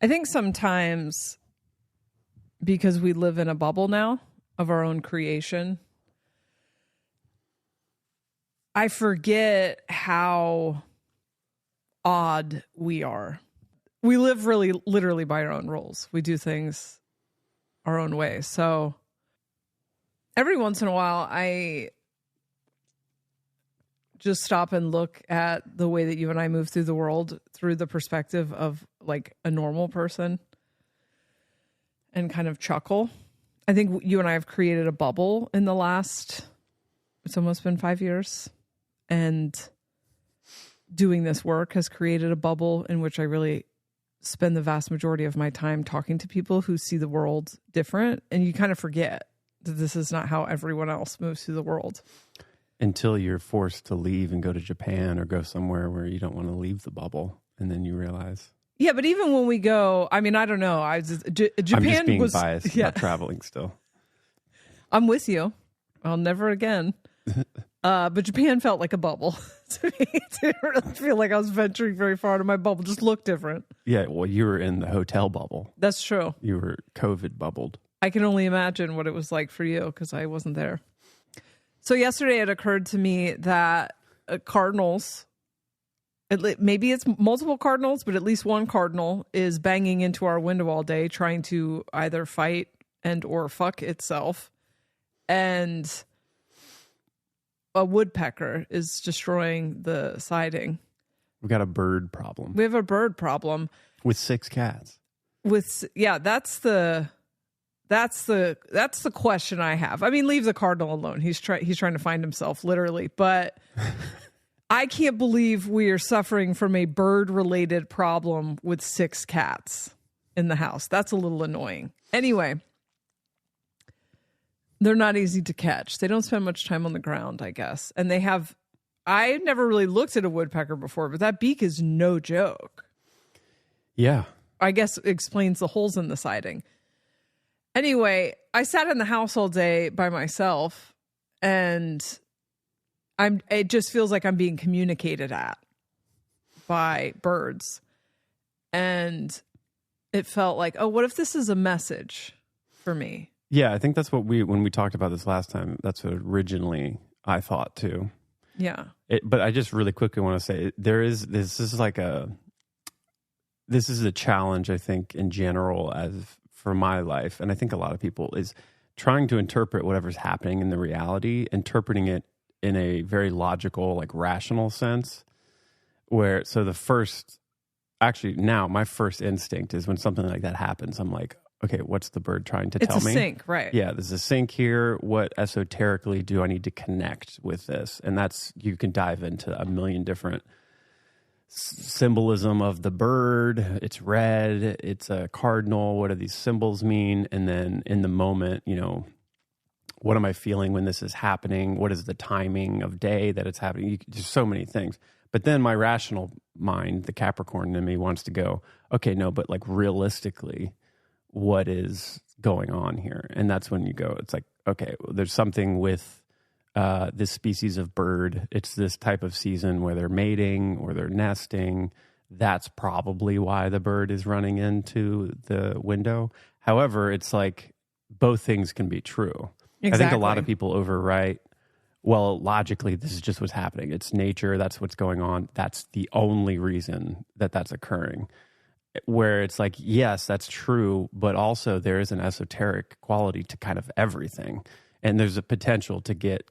I think sometimes because we live in a bubble now of our own creation, I forget how odd we are. We live really literally by our own rules. We do things our own way. So every once in a while, I just stop and look at the way that you and I move through the world through the perspective of like a normal person and kind of chuckle. I think you and I have created a bubble in the last, it's almost been 5 years. And doing this work has created a bubble in which I really spend the vast majority of my time talking to people who see the world different. And you kind of forget that this is not how everyone else moves through the world. Until you're forced to leave and go to Japan or go somewhere where you don't want to leave the bubble. And then you realize. Yeah, but even when we go, I mean, I don't know. Japan I'm just being was biased about traveling still. I'm with you. I'll never again. But Japan felt like a bubble to me. I didn't really feel like I was venturing very far to my bubble. Just looked different. Yeah, well, you were in the hotel bubble. That's true. You were COVID bubbled. I can only imagine what it was like for you because I wasn't there. So yesterday it occurred to me that cardinals, maybe it's multiple cardinals, but at least one cardinal is banging into our window all day trying to either fight and or fuck itself. And a woodpecker is destroying the siding. We've got a bird problem. We have a bird problem. With 6 cats. That's the question I have. I mean, leave the cardinal alone. He's trying to find himself literally, but I can't believe we are suffering from a bird-related problem with 6 cats in the house. That's a little annoying. Anyway, they're not easy to catch. They don't spend much time on the ground, I guess. And I never really looked at a woodpecker before, but that beak is no joke. Yeah. I guess it explains the holes in the siding. Anyway, I sat in the house all day by myself, and it just feels like I'm being communicated at by birds. And it felt like, oh, what if this is a message for me? Yeah, I think that's what when we talked about this last time, that's what originally I thought too. Yeah. But I just really quickly want to say this is a challenge, I think, in general for my life, and I think a lot of people, is trying to interpret whatever's happening in the reality, interpreting it in a very logical, like rational sense. My first instinct is when something like that happens, I'm like, okay, what's the bird trying to tell me? It's a sync, right? Yeah, there's a sync here. What esoterically do I need to connect with this? And you can dive into a million different symbolism of the bird. It's red, it's a cardinal. What do these symbols mean? And then in the moment, what am I feeling when this is happening? What is the timing of day that it's happening? There's so many things. But then my rational mind, the Capricorn in me, wants to go, okay, no, but like realistically, what is going on here? And that's when you go, it's like, okay, well, there's something with this species of bird. It's this type of season where they're mating or they're nesting. That's probably why the bird is running into the window. However, it's like both things can be true. Exactly. I think a lot of people overwrite, well, logically, this is just what's happening. It's nature. That's what's going on. That's the only reason that's occurring. Where it's like, yes, that's true, but also there is an esoteric quality to kind of everything. And there's a potential to get,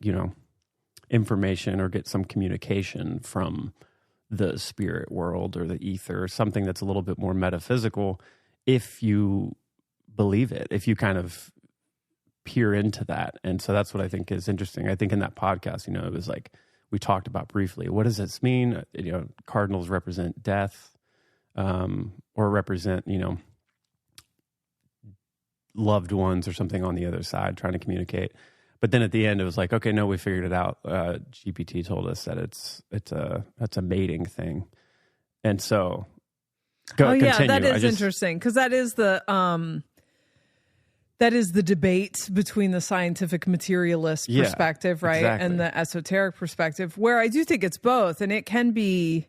information or get some communication from the spirit world or the ether, something that's a little bit more metaphysical, if you believe it, if you kind of peer into that. And so that's what I think is interesting. I think in that podcast, it was like, we talked about briefly, what does this mean? Cardinals represent death, or represent, loved ones or something on the other side trying to communicate. But then at the end, it was like, okay, no, we figured it out. GPT told us that it's a mating thing. And so continue. Yeah, that is interesting, because that is the debate between the scientific materialist perspective, right? Exactly. And the esoteric perspective, where I do think it's both. And it can be,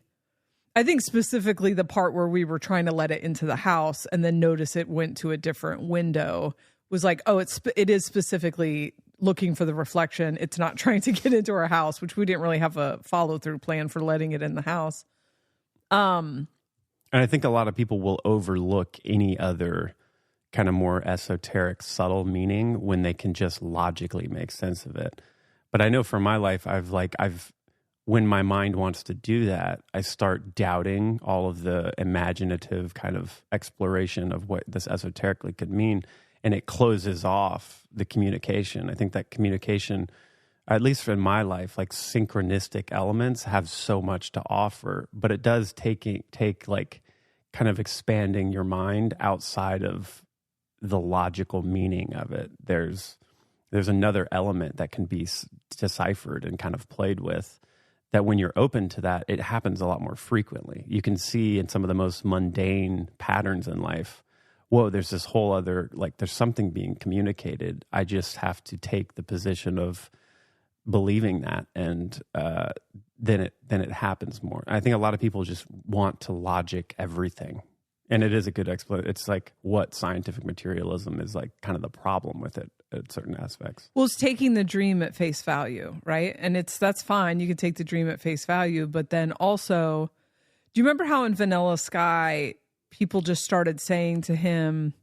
I think specifically the part where we were trying to let it into the house and then notice it went to a different window was like, oh, it is specifically looking for the reflection. It's not trying to get into our house, which we didn't really have a follow through plan for letting it in the house. And I think a lot of people will overlook any other kind of more esoteric, subtle meaning when they can just logically make sense of it. But I know for my life, when my mind wants to do that, I start doubting all of the imaginative kind of exploration of what this esoterically could mean. And it closes off the communication. I think that communication, at least in my life, like synchronistic elements have so much to offer, but it does take like kind of expanding your mind outside of the logical meaning of it. There's another element that can be deciphered and kind of played with, that when you're open to that, it happens a lot more frequently. You can see in some of the most mundane patterns in life, whoa, there's this whole other, like there's something being communicated. I just have to take the position of believing that, and then it happens more. I think a lot of people just want to logic everything. And it is a good explanation. It's like what scientific materialism is like kind of the problem with it at certain aspects. Well, it's taking the dream at face value, right? And that's fine. You can take the dream at face value, but then also, do you remember how in Vanilla Sky, people just started saying to him,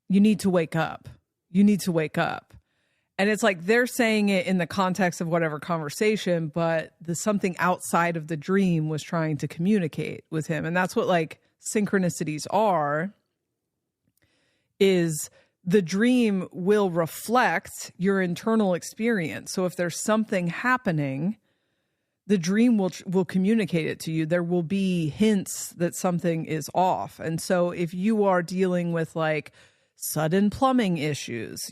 you need to wake up. You need to wake up. And it's like they're saying it in the context of whatever conversation, but something outside of the dream was trying to communicate with him. And that's what like synchronicities are, is the dream will reflect your internal experience. So if there's something happening, the dream will communicate it to you. There will be hints that something is off. And so if you are dealing with like sudden plumbing issues,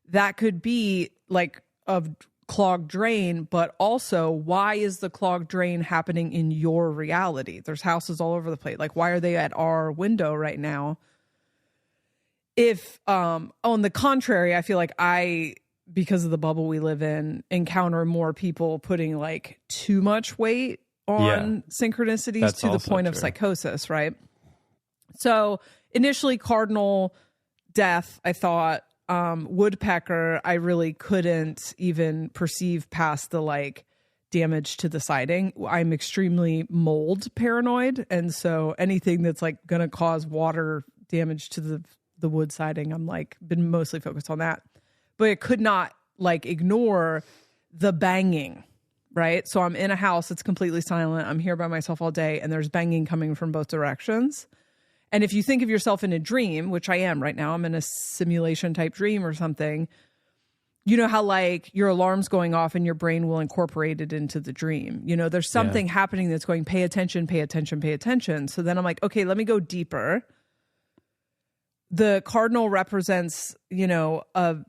that could be like a clogged drain, but also why is the clogged drain happening in your reality? There's houses all over the place. Like, why are they at our window right now? If, on the contrary, I feel like because of the bubble we live in, encounter more people putting like too much weight on synchronicities to the point of psychosis, right? So initially cardinal, death, I thought, woodpecker, I really couldn't even perceive past the like damage to the siding. I'm extremely mold paranoid. And so anything that's like going to cause water damage to the wood siding, I'm like been mostly focused on that. But it could not like ignore the banging, right? So I'm in a house that's completely silent. I'm here by myself all day and there's banging coming from both directions. And if you think of yourself in a dream, which I am right now, I'm in a simulation type dream or something, you know how like your alarm's going off and your brain will incorporate it into the dream. There's something happening that's going, pay attention, pay attention, pay attention. So then I'm like, okay, let me go deeper. The cardinal represents,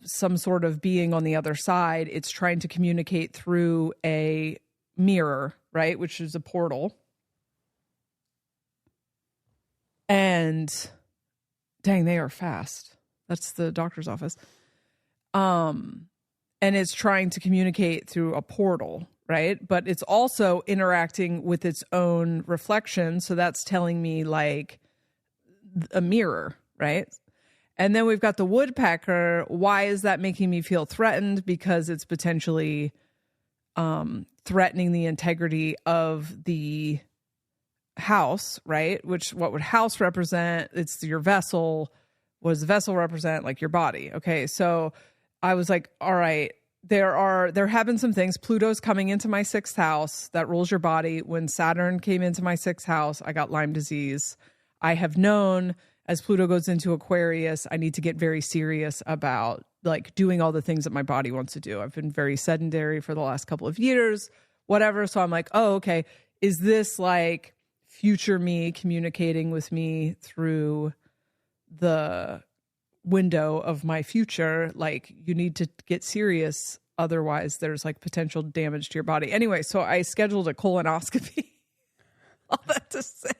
some sort of being on the other side. It's trying to communicate through a mirror, right? Which is a portal. And dang, they are fast. That's the doctor's office. And it's trying to communicate through a portal, right? But it's also interacting with its own reflection. So that's telling me like a mirror, right? And then we've got the woodpecker. Why is that making me feel threatened? Because it's potentially threatening the integrity of the house, right? What would house represent? It's your vessel. What does the vessel represent? Like your body. Okay. So I was like, all right, there have been some things. Pluto's coming into my 6th house that rules your body. When Saturn came into my 6th house, I got Lyme disease. I have known as Pluto goes into Aquarius, I need to get very serious about like doing all the things that my body wants to do. I've been very sedentary for the last couple of years, whatever. So I'm like, oh, okay. Is this like future me communicating with me through the window of my future? Like, you need to get serious. Otherwise there's like potential damage to your body. Anyway, so I scheduled a colonoscopy. All that to say.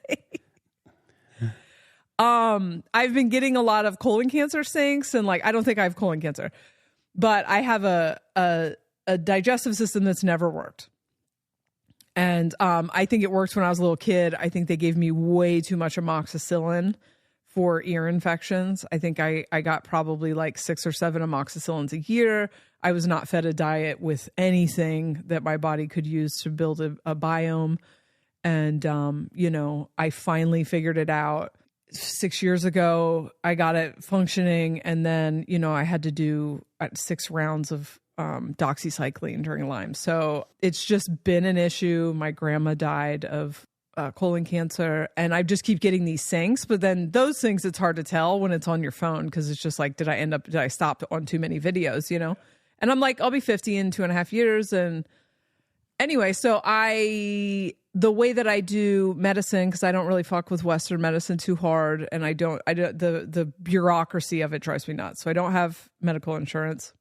I've been getting a lot of colon cancer sinks, and like, I don't think I have colon cancer, but I have a digestive system that's never worked. And I think it worked when I was a little kid. I think they gave me way too much amoxicillin for ear infections. I think I got probably like 6 or 7 amoxicillins a year. I was not fed a diet with anything that my body could use to build a biome. And, I finally figured it out 6 years ago. I got it functioning. And then, I had to do 6 rounds of doxycycline during Lyme. So it's just been an issue. My grandma died of colon cancer, and I just keep getting these syncs. But then those things, it's hard to tell when it's on your phone, because it's just like, did I stop on too many videos, And I'm like, I'll be 50 in 2.5 years. And anyway, so the way that I do medicine, because I don't really fuck with Western medicine too hard, and the bureaucracy of it drives me nuts. So I don't have medical insurance.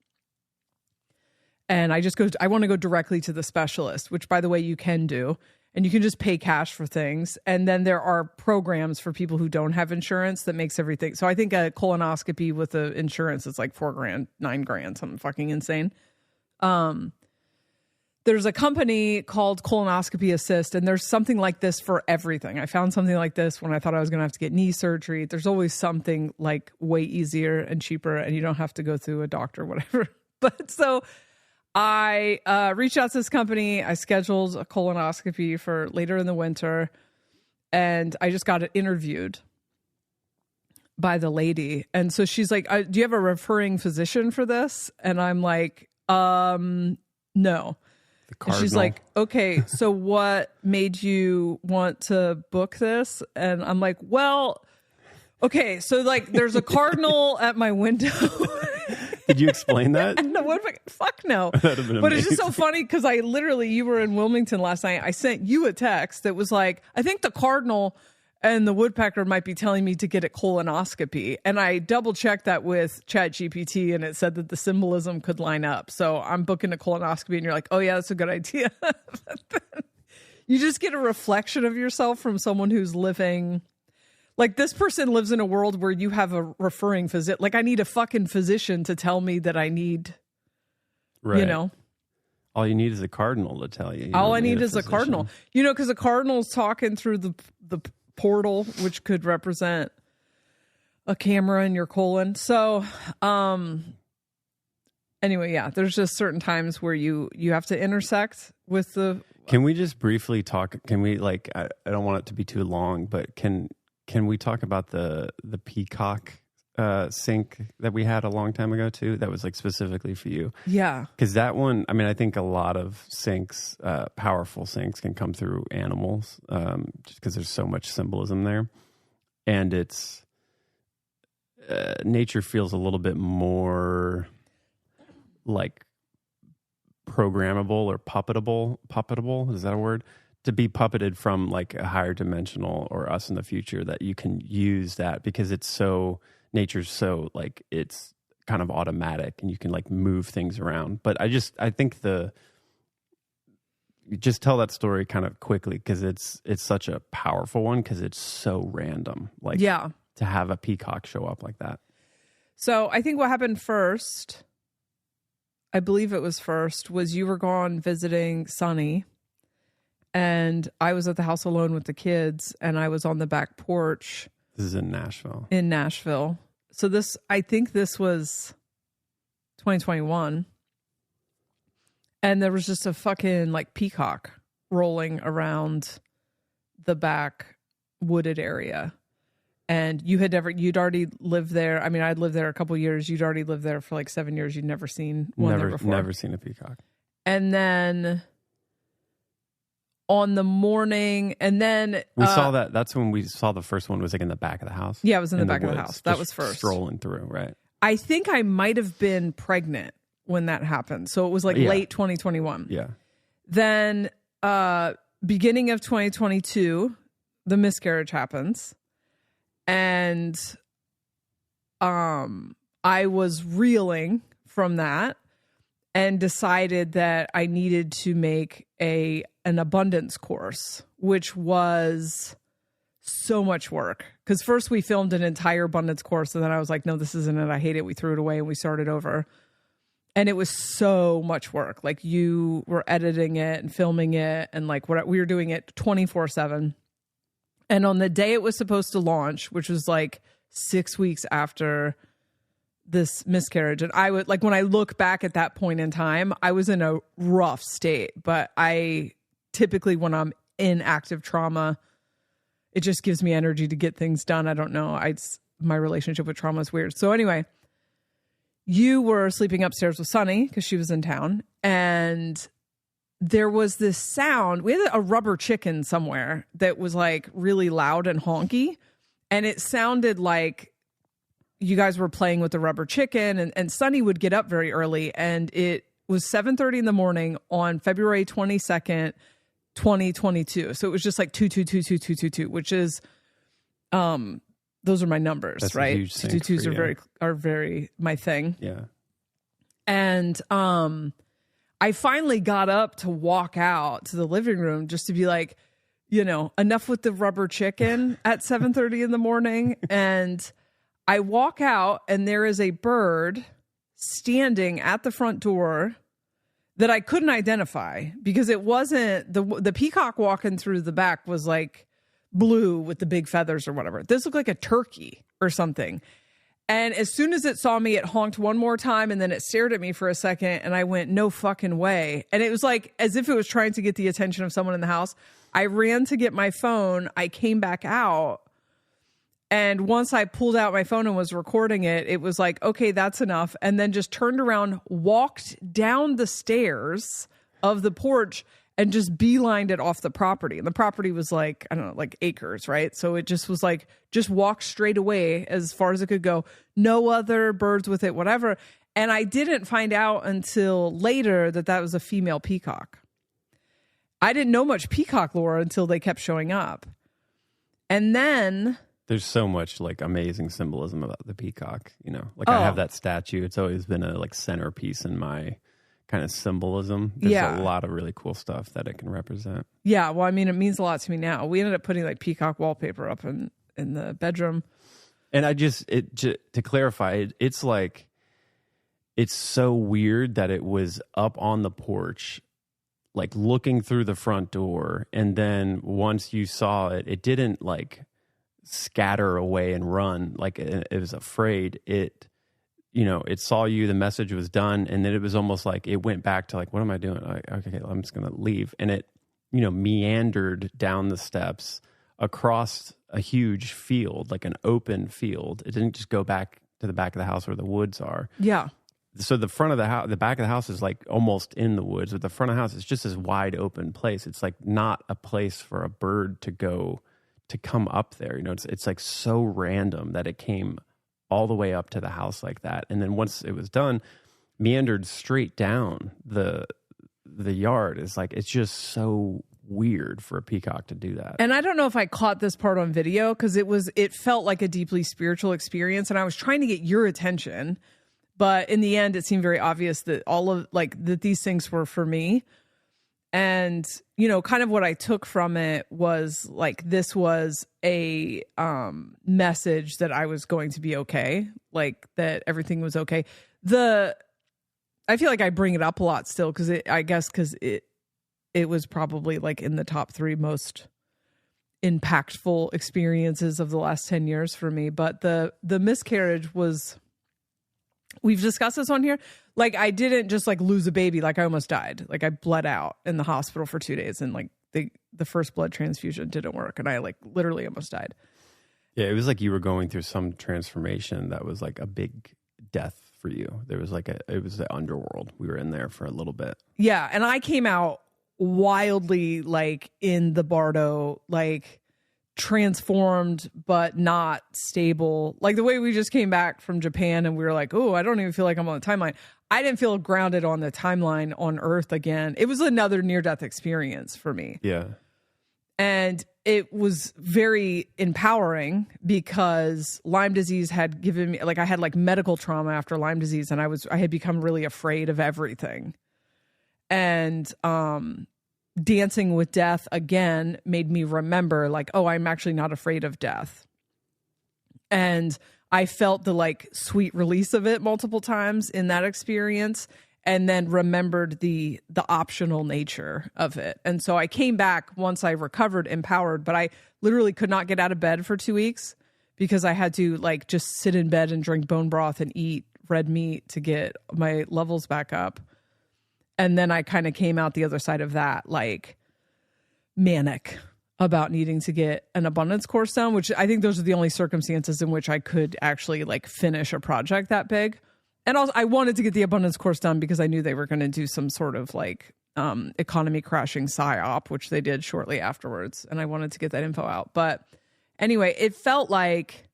And I want to go directly to the specialist, which, by the way, you can do. And you can just pay cash for things. And then there are programs for people who don't have insurance that makes everything. So I think a colonoscopy with the insurance is like $4,000, $9,000, something fucking insane. There's a company called Colonoscopy Assist, and there's something like this for everything. I found something like this when I thought I was going to have to get knee surgery. There's always something like way easier and cheaper, and you don't have to go through a doctor or whatever. But so I reached out to this company. I scheduled a colonoscopy for later in the winter, and I just got it interviewed by the lady. And so she's like, do you have a referring physician for this? And I'm like, no. And she's like, okay, so what made you want to book this? And I'm like, well, okay, so like there's a cardinal at my window. Did you explain that? No, fuck no. That'd have been but it's just so funny because you were in Wilmington last night. I sent you a text that was like, I think the cardinal and the woodpecker might be telling me to get a colonoscopy. And I double checked that with ChatGPT, and it said that the symbolism could line up. So I'm booking a colonoscopy, and you're like, oh yeah, that's a good idea. You just get a reflection of yourself from someone who's living. Like, this person lives in a world where you have a referring physician. Like, I need a fucking physician to tell me that I need, right. All you need is a cardinal to tell you. All I need is a cardinal. Because a cardinal's talking through the portal, which could represent a camera in your colon. So, anyway, yeah, there's just certain times where you have to intersect with the... Can we just briefly talk? Can we, like, I don't want it to be too long, but can we talk about the Peacock sync that we had a long time ago too? That was like specifically for you. Yeah. Because that one, I mean, I think a lot of syncs, powerful syncs, can come through animals, just because there's so much symbolism there, and it's nature feels a little bit more like programmable or puppetable. Is that a word? To be puppeted from like a higher dimensional or us in the future, that you can use that because nature's so like, it's kind of automatic and you can like move things around. But I think just tell that story kind of quickly, because it's such a powerful one, because it's so random. Like, yeah, to have a peacock show up like that. So I think what happened first, I believe it was first, was you were gone visiting Sonny. And I was at the house alone with the kids, and I was on the back porch. This is in Nashville. So I think this was 2021. And there was just a fucking like peacock rolling around the back wooded area. And you'd already lived there. I mean, I'd lived there a couple years. You'd already lived there for like 7 years. You'd never seen one there before. Never seen a peacock. And then on the morning, and then we saw that. That's when we saw the first one, was like in the back of the house. Yeah, it was in the back of the house. That was first. Strolling through, right? I think I might have been pregnant when that happened. So it was like late 2021. Yeah. Then beginning of 2022, the miscarriage happens. And I was reeling from that and decided that I needed to make an abundance course, which was so much work. Because first we filmed an entire abundance course, and then I was like, no, this isn't it. I hate it. We threw it away and we started over. And it was so much work. Like you were editing it and filming it, and like what we were doing it 24/7. And on the day it was supposed to launch, which was like 6 weeks after this miscarriage, and I would like, when I look back at that point in time, I was in a rough state. But I typically, when I'm in active trauma, it just gives me energy to get things done. I don't know. My relationship with trauma is weird. So anyway, you were sleeping upstairs with Sunny because she was in town, and there was this sound. We had a rubber chicken somewhere that was like really loud and honky, and it sounded like you guys were playing with the rubber chicken, and Sunny would get up very early, and it was 7:30 in the morning on February 22nd, 2022. So it was just like 2222222, which is those are my numbers. That's right? 222s are very my thing. Yeah. And I finally got up to walk out to the living room just to be like, enough with the rubber chicken at 7:30 in the morning. And I walk out, and there is a bird standing at the front door that I couldn't identify because it wasn't the peacock walking through the back was like blue with the big feathers or whatever. This looked like a turkey or something. And as soon as it saw me, it honked one more time, and then it stared at me for a second, and I went, no fucking way. And it was like as if it was trying to get the attention of someone in the house. I ran to get my phone. I came back out. And once I pulled out my phone and was recording it, it was like, okay, that's enough. And then just turned around, walked down the stairs of the porch, and just beelined it off the property. And the property was like, I don't know, like acres, right? So it just was like, just walked straight away as far as it could go. No other birds with it, whatever. And I didn't find out until later that was a female peacock. I didn't know much peacock lore until they kept showing up. And then there's so much like amazing symbolism about the peacock, I have that statue. It's always been a like centerpiece in my kind of symbolism. There's a lot of really cool stuff that it can represent. Yeah. Well, I mean, it means a lot to me now. We ended up putting like peacock wallpaper up in the bedroom. And to clarify, it's like, it's so weird that it was up on the porch, like looking through the front door. And then once you saw it, it didn't like scatter away and run. Like it was afraid. It saw you, the message was done. And then it was almost like it went back to like, what am I doing? Like, okay, I'm just going to leave. And it, meandered down the steps across a huge field, like an open field. It didn't just go back to the back of the house where the woods are. Yeah. So the front of the house, the back of the house is like almost in the woods, but the front of the house is just this wide open place. It's like not a place for a bird to go to come up there. It's like so random that it came all the way up to the house like that. And then once it was done, meandered straight down the yard. Is like, it's just so weird for a peacock to do that. And I don't know if I caught this part on video because it felt like a deeply spiritual experience, and I was trying to get your attention. But in the end, it seemed very obvious that that these things were for me. And, kind of what I took from it was like, this was a message that I was going to be okay, like that everything was okay. I feel like I bring it up a lot still because it was probably like in the top 3 most impactful experiences of the last 10 years for me. But the miscarriage was, we've discussed this on here. Like, I didn't just like lose a baby. Like, I almost died. Like, I bled out in the hospital for 2 days, and like the first blood transfusion didn't work, and I like literally almost died. Yeah, it was like you were going through some transformation that was like a big death for you. There was like it was the underworld. We were in there for a little bit. Yeah, and I came out wildly like in the bardo, like transformed but not stable. Like the way we just came back from Japan and we were like, oh, I don't even feel like I'm on the timeline. I didn't feel grounded on the timeline on Earth again. It was another near-death experience for me. Yeah. And it was very empowering because Lyme disease had given me, like, I had like medical trauma after Lyme disease, and I had become really afraid of everything. And dancing with death again made me remember, like, oh, I'm actually not afraid of death. And I felt the like sweet release of it multiple times in that experience. and then remembered the optional nature of it. And so I came back once I recovered empowered, but I literally could not get out of bed for 2 weeks because I had to like just sit in bed and drink bone broth and eat red meat to get my levels back up. And then I kind of came out the other side of that, like manic about needing to get an abundance course done, which I think those are the only circumstances in which I could actually like finish a project that big. And also I wanted to get the abundance course done because I knew they were going to do some sort of like economy crashing psyop, which they did shortly afterwards. And I wanted to get that info out. But anyway, it felt like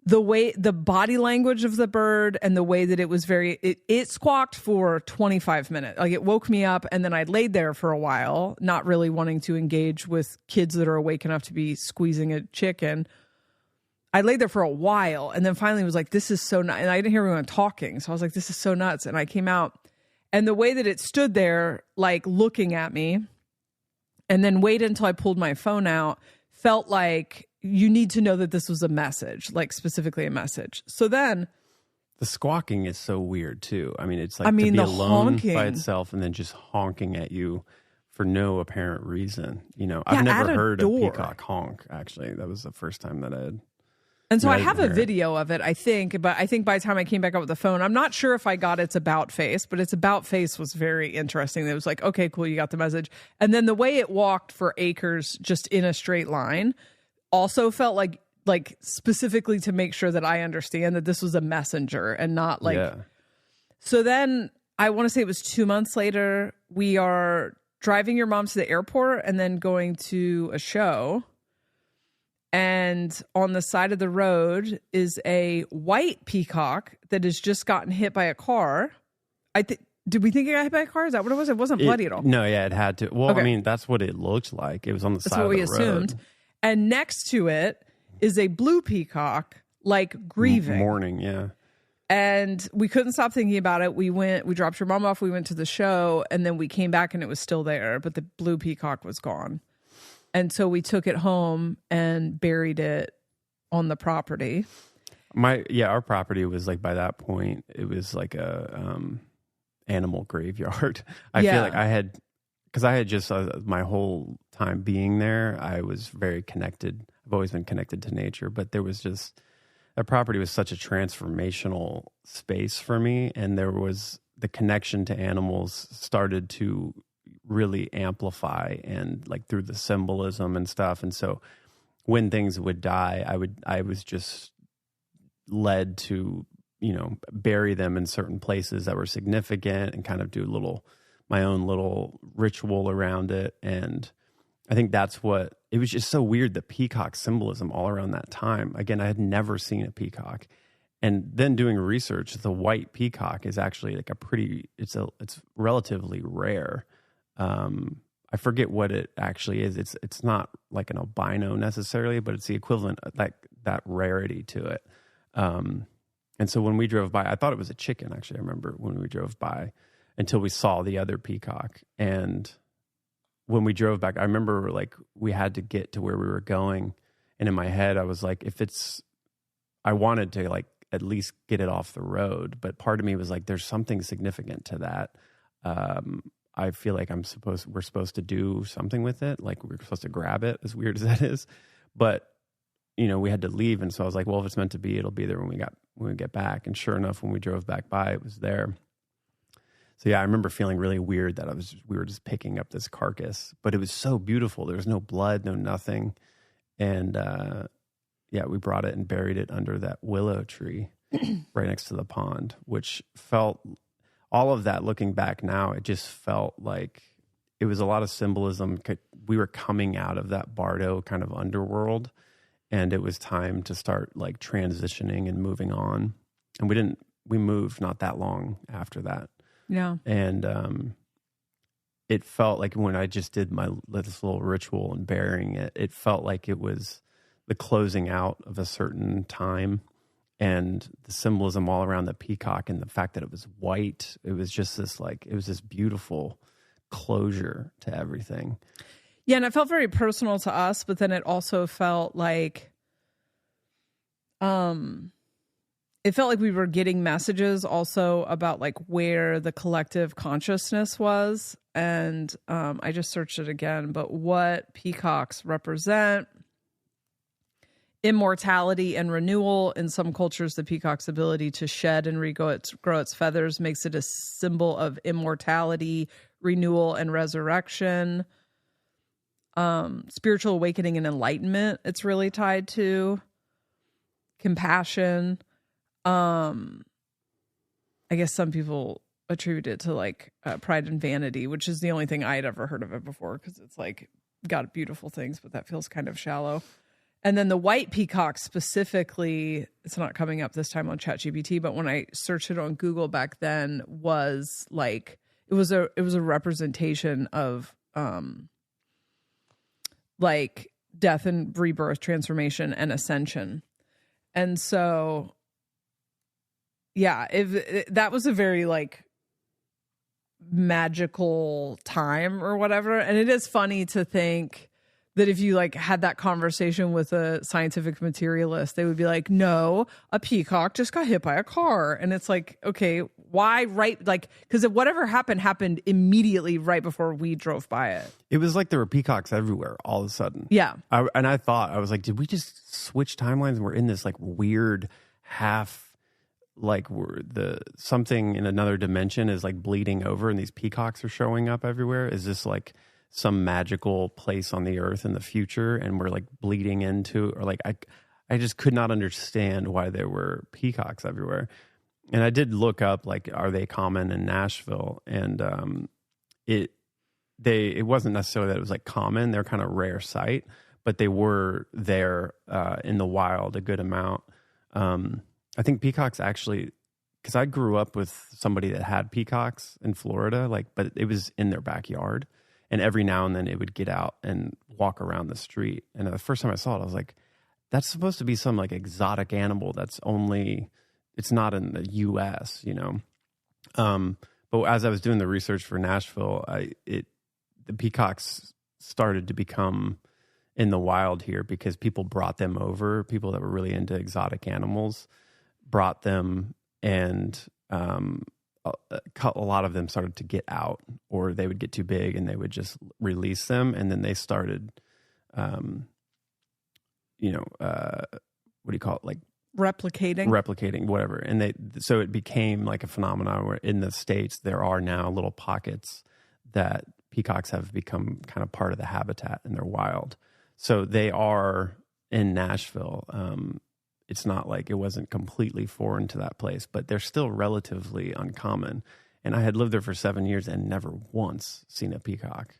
the body language of the bird and the way that it was it squawked for 25 minutes. Like it woke me up, and then I laid there for a while, not really wanting to engage with kids that are awake enough to be squeezing a chicken. I laid there for a while, and then finally was like, this is so nuts. And I didn't hear anyone talking. So I was like, this is so nuts. And I came out, and the way that it stood there, like looking at me, and then waited until I pulled my phone out, felt like you need to know that this was a message, like specifically a message. So then the squawking is so weird too. I mean, it's like to be the alone honking by itself and then just honking at you for no apparent reason. You know, I've never heard a peacock honk, actually. That was the first time that I had. And so I have a video of it, I think, but I think by the time I came back up with the phone, I'm not sure if I got its about face, but its about face was very interesting. It was like, okay, cool, you got the message. And then the way it walked for acres just in a straight line also felt like specifically to make sure that I understand that this was a messenger and not like. Yeah. So then I want to say it was 2 months later, we are driving your mom to the airport and then going to a show. And on the side of the road is a white peacock that has just gotten hit by a car. Did we think it got hit by a car? Is that what it was? It wasn't bloody at all. No, yeah, it had to. Well, okay. I mean, that's what it looked like. It was on the side of the road. That's what we assumed. And next to it is a blue peacock, like grieving. Mourning, yeah. And we couldn't stop thinking about it. We dropped your mom off, we went to the show, and then we came back and it was still there, but the blue peacock was gone. And so we took it home and buried it on the property. Our property was like, by that point, it was like a animal graveyard. I feel like because I had just my whole time being there, I was very connected. I've always been connected to nature, but there was just, that property was such a transformational space for me. And there was the connection to animals started to really amplify, and like through the symbolism and stuff. And so when things would die, I was just led to, bury them in certain places that were significant and kind of do my own little ritual around it. And I think that's what, it was just so weird, the peacock symbolism all around that time. Again, I had never seen a peacock. And then doing research, the white peacock is actually like it's relatively rare. I forget what it actually is. It's not like an albino necessarily, but it's the equivalent of like that rarity to it. And so when we drove by, I thought it was a chicken, actually. I remember when we drove by until we saw the other peacock. And when we drove back, I remember like we had to get to where we were going. And in my head, I was like, I wanted to like at least get it off the road. But part of me was like, there's something significant to that. I feel like we're supposed to do something with it. Like we're supposed to grab it, as weird as that is. But, we had to leave. And so I was like, well, if it's meant to be, it'll be there when we get back. And sure enough, when we drove back by, it was there. So yeah, I remember feeling really weird that we were just picking up this carcass, but it was so beautiful. There was no blood, no nothing. And, we brought it and buried it under that willow tree right next to the pond, which felt, all of that looking back now, it just felt like it was a lot of symbolism. We were coming out of that Bardo kind of underworld, and it was time to start like transitioning and moving on. And we moved not that long after that. Yeah. And it felt like when I just did this little ritual and burying it, it felt like it was the closing out of a certain time. And the symbolism all around the peacock and the fact that it was white, it was just this beautiful closure to everything. Yeah, and it felt very personal to us, but then it also felt like it felt like we were getting messages also about like where the collective consciousness was. And I just searched it again, but what peacocks represent: immortality and renewal. In some cultures, the peacock's ability to shed and grow its feathers makes it a symbol of immortality, renewal, and resurrection. Spiritual awakening and enlightenment, it's really tied to. Compassion. I guess some people attribute it to like pride and vanity, which is the only thing I'd ever heard of it before, because it's like got beautiful things, but that feels kind of shallow. And then the white peacock specifically, it's not coming up this time on ChatGPT, but when I searched it on Google back then, was like it was a representation of like death and rebirth, transformation and ascension. And so yeah, that was a very like magical time or whatever. And it is funny to think that if you like had that conversation with a scientific materialist, they would be like, no, a peacock just got hit by a car. And it's like, okay, why? Right. Like, because whatever happened immediately right before we drove by it. It was like there were peacocks everywhere all of a sudden. Yeah. I was like, did we just switch timelines? And we're in this like weird half, like something in another dimension is like bleeding over and these peacocks are showing up everywhere. Is this like some magical place on the earth in the future and we're like bleeding into, or like I just could not understand why there were peacocks everywhere. And I did look up like, are they common in Nashville? And it wasn't necessarily that it was like common. They're kind of rare sight, but they were there in the wild a good amount. I think peacocks actually, because I grew up with somebody that had peacocks in Florida, like, but it was in their backyard. And every now and then it would get out and walk around the street. And the first time I saw it, I was like, that's supposed to be some like exotic animal that's only, it's not in the US, you know? But as I was doing the research for Nashville, the peacocks started to become in the wild here because people brought them over. People that were really into exotic animals brought them, and a lot of them started to get out, or they would get too big and they would just release them. And then they started, what do you call it? Like replicating, whatever. And so it became like a phenomenon where in the States, there are now little pockets that peacocks have become kind of part of the habitat and they're wild. So they are in Nashville. It's not like it wasn't completely foreign to that place, but they're still relatively uncommon. And I had lived there for 7 years and never once seen a peacock.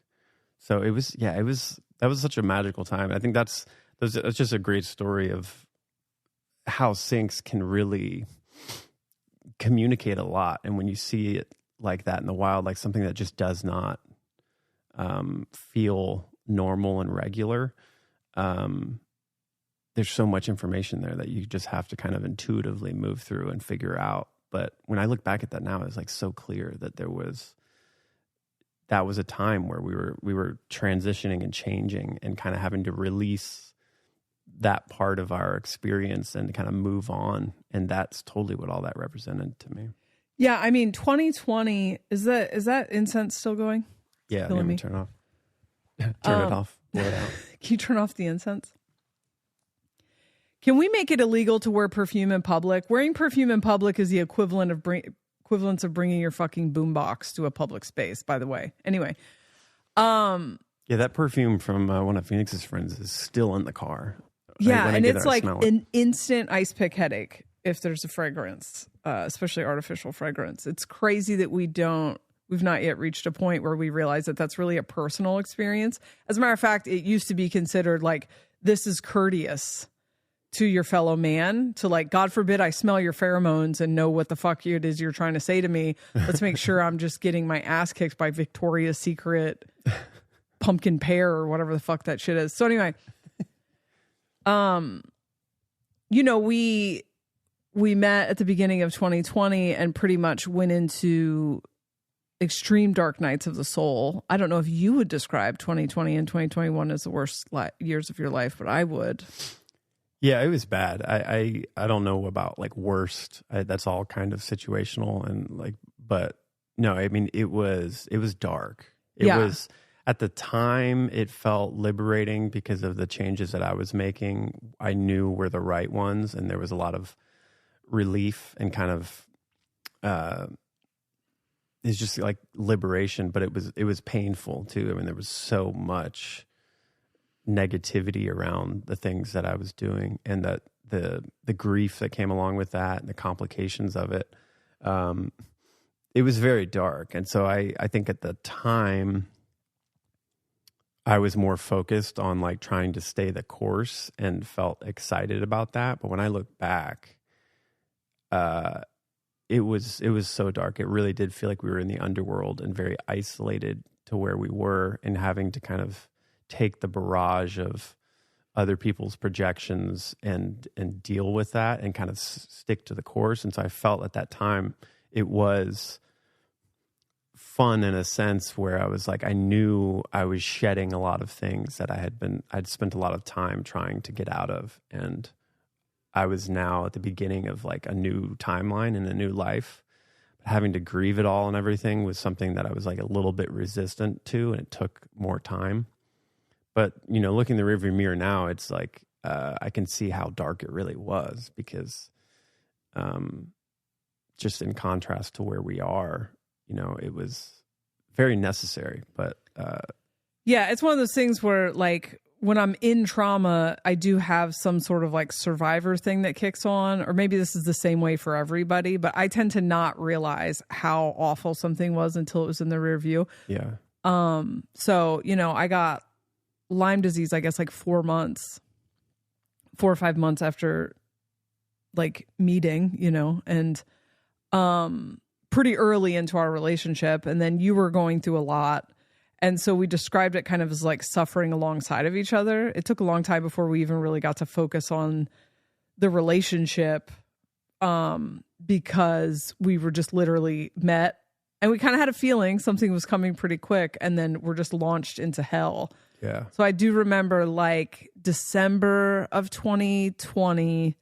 So that was such a magical time. I think that's just a great story of how syncs can really communicate a lot. And when you see it like that in the wild, like something that just does not feel normal and regular, there's so much information there that you just have to kind of intuitively move through and figure out. But when I look back at that now, it's like so clear that that was a time where we were transitioning and changing and kind of having to release that part of our experience and kind of move on. And that's totally what all that represented to me. Yeah, I mean, 2020, is that incense still going? Yeah, let me turn it off. Turn it off. Blow it out. Can you turn off the incense? Can we make it illegal to wear perfume in public? Wearing perfume in public is the equivalence of bringing your fucking boombox to a public space, by the way. Anyway. Yeah, that perfume from one of Phoenix's friends is still in the car. Yeah, and it's like an instant ice pick headache if there's a fragrance, especially artificial fragrance. It's crazy that we've not yet reached a point where we realize that that's really a personal experience. As a matter of fact, it used to be considered like, this is courteous to your fellow man, to like, God forbid I smell your pheromones and know what the fuck it is you're trying to say to me. Let's make sure I'm just getting my ass kicked by Victoria's Secret pumpkin pear or whatever the fuck that shit is. So anyway, we met at the beginning of 2020 and pretty much went into extreme dark nights of the soul. I don't know if you would describe 2020 and 2021 as the worst years of your life, but I would. Yeah, it was bad. I don't know about like worst. That's all kind of situational and like, but no, I mean, it was dark. It was, at the time, it felt liberating because of the changes that I was making. I knew were the right ones, and there was a lot of relief and kind of, it's just like liberation, but it was painful too. I mean, there was so much negativity around the things that I was doing, and that the grief that came along with that and the complications of it. It was very dark. And so I think at the time I was more focused on like trying to stay the course and felt excited about that. But when I look back, it was so dark. It really did feel like we were in the underworld and very isolated to where we were, and having to kind of take the barrage of other people's projections and deal with that and kind of stick to the course. And so I felt at that time it was fun in a sense where I was like, I knew I was shedding a lot of things that I'd spent a lot of time trying to get out of. And I was now at the beginning of like a new timeline and a new life. But having to grieve it all and everything was something that I was like a little bit resistant to, and it took more time. But, you know, looking in the rearview mirror now, it's like, I can see how dark it really was, because just in contrast to where we are, you know, it was very necessary. But yeah, it's one of those things where like when I'm in trauma, I do have some sort of like survivor thing that kicks on, or maybe this is the same way for everybody, but I tend to not realize how awful something was until it was in the rear view. Yeah. So, you know, I got Lyme disease, I guess like 4 or 5 months after like meeting, you know, and pretty early into our relationship. And then you were going through a lot. And so we described it kind of as like suffering alongside of each other. It took a long time before we even really got to focus on the relationship, because we were just literally met and we kind of had a feeling something was coming pretty quick, and then we're just launched into hell. Yeah. So I do remember like December of 2020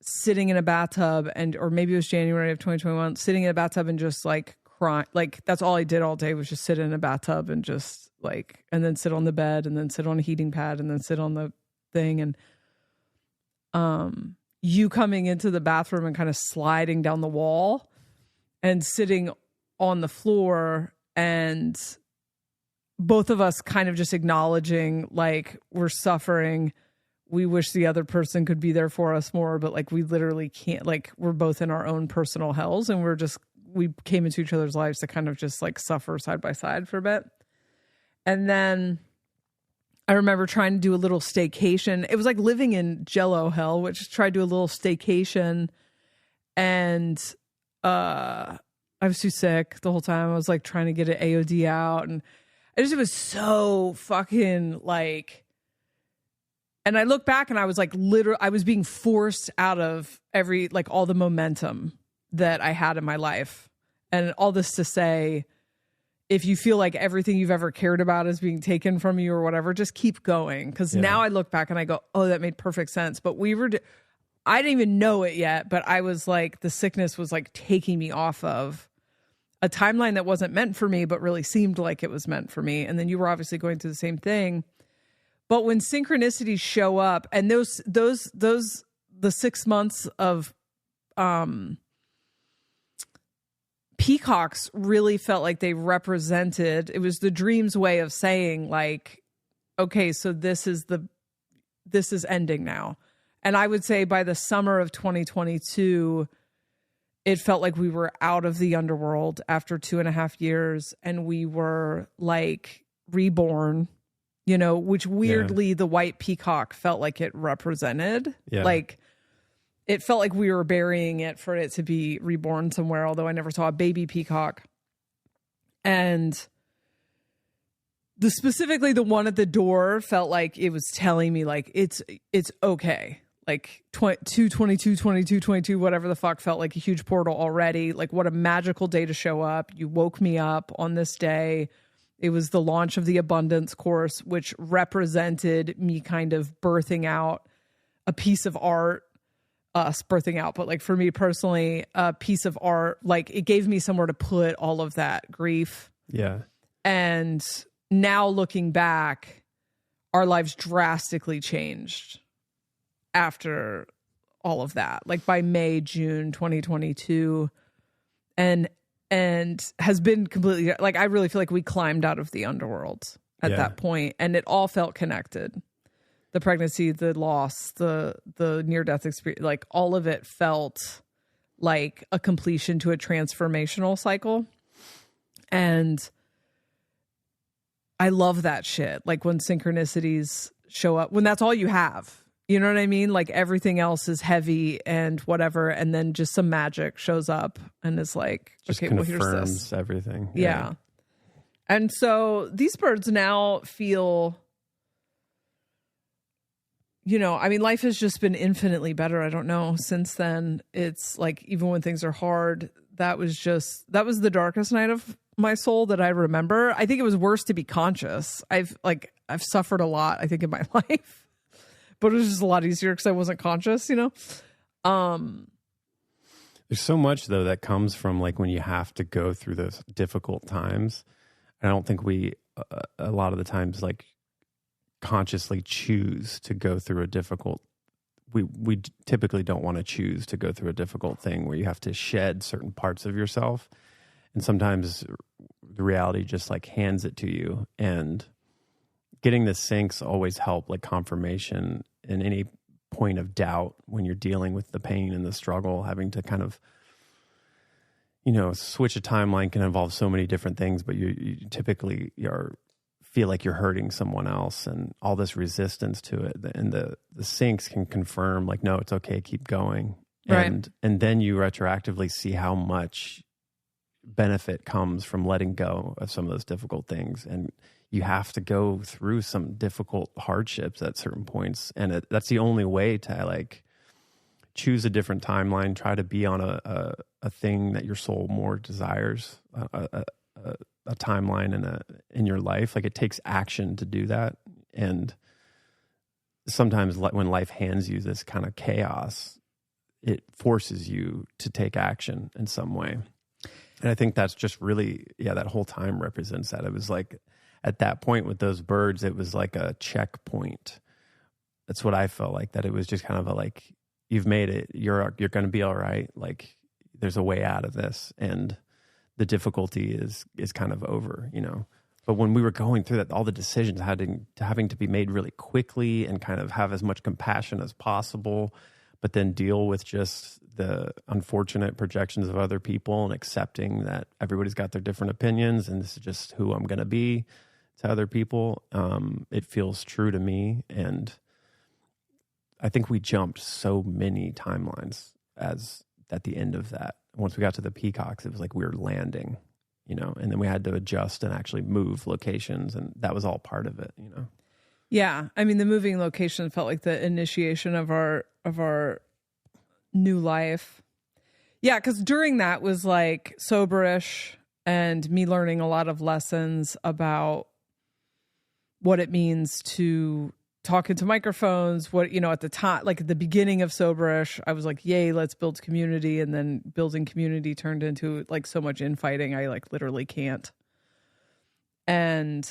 sitting in a bathtub, or maybe it was January of 2021, sitting in a bathtub and just like crying. Like that's all I did all day was just sit in a bathtub and just like, and then sit on the bed and then sit on a heating pad and then sit on the thing. And you coming into the bathroom and kind of sliding down the wall and sitting on the floor, and both of us kind of just acknowledging like we're suffering. We wish the other person could be there for us more, but like we literally can't. Like we're both in our own personal hells, and we came into each other's lives to kind of just like suffer side by side for a bit. And then I remember trying to do a little staycation. It was like living in Jello hell, which tried to do a little staycation, and I was too sick the whole time. I was like trying to get an AOD out, and it was so fucking like, and I look back and I was like, literally, I was being forced out of all the momentum that I had in my life. And all this to say, if you feel like everything you've ever cared about is being taken from you or whatever, just keep going. Because now I look back and I go, oh, that made perfect sense. But I didn't even know it yet, but I was like, the sickness was like taking me off of a timeline that wasn't meant for me, but really seemed like it was meant for me. And then you were obviously going through the same thing. But when synchronicities show up, and the 6 months of Peacocks really felt like they represented, it was the dream's way of saying like, okay, so this is ending now. And I would say by the summer of 2022, it felt like we were out of the underworld after 2.5 years, and we were like reborn, you know, which weirdly the white peacock felt like it represented. Yeah. Like it felt like we were burying it for it to be reborn somewhere, although I never saw a baby peacock. And specifically the one at the door felt like it was telling me like, it's okay. Like 22, whatever the fuck, felt like a huge portal already. Like what a magical day to show up. You woke me up on this day. It was the launch of the abundance course, which represented me kind of birthing out a piece of art, us birthing out, but like for me personally, a piece of art, like it gave me somewhere to put all of that grief. Yeah. And now looking back, our lives drastically changed after all of that. Like by May, June 2022, and has been completely, like, I really feel like we climbed out of the underworld at that point, and it all felt connected. The pregnancy, the loss, the near-death experience, like all of it felt like a completion to a transformational cycle. And I love that shit. Like when synchronicities show up, when that's all you have, you know what I mean? Like everything else is heavy and whatever. And then just some magic shows up and is like, just okay, well, confirms here's this. Everything. Yeah. And so these birds now feel, you know, I mean, life has just been infinitely better. I don't know. Since then, it's like, even when things are hard, that was the darkest night of my soul that I remember. I think it was worse to be conscious. I've suffered a lot, I think, in my life, but it was just a lot easier because I wasn't conscious, you know? There's so much though that comes from like when you have to go through those difficult times. And I don't think we, a lot of the times, like consciously choose to go through a difficult, we typically don't want to choose to go through a difficult thing where you have to shed certain parts of yourself. And sometimes the reality just like hands it to you, and getting the syncs always help, like confirmation in any point of doubt when you're dealing with the pain and the struggle, having to kind of, you know, switch a timeline can involve so many different things, but you typically feel like you're hurting someone else and all this resistance to it. And the syncs can confirm like, no, it's okay, keep going. Right. And then you retroactively see how much benefit comes from letting go of some of those difficult things. And you have to go through some difficult hardships at certain points. And that's the only way to like choose a different timeline, try to be on a thing that your soul more desires, a timeline in your life. Like it takes action to do that. And sometimes when life hands you this kind of chaos, it forces you to take action in some way. And I think that's just really, that whole time represents that. It was like at that point with those birds, it was like a checkpoint. That's what I felt like, that it was just kind of a like, you've made it, you're going to be all right. Like there's a way out of this, and the difficulty is kind of over, you know. But when we were going through that, all the decisions having to be made really quickly and kind of have as much compassion as possible, but then deal with just the unfortunate projections of other people and accepting that everybody's got their different opinions and this is just who I'm going to be to other people. It feels true to me. And I think we jumped so many timelines at the end of that. Once we got to the Peacocks, it was like we were landing, you know, and then we had to adjust and actually move locations. And that was all part of it, you know? Yeah. I mean, the moving location felt like the initiation of our new life. Yeah. Cause during that was like soberish and me learning a lot of lessons about what it means to talk into microphones. What, you know, at the time, like at the beginning of soberish, I was like, yay, let's build community. And then building community turned into like so much infighting. I like literally can't. And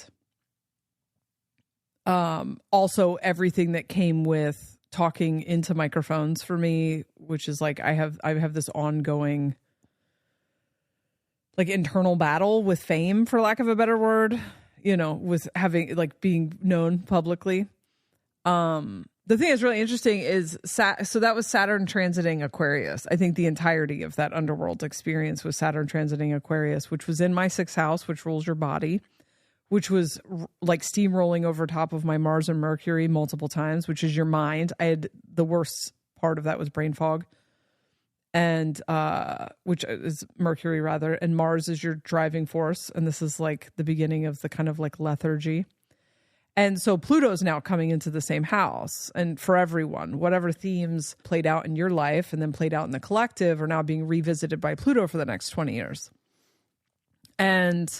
also everything that came with talking into microphones for me, which is like, I have this ongoing like internal battle with fame, for lack of a better word, you know, with having like being known publicly. The thing that's really interesting is so that was Saturn transiting Aquarius. I think the entirety of that underworld experience was Saturn transiting Aquarius, which was in my 6th house, which rules your body, which was like steamrolling over top of my Mars and Mercury multiple times, which is your mind. I had the worst part of that was brain fog, and which is Mercury rather, and Mars is your driving force. And this is like the beginning of the kind of like lethargy. And so Pluto's now coming into the same house. And for everyone, whatever themes played out in your life and then played out in the collective are now being revisited by Pluto for the next 20 years. And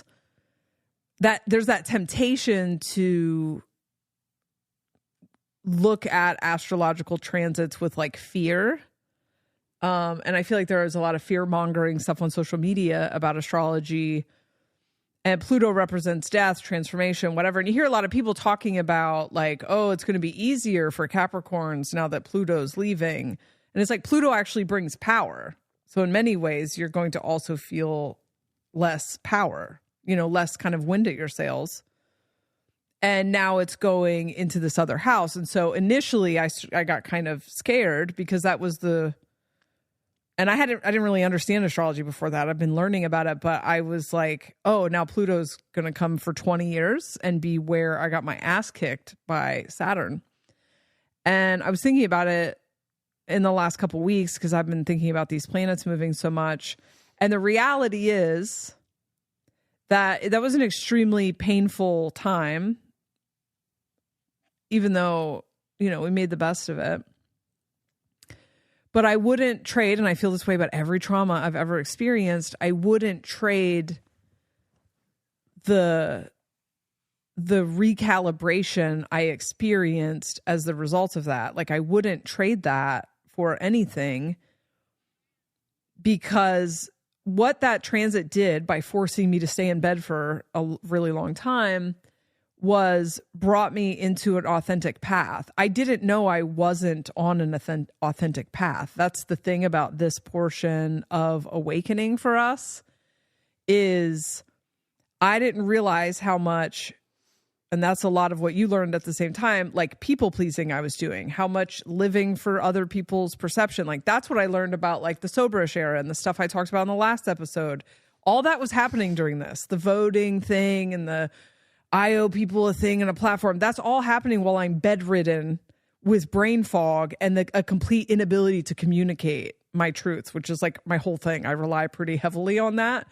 that there's that temptation to look at astrological transits with like fear. And I feel like there is a lot of fear mongering stuff on social media about astrology, and Pluto represents death, transformation, whatever. And you hear a lot of people talking about like, oh, it's going to be easier for Capricorns now that Pluto's leaving. And it's like Pluto actually brings power. So in many ways, you're going to also feel less power, less kind of wind at your sails. And now it's going into this other house. And so initially I got kind of scared because that was and I didn't really understand astrology before that. I've been learning about it, but I was like, oh, now Pluto's going to come for 20 years and be where I got my ass kicked by Saturn. And I was thinking about it in the last couple of weeks because I've been thinking about these planets moving so much. And the reality is that was an extremely painful time, even though, we made the best of it. But I wouldn't trade, and I feel this way about every trauma I've ever experienced, I wouldn't trade the recalibration I experienced as the result of that. Like, I wouldn't trade that for anything, because what that transit did by forcing me to stay in bed for a really long time was brought me into an authentic path. I didn't know I wasn't on an authentic path. That's the thing about this portion of awakening for us, is I didn't realize how much, and that's a lot of what you learned at the same time, like people pleasing I was doing, how much living for other people's perception. Like that's what I learned about like the soberish era and the stuff I talked about in the last episode. All that was happening during this, the voting thing and the I owe people a thing and a platform. That's all happening while I'm bedridden with brain fog and a complete inability to communicate my truths, which is like my whole thing. I rely pretty heavily on that.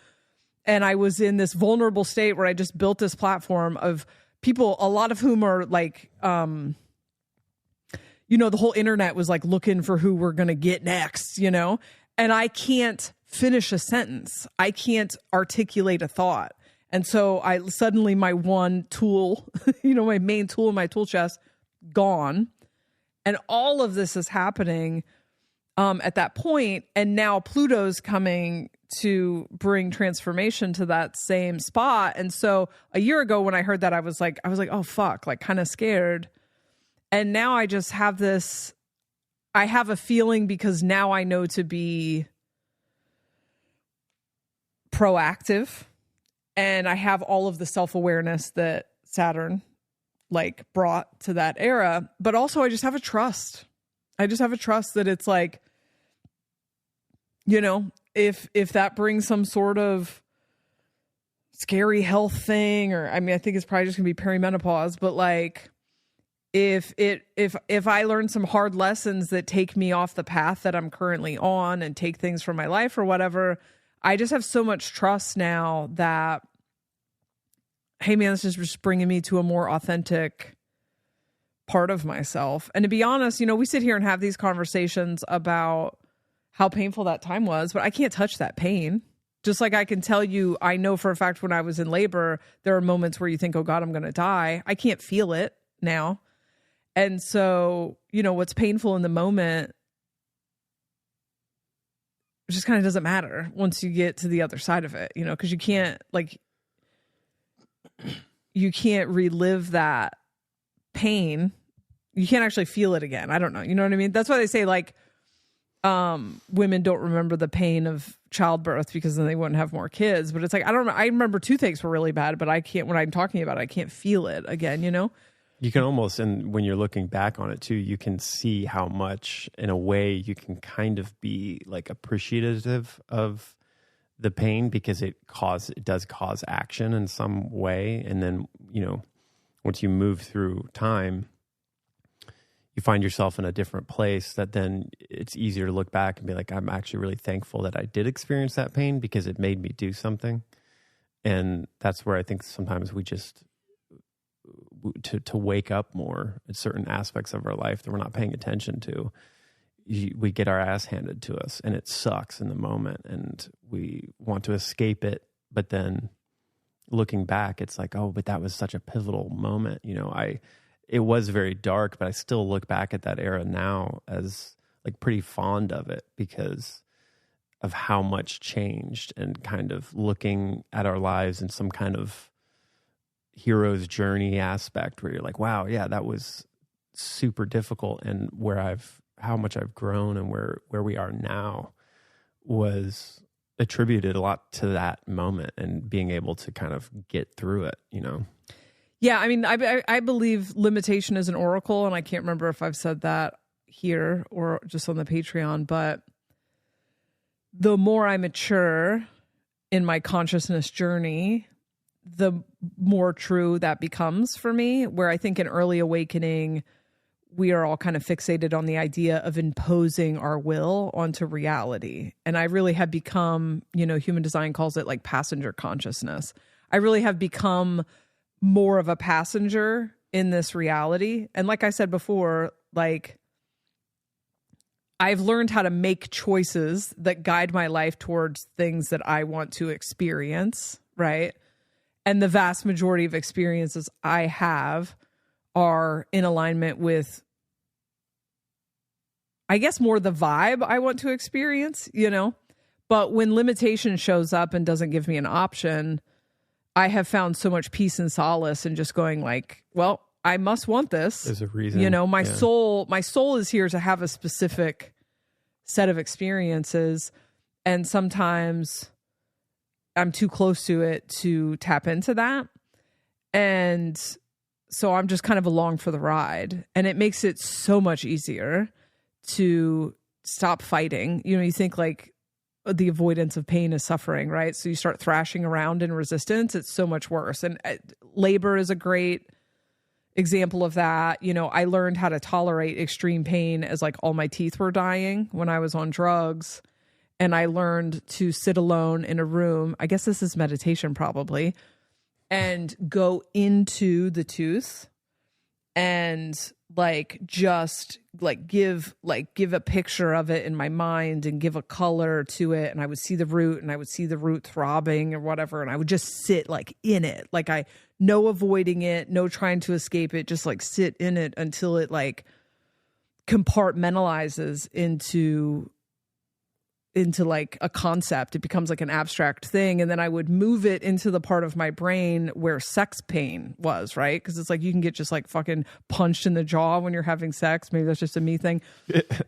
And I was in this vulnerable state where I just built this platform of people, a lot of whom are like, the whole internet was like looking for who we're going to get next, and I can't finish a sentence. I can't articulate a thought. And so suddenly my one tool, my main tool in my tool chest, gone. And all of this is happening at that point. And now Pluto's coming to bring transformation to that same spot. And so a year ago when I heard that, I was like, oh, fuck, like kind of scared. And now I just have I have a feeling, because now I know to be proactive. And I have all of the self-awareness that Saturn like brought to that era, but also I just have a trust. I just have a trust that it's like, if that brings some sort of scary health thing, or I think it's probably just gonna be perimenopause, but like if I learn some hard lessons that take me off the path that I'm currently on and take things from my life or whatever, I just have so much trust now that, hey man, this is just bringing me to a more authentic part of myself. And to be honest, we sit here and have these conversations about how painful that time was, but I can't touch that pain. Just like I can tell you, I know for a fact when I was in labor, there are moments where you think, oh God, I'm going to die. I can't feel it now. And so, what's painful in the moment just kind of doesn't matter once you get to the other side of it, because you can't relive that pain. You can't actually feel it again. I don't know. You know what I mean? That's why they say like, women don't remember the pain of childbirth because then they wouldn't have more kids. But it's like, I remember toothaches were really bad, but I can't, when I'm talking about it, I can't feel it again, You can almost, and when you're looking back on it too, you can see how much, in a way, you can kind of be like appreciative of the pain, because it does cause action in some way. And then, once you move through time, you find yourself in a different place, that then it's easier to look back and be like, I'm actually really thankful that I did experience that pain because it made me do something. And that's where I think sometimes we just, to wake up more at certain aspects of our life that we're not paying attention to, we get our ass handed to us and it sucks in the moment and we want to escape it. But then looking back, it's like, oh, but that was such a pivotal moment. it was very dark, but I still look back at that era now as like pretty fond of it because of how much changed, and kind of looking at our lives in some kind of hero's journey aspect where you're like, wow, yeah, that was super difficult. And how much I've grown and where we are now was attributed a lot to that moment and being able to kind of get through it, you know? Yeah. I mean, I believe limitation is an oracle, and I can't remember if I've said that here or just on the Patreon, but the more I mature in my consciousness journey, the more true that becomes for me, where I think in early awakening, we are all kind of fixated on the idea of imposing our will onto reality. And I really have become, you know, human design calls it like passenger consciousness. I really have become more of a passenger in this reality. And like I said before, like I've learned how to make choices that guide my life towards things that I want to experience, right? And the vast majority of experiences I have are in alignment with, I guess, more the vibe I want to experience, you know? But when limitation shows up and doesn't give me an option, I have found so much peace and solace in just going like, well, I must want this. There's a reason. You know, my soul is here to have a specific set of experiences. And sometimes I'm too close to it to tap into that. And so I'm just kind of along for the ride. And it makes it so much easier to stop fighting. You know, you think like the avoidance of pain is suffering, right? So you start thrashing around in resistance. It's so much worse. And labor is a great example of that. You know, I learned how to tolerate extreme pain as like all my teeth were dying when I was on drugs. And I learned to sit alone in a room. I guess this is meditation probably. And go into the tooth and like just like give a picture of it in my mind and give a color to it. And I would see the root and I would see the root throbbing or whatever. And I would just sit like in it. Like no avoiding it, no trying to escape it, just like sit in it until it like compartmentalizes into like a concept. It becomes like an abstract thing. And then I would move it into the part of my brain where sex pain was, right? Because it's like you can get just like fucking punched in the jaw when you're having sex. Maybe that's just a me thing.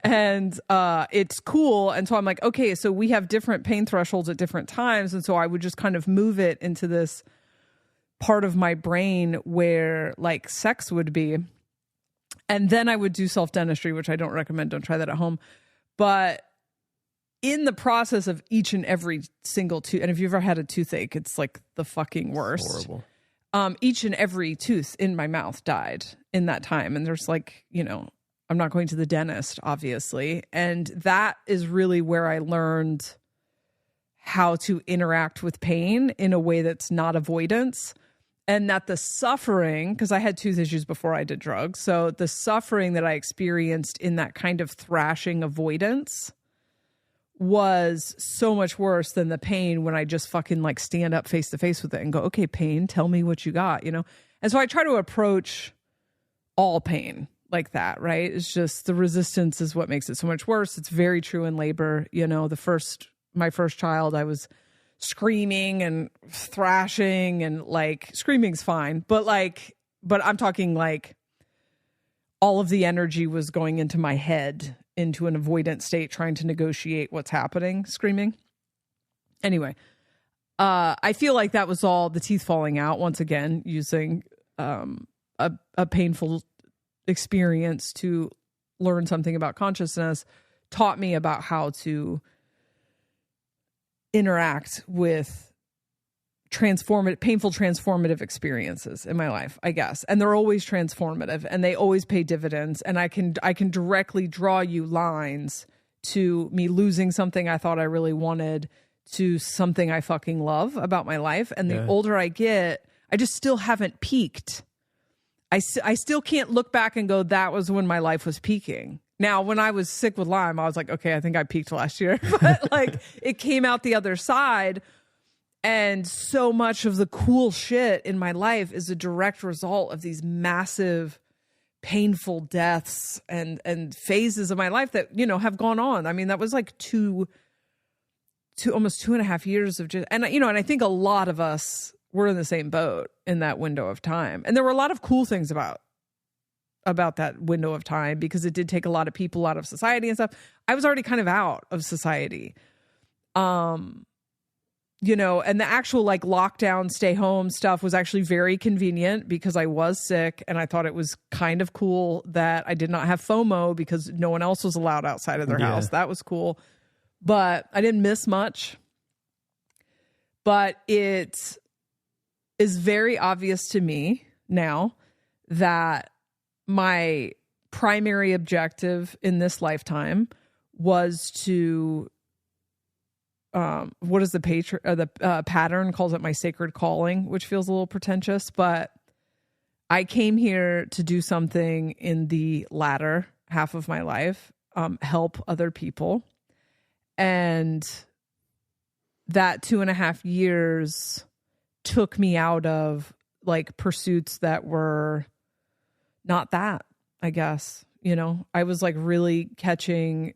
And it's cool. And so I'm like, okay, so we have different pain thresholds at different times. And so I would just kind of move it into this part of my brain where like sex would be. And then I would do self-dentistry, which I don't recommend. Don't try that at home. But in the process of each and every single tooth, and if you've ever had a toothache, it's like the fucking worst. It's horrible. Each and every tooth in my mouth died in that time. And there's like, you know, I'm not going to the dentist, obviously. And that is really where I learned how to interact with pain in a way that's not avoidance. And that the suffering, because I had tooth issues before I did drugs. So the suffering that I experienced in that kind of thrashing avoidance was so much worse than the pain when I just fucking like stand up face to face with it and go, okay, pain, tell me what you got, you know? And so I try to approach all pain like that, right? It's just the resistance is what makes it so much worse. It's very true in labor. You know, my first child, I was screaming and thrashing, and like screaming's fine, but I'm talking like all of the energy was going into my head, into an avoidant state, trying to negotiate what's happening, screaming. Anyway, I feel like that was all the teeth falling out, once again, using a painful experience to learn something about consciousness, taught me about how to interact with painful transformative experiences in my life, I guess. And they're always transformative and they always pay dividends. And I can directly draw you lines to me losing something I thought I really wanted to something I fucking love about my life. And the older I get, I just still haven't peaked. I still can't look back and go, that was when my life was peaking. Now, when I was sick with Lyme, I was like, okay, I think I peaked last year. But like it came out the other side. And so much of the cool shit in my life is a direct result of these massive painful deaths and phases of my life that, you know, have gone on. I mean, that was like almost 2.5 years of just, and, you know, and I think a lot of us were in the same boat in that window of time. And there were a lot of cool things about that window of time, because it did take a lot of people out of society and stuff. I was already kind of out of society. You know, and the actual like lockdown, stay home stuff was actually very convenient because I was sick, and I thought it was kind of cool that I did not have FOMO because no one else was allowed outside of their house. That was cool. But I didn't miss much. But it is very obvious to me now that my primary objective in this lifetime was to what is the pattern calls it my sacred calling, which feels a little pretentious, but I came here to do something in the latter half of my life, help other people. And that 2.5 years took me out of like pursuits that were not that, I guess. You know, I was like really catching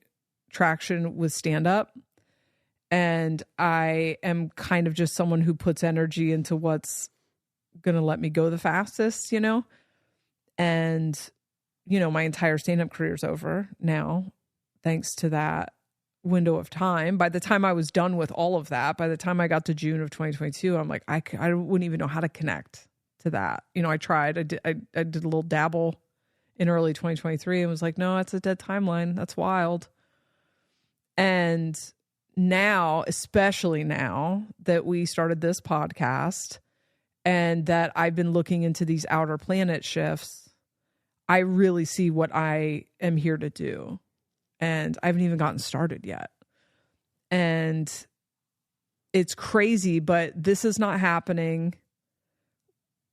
traction with stand up. And I am kind of just someone who puts energy into what's going to let me go the fastest, you know? And, you know, my entire stand-up career is over now, thanks to that window of time. By the time I was done with all of that, by the time I got to June of 2022, I'm like, I wouldn't even know how to connect to that. You know, I tried. I did a little dabble in early 2023 and was like, no, that's a dead timeline. That's wild. And now, especially now that we started this podcast and that I've been looking into these outer planet shifts, I really see what I am here to do. And I haven't even gotten started yet. And it's crazy, but this is not happening.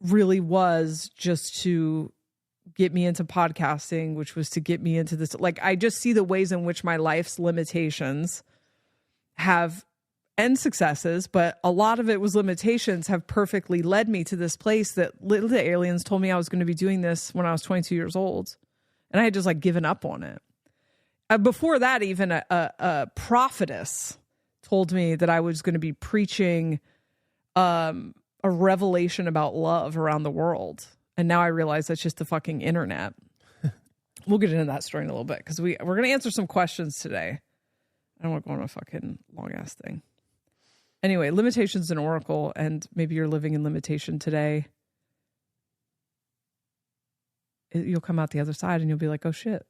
Really was just to get me into podcasting, which was to get me into this. Like, I just see the ways in which my life's limitations have, and successes, but a lot of it was limitations, have perfectly led me to this place that the aliens told me I was going to be doing this when I was 22 years old. And I had just like given up on it. Before that, even a prophetess told me that I was going to be preaching a revelation about love around the world. And now I realize that's just the fucking internet. We'll get into that story in a little bit because we're going to answer some questions today. I don't want to go on a fucking long ass thing. Anyway, limitations in Oracle, and maybe you're living in limitation today. You'll come out the other side and you'll be like, oh shit.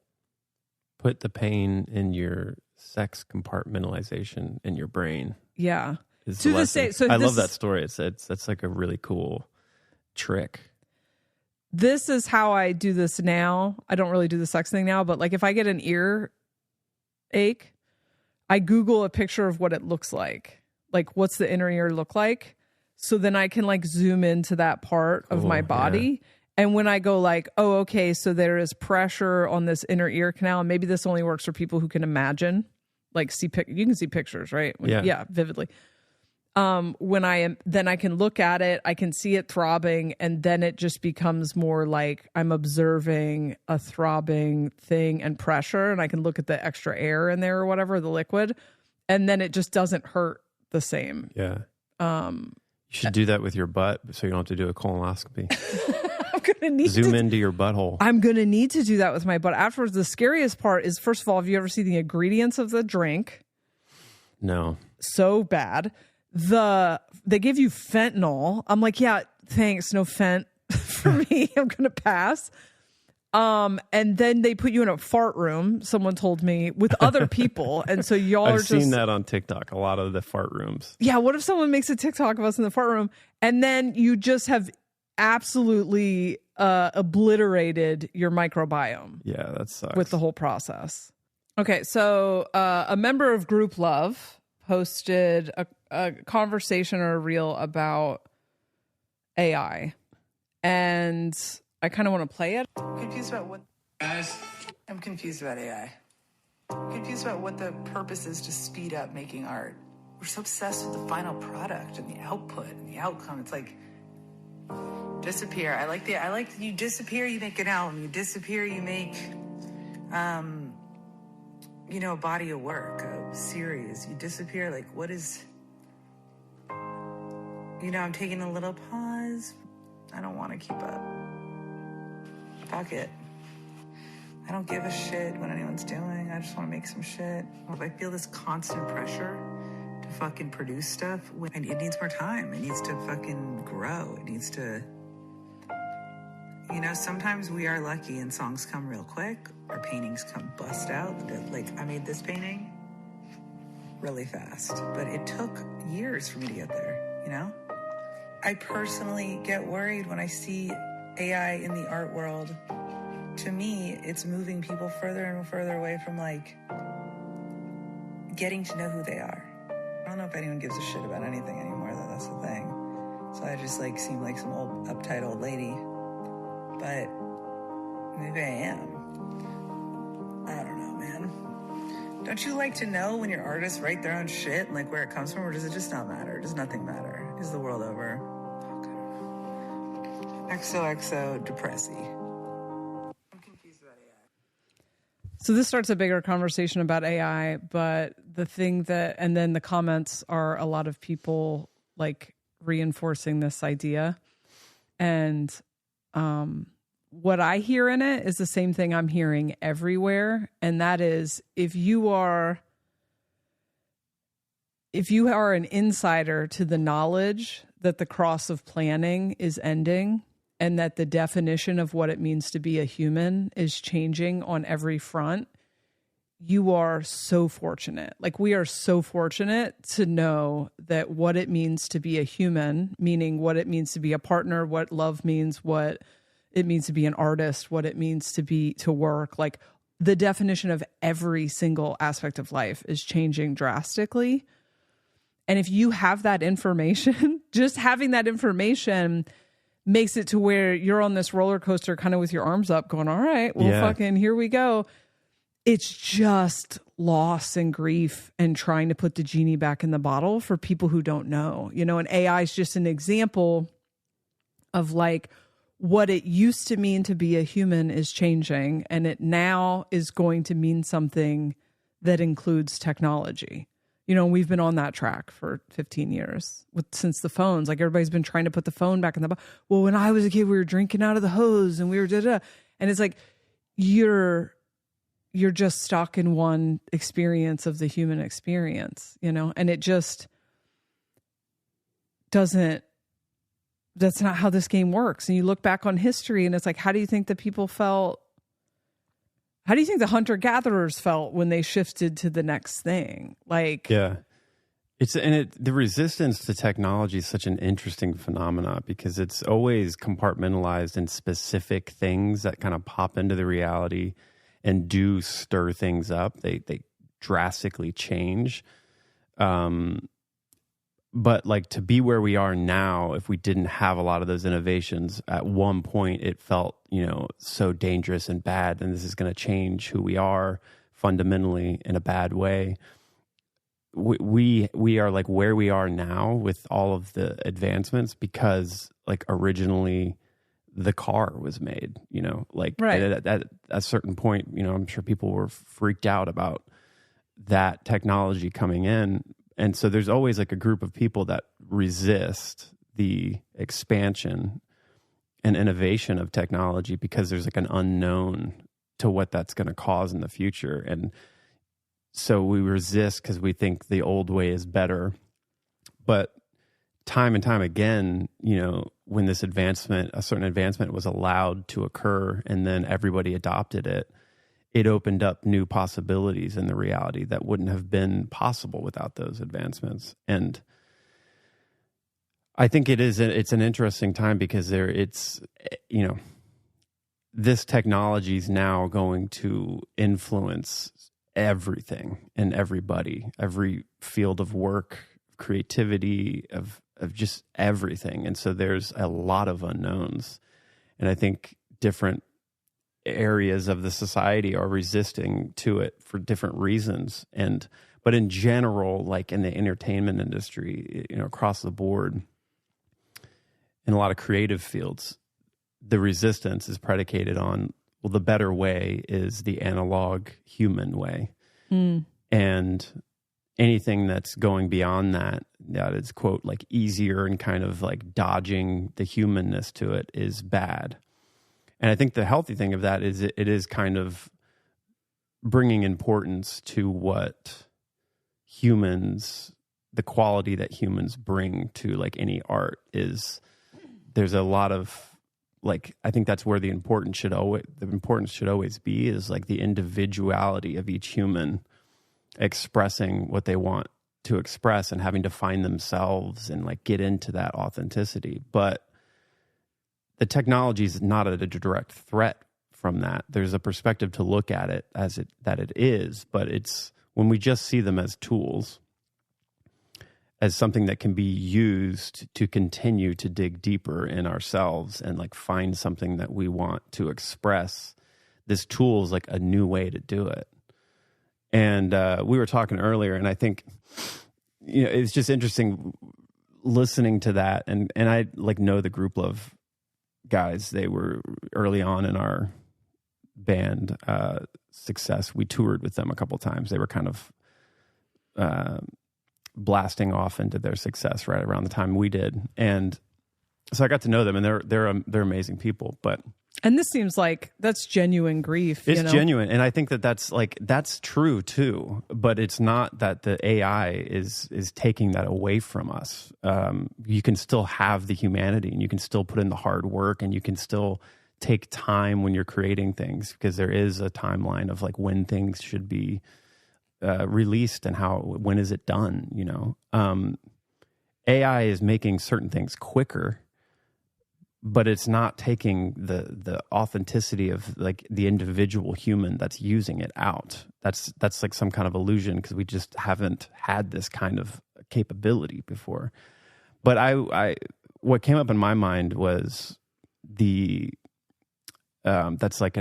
Put the pain in your sex compartmentalization in your brain. Yeah. To this day, so I love that story. That's like a really cool trick. This is how I do this now. I don't really do the sex thing now, but like if I get an ear ache, I Google a picture of what it looks like. Like, what's the inner ear look like? So then I can like zoom into that part of my body. Yeah. And when I go like, oh, okay, so there is pressure on this inner ear canal. And maybe this only works for people who can imagine, like you can see pictures, right? Yeah, vividly. Then I can look at it, I can see it throbbing, and then it just becomes more like I'm observing a throbbing thing and pressure, and I can look at the extra air in there or whatever, the liquid, and then it just doesn't hurt the same. Yeah. You should do that with your butt so you don't have to do a colonoscopy. I'm gonna need zoom into your butthole. I'm gonna need to do that with my butt afterwards. The scariest part is, first of all, have you ever seen the ingredients of the drink? No. So bad. They give you fentanyl. I'm like, yeah, thanks, no fent for me. I'm gonna pass. And then they put you in a fart room, someone told me, with other people. And so y'all I've seen that on TikTok, a lot of the fart rooms. Yeah, what if someone makes a TikTok of us in the fart room and then you just have absolutely obliterated your microbiome? Yeah, that sucks. With the whole process. Okay, so a member of Group Love posted a conversation or a reel about AI. And I kind of want to play it. Confused about what? Guys, I'm confused about AI. Confused about what the purpose is to speed up making art. We're so obsessed with the final product and the output and the outcome. It's like, Disappear. I like you disappear, you make an album. You disappear, you make, a body of work, a series. You disappear, like, what is, I'm taking a little pause. I don't want to keep up. Fuck it. I don't give a shit what anyone's doing. I just want to make some shit. If I feel this constant pressure to fucking produce stuff, and it needs more time. It needs to fucking grow. It needs to, sometimes we are lucky and songs come real quick, or paintings come bust out. Like, I made this painting really fast, but it took years for me to get there, I personally get worried when I see AI in the art world. To me, it's moving people further and further away from, like, getting to know who they are. I don't know if anyone gives a shit about anything anymore, though. That's the thing. So I just, like, seem like some old, uptight old lady. But maybe I am. I don't know, man. Don't you like to know when your artists write their own shit and, like, where it comes from, or does it just not matter? Does nothing matter? Is the world over? XOXO depressy. I'm confused about AI. So this starts a bigger conversation about AI, but the thing that, and then the comments are a lot of people like reinforcing this idea. And what I hear in it is the same thing I'm hearing everywhere. And that is, if you are an insider to the knowledge that the cross of planning is ending, and that the definition of what it means to be a human is changing on every front, you are so fortunate. Like, we are so fortunate to know that what it means to be a human, meaning what it means to be a partner, what love means, what it means to be an artist, what it means to work. Like, the definition of every single aspect of life is changing drastically. And if you have that information, just having that information makes it to where you're on this roller coaster kind of with your arms up going, all right, well, fucking here we go. It's just loss and grief and trying to put the genie back in the bottle for people who don't know, and AI is just an example of, like, what it used to mean to be a human is changing, and it now is going to mean something that includes technology. We've been on that track for 15 years since the phones. Like, everybody's been trying to put the phone back in the box. Well, when I was a kid, we were drinking out of the hose and we were da-da. And it's like, you're just stuck in one experience of the human experience, and it just doesn't, that's not how this game works. And you look back on history and it's like, how do you think the people felt? How do you think the hunter-gatherers felt when they shifted to the next thing? Like, yeah, the resistance to technology is such an interesting phenomena because it's always compartmentalized in specific things that kind of pop into the reality and do stir things up. They drastically change. But like, to be where we are now, if we didn't have a lot of those innovations, at one point it felt, so dangerous and bad, and this is going to change who we are fundamentally in a bad way. We are like where we are now with all of the advancements because, like, originally the car was made, like, right. At a certain point, I'm sure people were freaked out about that technology coming in. And so there's always like a group of people that resist the expansion and innovation of technology because there's like an unknown to what that's going to cause in the future. And so we resist because we think the old way is better. But time and time again, when this advancement, a certain advancement was allowed to occur and then everybody adopted it, it opened up new possibilities in the reality that wouldn't have been possible without those advancements. And I think it's an interesting time because this technology is now going to influence everything and everybody, every field of work, creativity, of just everything. And so there's a lot of unknowns. And I think different areas of the society are resisting to it for different reasons. But in general, like in the entertainment industry, across the board, in a lot of creative fields, the resistance is predicated on, well, the better way is the analog human way. And anything that's going beyond that is, quote, like easier and kind of like dodging the humanness to it is bad. And I think the healthy thing of that is it is kind of bringing importance to what humans, the quality that humans bring to like any art is. There's a lot of like, I think that's where the importance should always be, is like the individuality of each human expressing what they want to express and having to find themselves and like get into that authenticity. But the technology is not a direct threat from that. There's a perspective to look at it as that it is, but it's when we just see them as tools, as something that can be used to continue to dig deeper in ourselves and like find something that we want to express. This tool is like a new way to do it. And we were talking earlier, and I think, you know, it's just interesting listening to that. And I like know the Group Love guys. They were early on in our band success. We toured with them a couple times. They were kind of blasting off into their success right around the time we did, and so I got to know them, and they're amazing people. And this seems like that's genuine grief. It's genuine, and I think that's true too. But it's not that the AI is taking that away from us. You can still have the humanity, and you can still put in the hard work, and you can still take time when you're creating things, because there is a timeline of like when things should be released and when is it done, you know. AI is making certain things quicker, but it's not taking the authenticity of like the individual human that's using it out. That's like some kind of illusion, because we just haven't had this kind of capability before. But what came up in my mind was that's like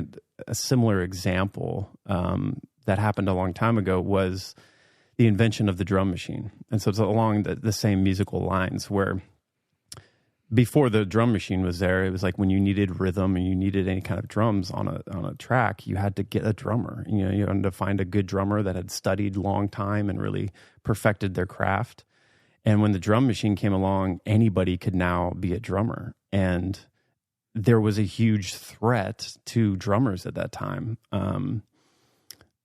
a similar example that happened a long time ago, was the invention of the drum machine. And so it's along the same musical lines, where before the drum machine was there, it was like when you needed rhythm and you needed any kind of drums on a track, you had to get a drummer. You know, you had to find a good drummer that had studied long time and really perfected their craft. And when the drum machine came along, anybody could now be a drummer. And there was a huge threat to drummers at that time.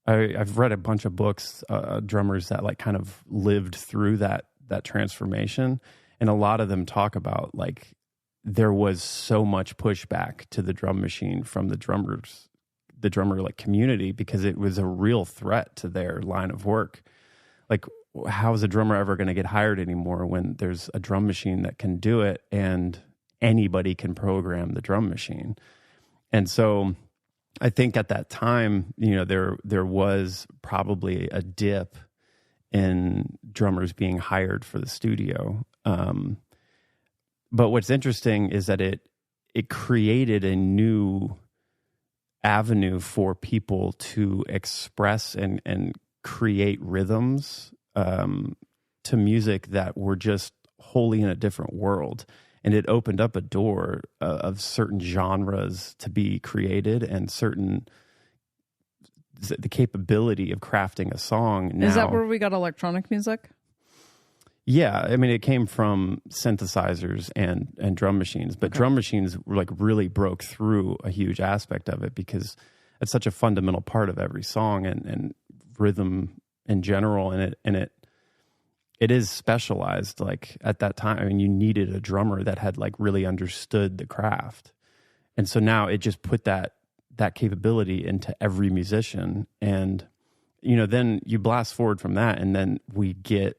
I've read a bunch of books, drummers that like kind of lived through that transformation. And a lot of them talk about like there was so much pushback to the drum machine from the drummer like community, because it was a real threat to their line of work. Like, how is a drummer ever going to get hired anymore when there's a drum machine that can do it and anybody can program the drum machine? And so I think at that time, you know, there was probably a dip in drummers being hired for the studio. But what's interesting is that it created a new avenue for people to express and create rhythms to music that were just wholly in a different world. And it opened up a door of certain genres to be created, and the capability of crafting a song. Now, is that where we got electronic music? Yeah, I mean, it came from synthesizers and drum machines, but drum machines like really broke through a huge aspect of it, because it's such a fundamental part of every song and rhythm in general, and it is specialized. Like at that time, I mean, you needed a drummer that had like really understood the craft. And so now it just put that capability into every musician. And, you know, then you blast forward from that, and then we get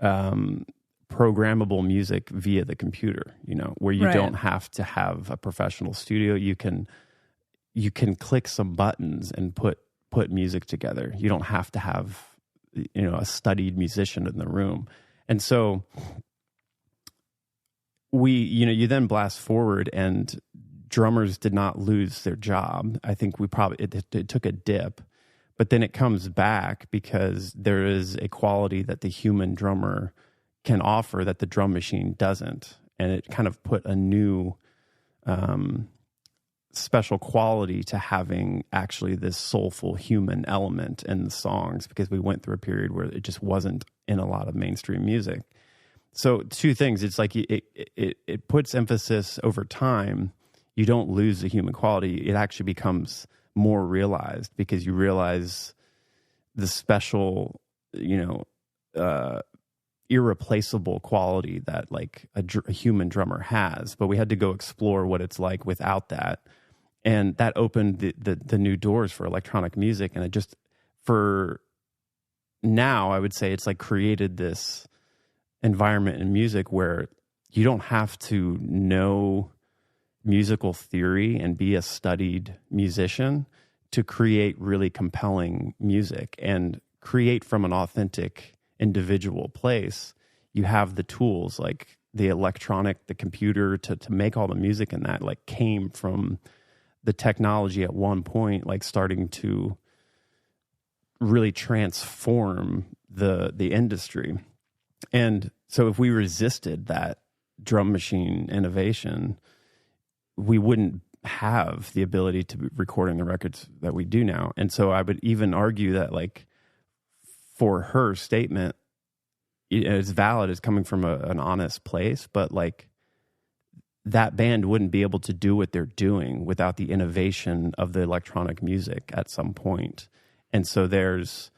programmable music via the computer, you know, where you don't have to have a professional studio. You can click some buttons and put music together. You don't have to have, you know, a studied musician in the room. And so you then blast forward, and drummers did not lose their job. I think it took a dip, but then it comes back because there is a quality that the human drummer can offer that the drum machine doesn't. and it kind of put a new special quality to having actually this soulful human element in the songs, because we went through a period where it just wasn't in a lot of mainstream music. So two things. It's like it puts emphasis over time. You don't lose the human quality. It actually becomes more realized because you realize the special, irreplaceable quality that like a human drummer has. But we had to go explore what it's like without that. And that opened the new doors for electronic music. And it just, for now, I would say it's like created this environment in music where you don't have to know musical theory and be a studied musician to create really compelling music and create from an authentic individual place. You have the tools like the computer to make all the music, and that like came from the technology at one point, like starting to really transform the industry. And so if we resisted that drum machine innovation, we wouldn't have the ability to be recording the records that we do now. And so I would even argue that like for her statement, it's valid, it's coming from an honest place, but like that band wouldn't be able to do what they're doing without the innovation of the electronic music at some point. And so this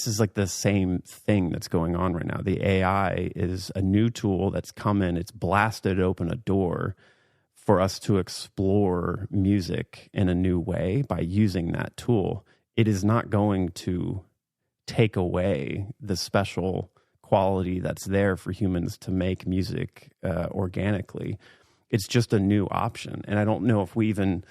is like the same thing that's going on right now. The AI is a new tool that's come in. It's blasted open a door for us to explore music in a new way by using that tool. It is not going to take away the special quality that's there for humans to make music organically. It's just a new option. And I don't know if we even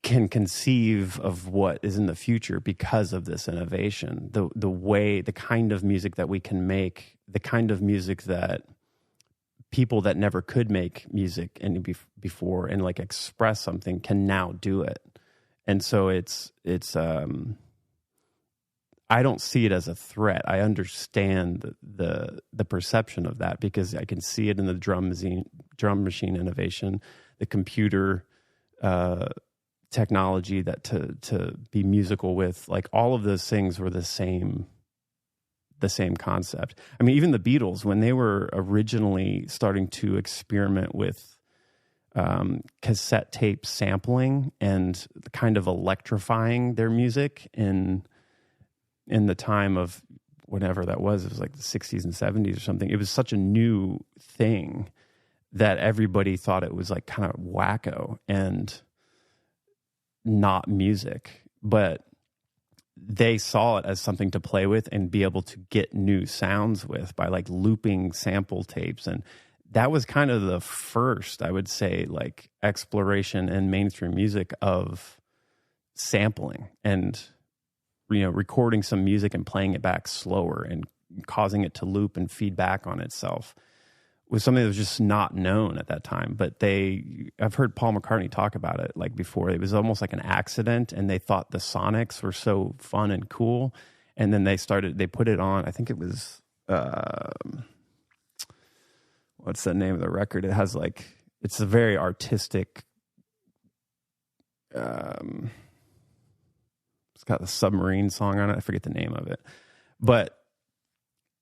can conceive of what is in the future because of this innovation. The kind of music that we can make, the kind of music that people that never could make music before and like express something can now do it. And so it's I don't see it as a threat. I understand the perception of that because I can see it in the drum machine innovation, the computer technology that to be musical with. Like all of those things were the same concept. I mean, even the Beatles, when they were originally starting to experiment with cassette tape sampling and kind of electrifying their music in the time of whatever that was, it was like the 60s and 70s or something. It was such a new thing that everybody thought it was like kind of wacko and not music. But they saw it as something to play with and be able to get new sounds with by like looping sample tapes. And that was kind of the first, I would say, like exploration in mainstream music of sampling and recording some music and playing it back slower and causing it to loop and feed back on itself was something that was just not known at that time. But I've heard Paul McCartney talk about it like before. It was almost like an accident, and they thought the sonics were so fun and cool. And then they put it on, I think it was, what's the name of the record? It has like, it's a very artistic, it's got the submarine song on it. I forget the name of it, but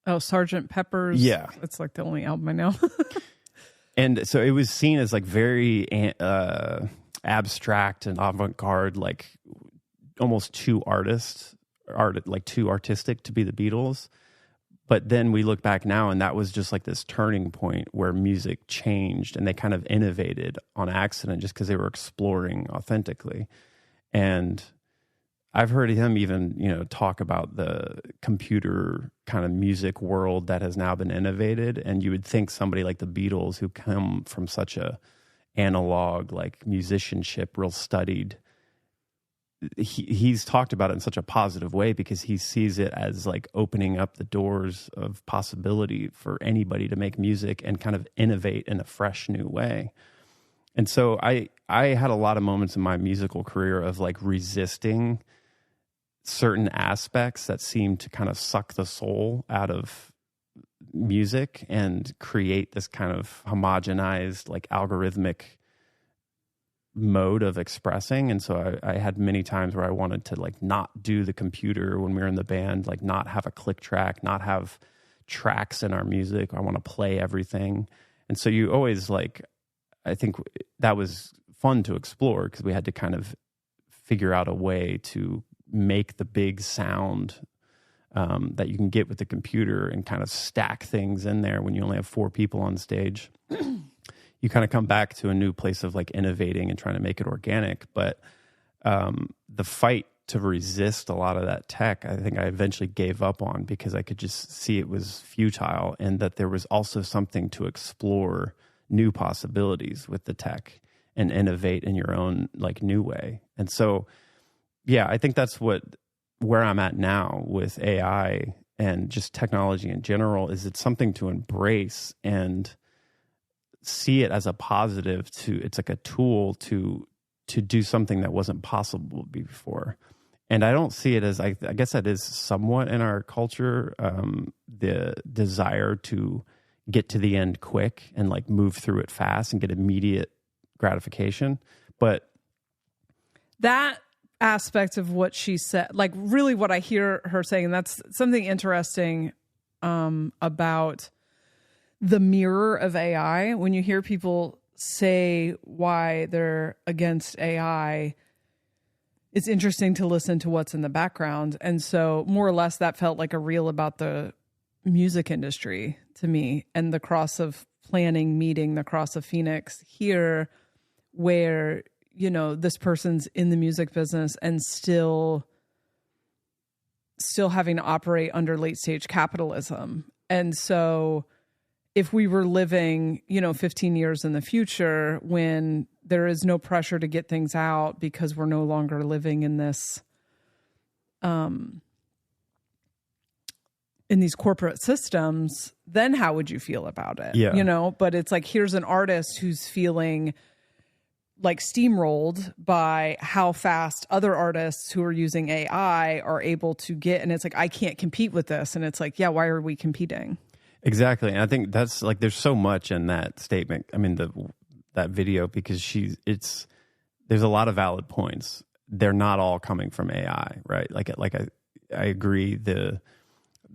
Sgt. Pepper's. Yeah, it's like the only album I know. And so it was seen as like very abstract and avant-garde, like almost too artistic to be the Beatles. But then we look back now, and that was just like this turning point where music changed, and they kind of innovated on accident just because they were exploring authentically. And I've heard him even, talk about the computer kind of music world that has now been innovated. And you would think somebody like the Beatles, who come from such a analog, like musicianship, real studied, he's talked about it in such a positive way because he sees it as like opening up the doors of possibility for anybody to make music and kind of innovate in a fresh new way. And so I had a lot of moments in my musical career of like resisting certain aspects that seem to kind of suck the soul out of music and create this kind of homogenized, like algorithmic mode of expressing. And so I had many times where I wanted to like not do the computer when we were in the band, like not have a click track, not have tracks in our music. I want to play everything. And so you always like, I think that was fun to explore because we had to kind of figure out a way to make the big sound that you can get with the computer and kind of stack things in there when you only have 4 people on stage. You kind of come back to a new place of like innovating and trying to make it organic. But the fight to resist a lot of that tech, I think I eventually gave up on because I could just see it was futile and that there was also something to explore new possibilities with the tech and innovate in your own like new way. And so, yeah, I think that's where I'm at now with AI and just technology in general is it's something to embrace and see it as a positive it's like a tool to do something that wasn't possible before. And I don't see it as, I guess that is somewhat in our culture, the desire to get to the end quick and like move through it fast and get immediate gratification. But that aspect of what she said, like really what I hear her saying, and that's something interesting about the mirror of AI. When you hear people say why they're against AI, it's interesting to listen to what's in the background. And so more or less that felt like a reel about the music industry to me, and the cross of planning meeting the cross of Phoenix here, where, you know, this person's in the music business and still having to operate under late stage capitalism. And so if we were living, 15 years in the future when there is no pressure to get things out because we're no longer living in this, in these corporate systems, then how would you feel about it? Yeah. But it's like, here's an artist who's feeling like steamrolled by how fast other artists who are using AI are able to get. And it's like, I can't compete with this. And it's like, yeah, why are we competing? Exactly. And I think that's like, there's so much in that statement. I mean, that video, because there's a lot of valid points. They're not all coming from AI, right? I agree. The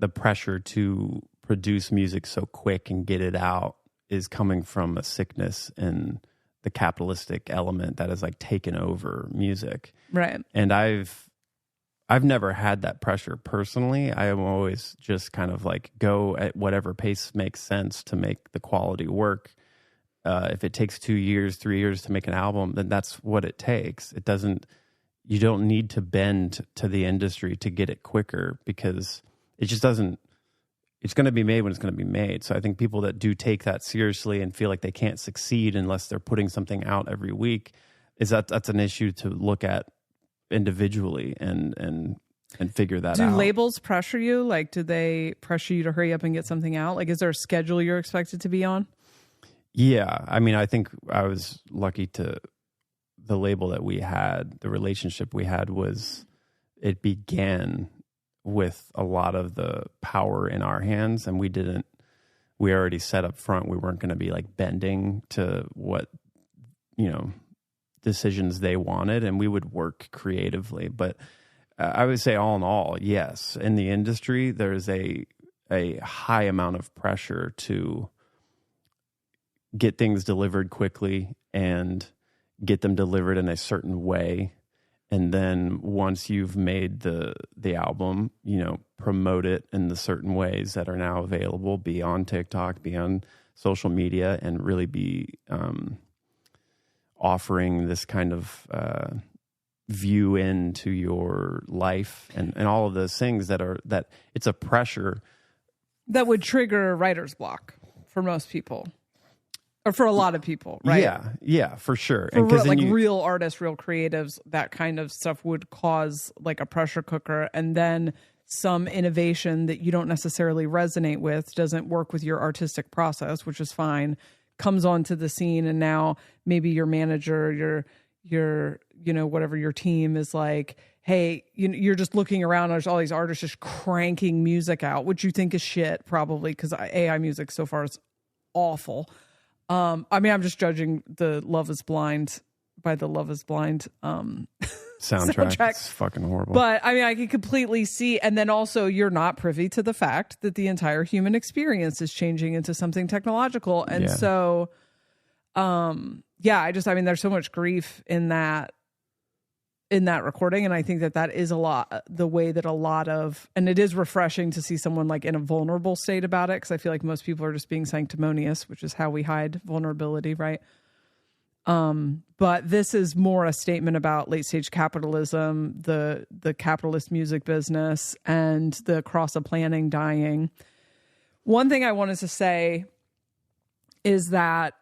pressure to produce music so quick and get it out is coming from a sickness and the capitalistic element that has like taken over music. Right. And I've never had that pressure personally. I am always just kind of like go at whatever pace makes sense to make the quality work. If it takes 2 years, 3 years to make an album, then that's what it takes. You don't need to bend to the industry to get it quicker, because it just doesn't, it's going to be made when it's going to be made. So I think people that do take that seriously and feel like they can't succeed unless they're putting something out every week, that's an issue to look at individually and figure that out. Do labels pressure you? Like, do they pressure you to hurry up and get something out? Like, is there a schedule you're expected to be on? Yeah. I mean, I think I was lucky the label that we had, the relationship we had it began with a lot of the power in our hands, and we already set up front, we weren't going to be like bending to what, decisions they wanted, and we would work creatively. But I would say all in all, yes, in the industry, there's a high amount of pressure to get things delivered quickly and get them delivered in a certain way. And then once you've made the album, promote it in the certain ways that are now available, be on TikTok, be on social media, and really be offering this kind of view into your life and all of those things that it's a pressure. That would trigger writer's block for most people. Or for a lot of people, right? Yeah, for sure. For real artists, real creatives, that kind of stuff would cause like a pressure cooker, and then some innovation that you don't necessarily resonate with, doesn't work with your artistic process, which is fine, comes onto the scene, and now maybe your manager, your, whatever your team is like, hey, you're just looking around, there's all these artists just cranking music out, which you think is shit probably, because AI music so far is awful. I'm just judging the Love is Blind by the Love is Blind soundtrack. It's fucking horrible. But I can completely see. And then also, you're not privy to the fact that the entire human experience is changing into something technological. And so, there's so much grief in that recording. And I think that is a lot, the way that a lot of, and it is refreshing to see someone like in a vulnerable state about it. Cause I feel like most people are just being sanctimonious, which is how we hide vulnerability. Right. But this is more a statement about late stage capitalism, the capitalist music business, and the cross of planning dying. One thing I wanted to say is that,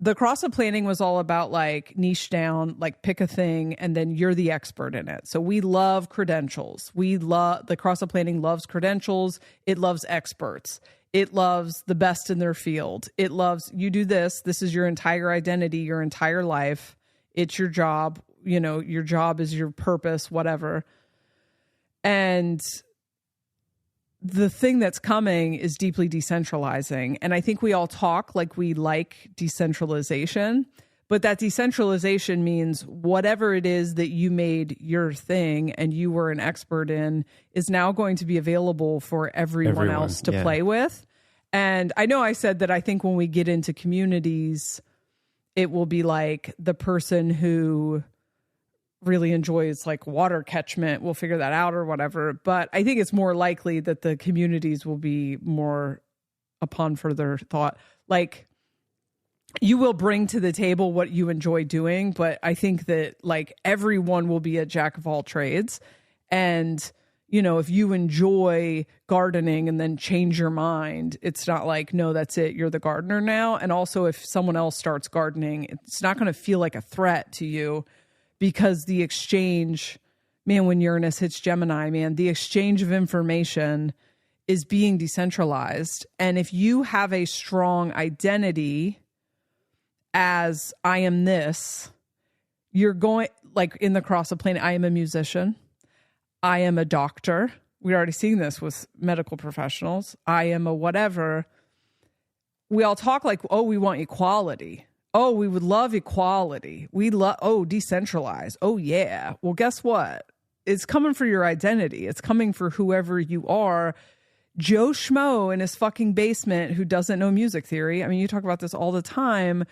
the cross of planning was all about like niche down, like pick a thing, and then you're the expert in it. So we love credentials. The cross of planning loves credentials. It loves experts. It loves the best in their field. It loves, you do this. This is your entire identity, your entire life. It's your job. Your job is your purpose, whatever. And the thing that's coming is deeply decentralizing. And I think we all talk like we like decentralization, but that decentralization means whatever it is that you made your thing and you were an expert in is now going to be available for everyone else to play with. And I know I said that I think when we get into communities, it will be like the person who really enjoys like water catchment will figure that out or whatever. But I think it's more likely that the communities will be more, upon further thought, like you will bring to the table what you enjoy doing. But I think that like everyone will be a jack of all trades. And, if you enjoy gardening and then change your mind, it's not like, no, that's it. You're the gardener now. And also if someone else starts gardening, it's not going to feel like a threat to you. Because the exchange, man, when Uranus hits Gemini, man, the exchange of information is being decentralized. And if you have a strong identity as I am this, you're going, like in the cross of planet, I am a musician. I am a doctor. We're already seeing this with medical professionals. I am a whatever. We all talk like, oh, we want equality. Oh, we would love equality. Decentralized. Oh, yeah. Well, guess what? It's coming for your identity. It's coming for whoever you are. Joe Schmo in his fucking basement who doesn't know music theory, you talk about this all the time,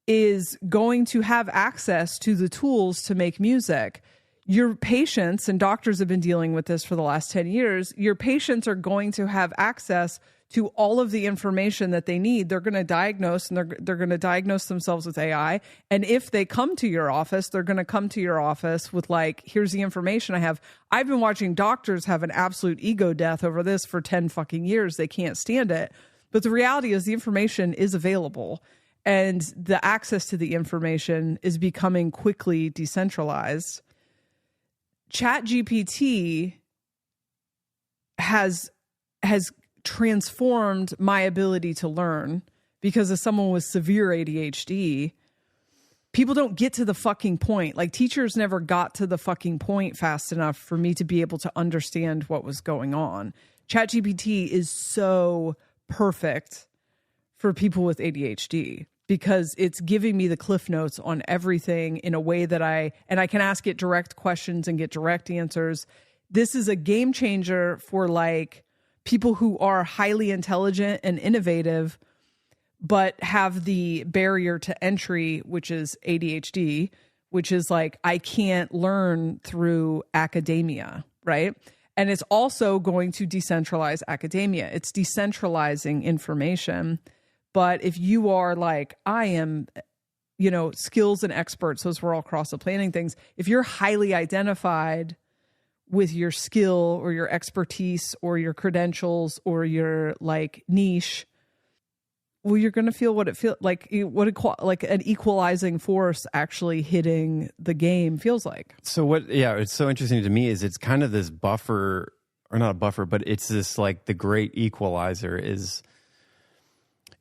is going to have access to the tools to make music. Your patients, and doctors have been dealing with this for the last 10 years, your patients are going to have access to all of the information that they need. They're going to diagnose, and they're going to diagnose themselves with AI. And if they come to your office, they're going to come to your office with like, here's the information I have. I've been watching doctors have an absolute ego death over this for 10 fucking years. They can't stand it. But the reality is the information is available, and the access to the information is becoming quickly decentralized. ChatGPT has transformed my ability to learn, because as someone with severe ADHD, people don't get to the fucking point. Like teachers never got to the fucking point fast enough for me to be able to understand what was going on. ChatGPT is so perfect for people with ADHD because it's giving me the cliff notes on everything in a way that I can ask it direct questions and get direct answers. This is a game changer for like people who are highly intelligent and innovative, but have the barrier to entry, which is ADHD, which is like, I can't learn through academia, right? And it's also going to decentralize academia. It's decentralizing information. But if you are like, I am, skills and experts, those were all cross the planning things. If you're highly identified with your skill or your expertise or your credentials or your like niche, well, you're going to feel what it feels like, like an equalizing force actually hitting the game feels like. So it's so interesting to me is it's kind of this buffer, or not a buffer, but it's this like the great equalizer is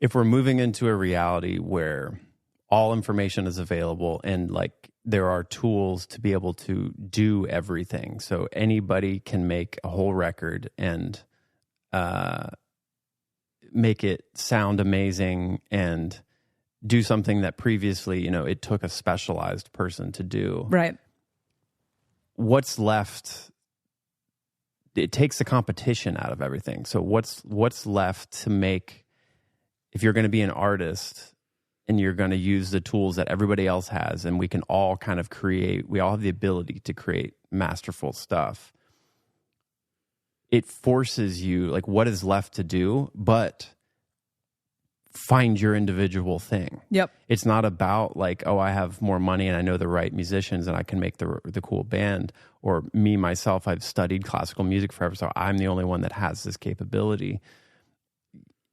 if we're moving into a reality where all information is available, and like there are tools to be able to do everything. So anybody can make a whole record and make it sound amazing and do something that previously, you know, it took a specialized person to do. Right. What's left? It takes the competition out of everything. So what's left to make, if you're going to be an artist and you're going to use the tools that everybody else has, and we can all kind of create, we all have the ability to create masterful stuff. It forces you, like, what is left to do, but find your individual thing. Yep. It's not about like, oh, I have more money and I know the right musicians and I can make the cool band, or me, myself, I've studied classical music forever, so I'm the only one that has this capability.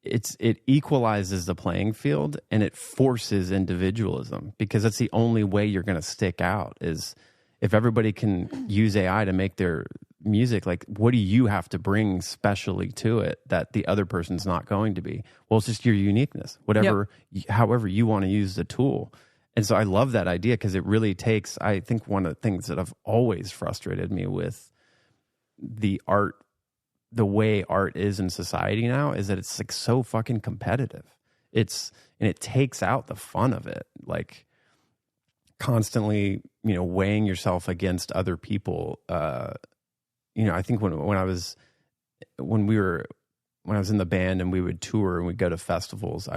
It equalizes the playing field, and it forces individualism, because that's the only way you're going to stick out, is if everybody can use AI to make their music. Like, what do you have to bring specially to it that the other person's not going to be? Well, it's just your uniqueness, whatever, however you want to use the tool. And so I love that idea, because it really takes, I think one of the things that have always frustrated me with the art, the way art is in society now, is that it's like so fucking competitive. And it takes out the fun of it. Like, constantly, you know, weighing yourself against other people. You know, I think when I was in the band and we would tour and we'd go to festivals,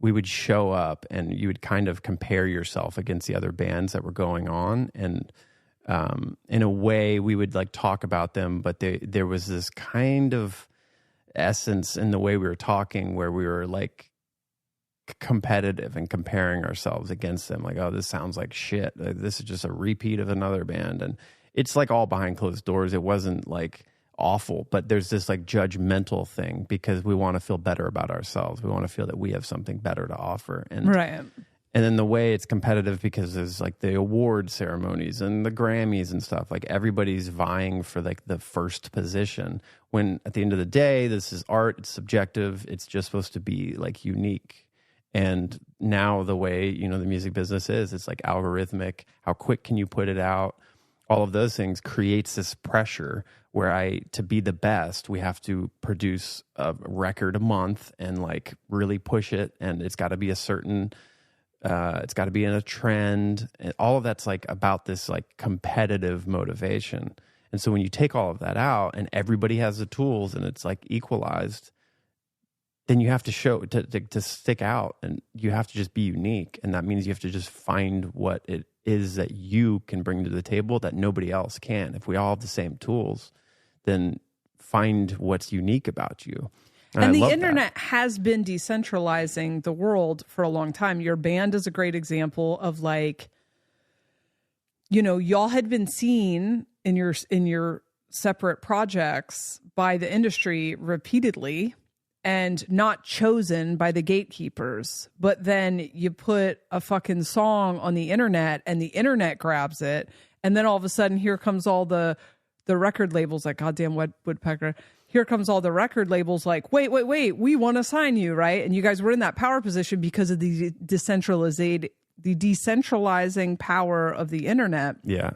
we would show up and you would kind of compare yourself against the other bands that were going on. And in a way we would like talk about them, but there was this kind of essence in the way we were talking where we were like competitive and comparing ourselves against them. Like, oh, this sounds like shit. This is just a repeat of another band. And it's like all behind closed doors. It wasn't like awful, but there's this like judgmental thing, because we want to feel better about ourselves. We want to feel that we have something better to offer. And right. And then the way it's competitive, because there's like the award ceremonies and the Grammys and stuff, like everybody's vying for like the first position, when at the end of the day, this is art, it's subjective, it's just supposed to be like unique. And now the way, you know, the music business is, it's like algorithmic. How quick can you put it out? All of those things creates this pressure where to be the best, we have to produce a record a month and like really push it. And it's got to be a certain, it's got to be in a trend. And all of that's like about this like competitive motivation. And so when you take all of that out and everybody has the tools and it's like equalized, then you have to show to stick out, and you have to just be unique. And that means you have to just find what it is that you can bring to the table that nobody else can. If we all have the same tools, then find what's unique about you. And the internet has been decentralizing the world for a long time. Your band is a great example of like, you know, y'all had been seen in your separate projects by the industry repeatedly, and not chosen by the gatekeepers. But then you put a fucking song on the internet and the internet grabs it. And then all of a sudden, here comes all the record labels, like, goddamn woodpecker. Here comes all the record labels like, wait, we want to sign you, right? And you guys were in that power position because of the decentralizing power of the internet. Yeah.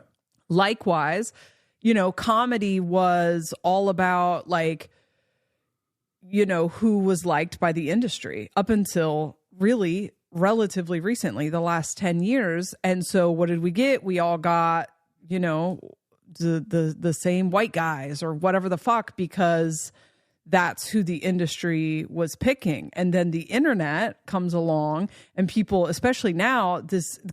Likewise, you know, comedy was all about like, you know, who was liked by the industry up until really relatively recently, the last 10 years. And so what did we get? We all got, you know, the same white guys or whatever the fuck, because that's who the industry was picking. And then the internet comes along and people, especially now,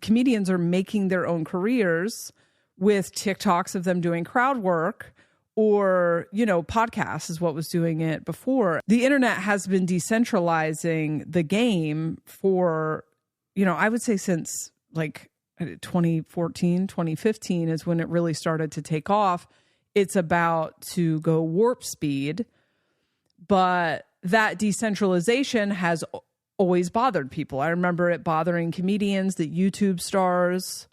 comedians are making their own careers with TikToks of them doing crowd work. Or, you know, podcasts is what was doing it before. The internet has been decentralizing the game for, you know, I would say since like 2014, 2015 is when it really started to take off. It's about to go warp speed. But that decentralization has always bothered people. I remember it bothering comedians, that YouTube stars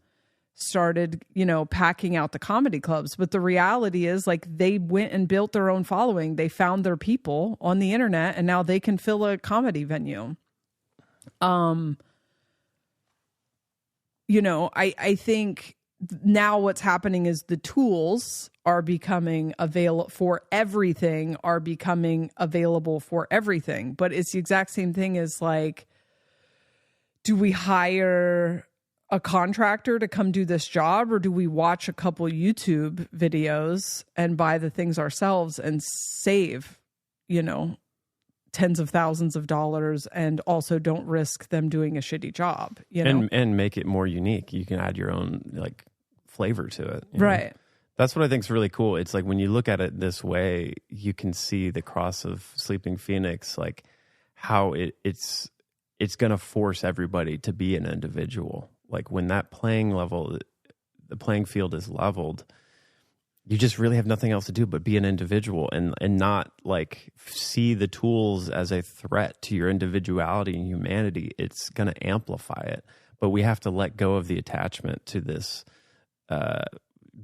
started, you know, packing out the comedy clubs. But the reality is, like, they went and built their own following. They found their people on the internet, and now they can fill a comedy venue. I think now what's happening is the tools are becoming available for everything, but it's the exact same thing as like, do we hire a contractor to come do this job, or do we watch a couple YouTube videos and buy the things ourselves and save, tens of thousands of dollars, and also don't risk them doing a shitty job, and make it more unique. You can add your own like flavor to it. Right. That's what I think is really cool. It's like when you look at it this way, you can see the cross of Sleeping Phoenix, like how it's going to force everybody to be an individual. Like when that the playing field is leveled, you just really have nothing else to do but be an individual and not like see the tools as a threat to your individuality and humanity. It's going to amplify it, but we have to let go of the attachment to this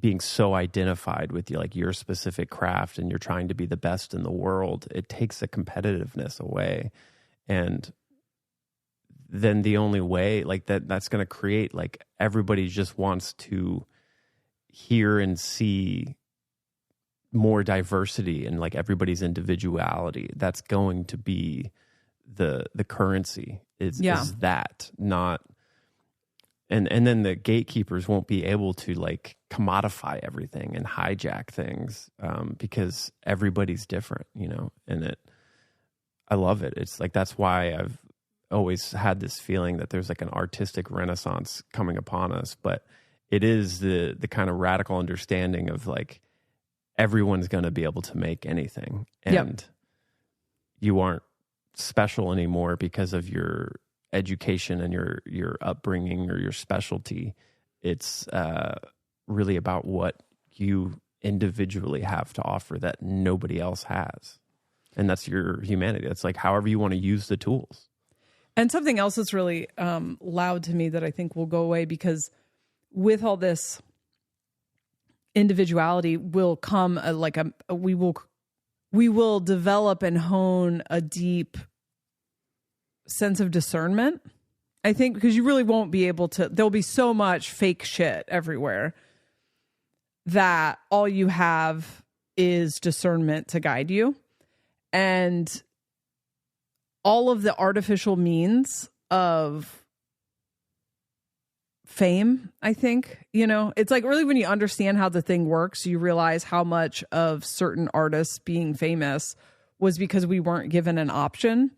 being so identified with your specific craft, and you're trying to be the best in the world. It takes the competitiveness away, and then the only way like that's going to create like everybody just wants to hear and see more diversity and like everybody's individuality. That's going to be the currency is that, not and then the gatekeepers won't be able to like commodify everything and hijack things because everybody's different, and I love it. It's like that's why I've always had this feeling that there's like an artistic renaissance coming upon us, but it is the kind of radical understanding of like everyone's going to be able to make anything, and you aren't special anymore because of your education and your upbringing or your specialty. It's really about what you individually have to offer that nobody else has, and that's your humanity. That's like however you want to use the tools. And something else that's really loud to me that I think will go away, because with all this individuality will come we will develop and hone a deep sense of discernment, I think, because you really won't be able to, there'll be so much fake shit everywhere that all you have is discernment to guide you. And all of the artificial means of fame, I think, it's like really when you understand how the thing works, you realize how much of certain artists being famous was because we weren't given an option.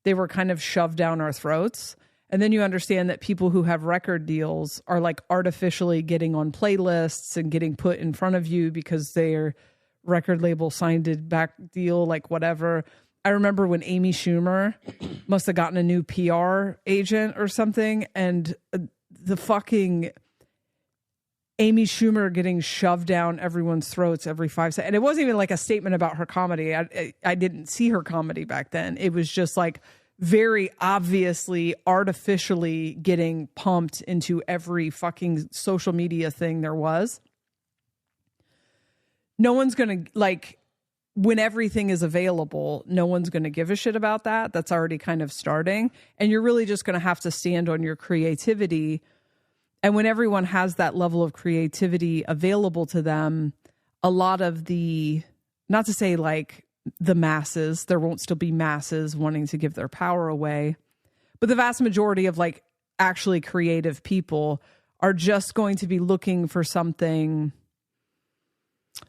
They were kind of shoved down our throats. And then you understand that people who have record deals are like artificially getting on playlists and getting put in front of you because their record label signed a back deal, like whatever. I remember when Amy Schumer must have gotten a new PR agent or something, and the fucking Amy Schumer getting shoved down everyone's throats every 5 seconds. And it wasn't even like a statement about her comedy. I didn't see her comedy back then. It was just like very obviously artificially getting pumped into every fucking social media thing there was. No one's going to like, when everything is available, no one's going to give a shit about that. That's already kind of starting. And you're really just going to have to stand on your creativity. And when everyone has that level of creativity available to them, a lot of the, not to say like the masses, there won't still be masses wanting to give their power away, but the vast majority of like actually creative people are just going to be looking for something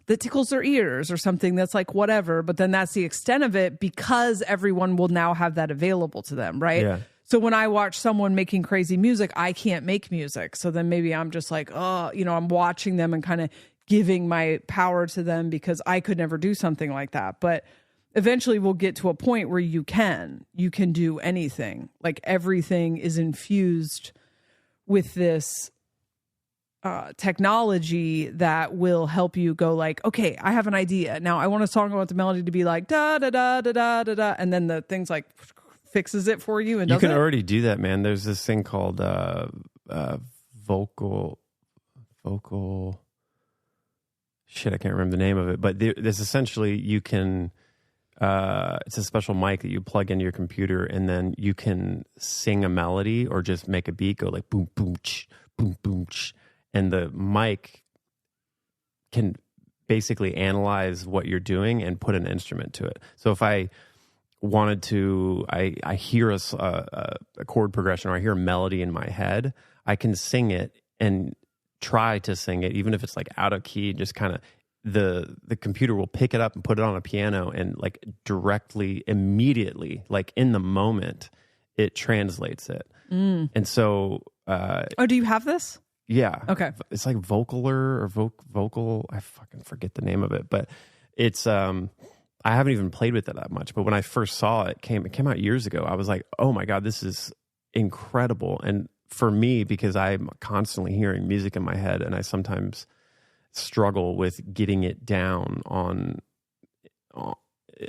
that tickles their ears or something that's like whatever, but then that's the extent of it because everyone will now have that available to them, right? Yeah. So when I watch someone making crazy music, I can't make music. So then maybe I'm just like, oh, I'm watching them and kind of giving my power to them because I could never do something like that. But eventually we'll get to a point where you can do anything. Like everything is infused with this technology that will help you go like, okay, I have an idea. Now I want a song about the melody to be like da da da da da da da, and then the thing's like fixes it for you. And you can already do that, man. There's this thing called vocal. Shit, I can't remember the name of it, but there's essentially you can. It's a special mic that you plug into your computer, and then you can sing a melody or just make a beat go like boom boom ch, boom, boom, and the mic can basically analyze what you're doing and put an instrument to it. So if I wanted to, I hear a chord progression, or I hear a melody in my head, I can sing it and try to sing it, even if it's like out of key, just kind of the computer will pick it up and put it on a piano, and like directly, immediately, like in the moment, it translates it. And so oh, do you have this? Yeah. Okay. It's like Vocaler or Vocal. I fucking forget the name of it, but it's I haven't even played with it that much. But when I first saw it, it came out years ago. I was like, oh my God, this is incredible. And for me, because I'm constantly hearing music in my head, and I sometimes struggle with getting it down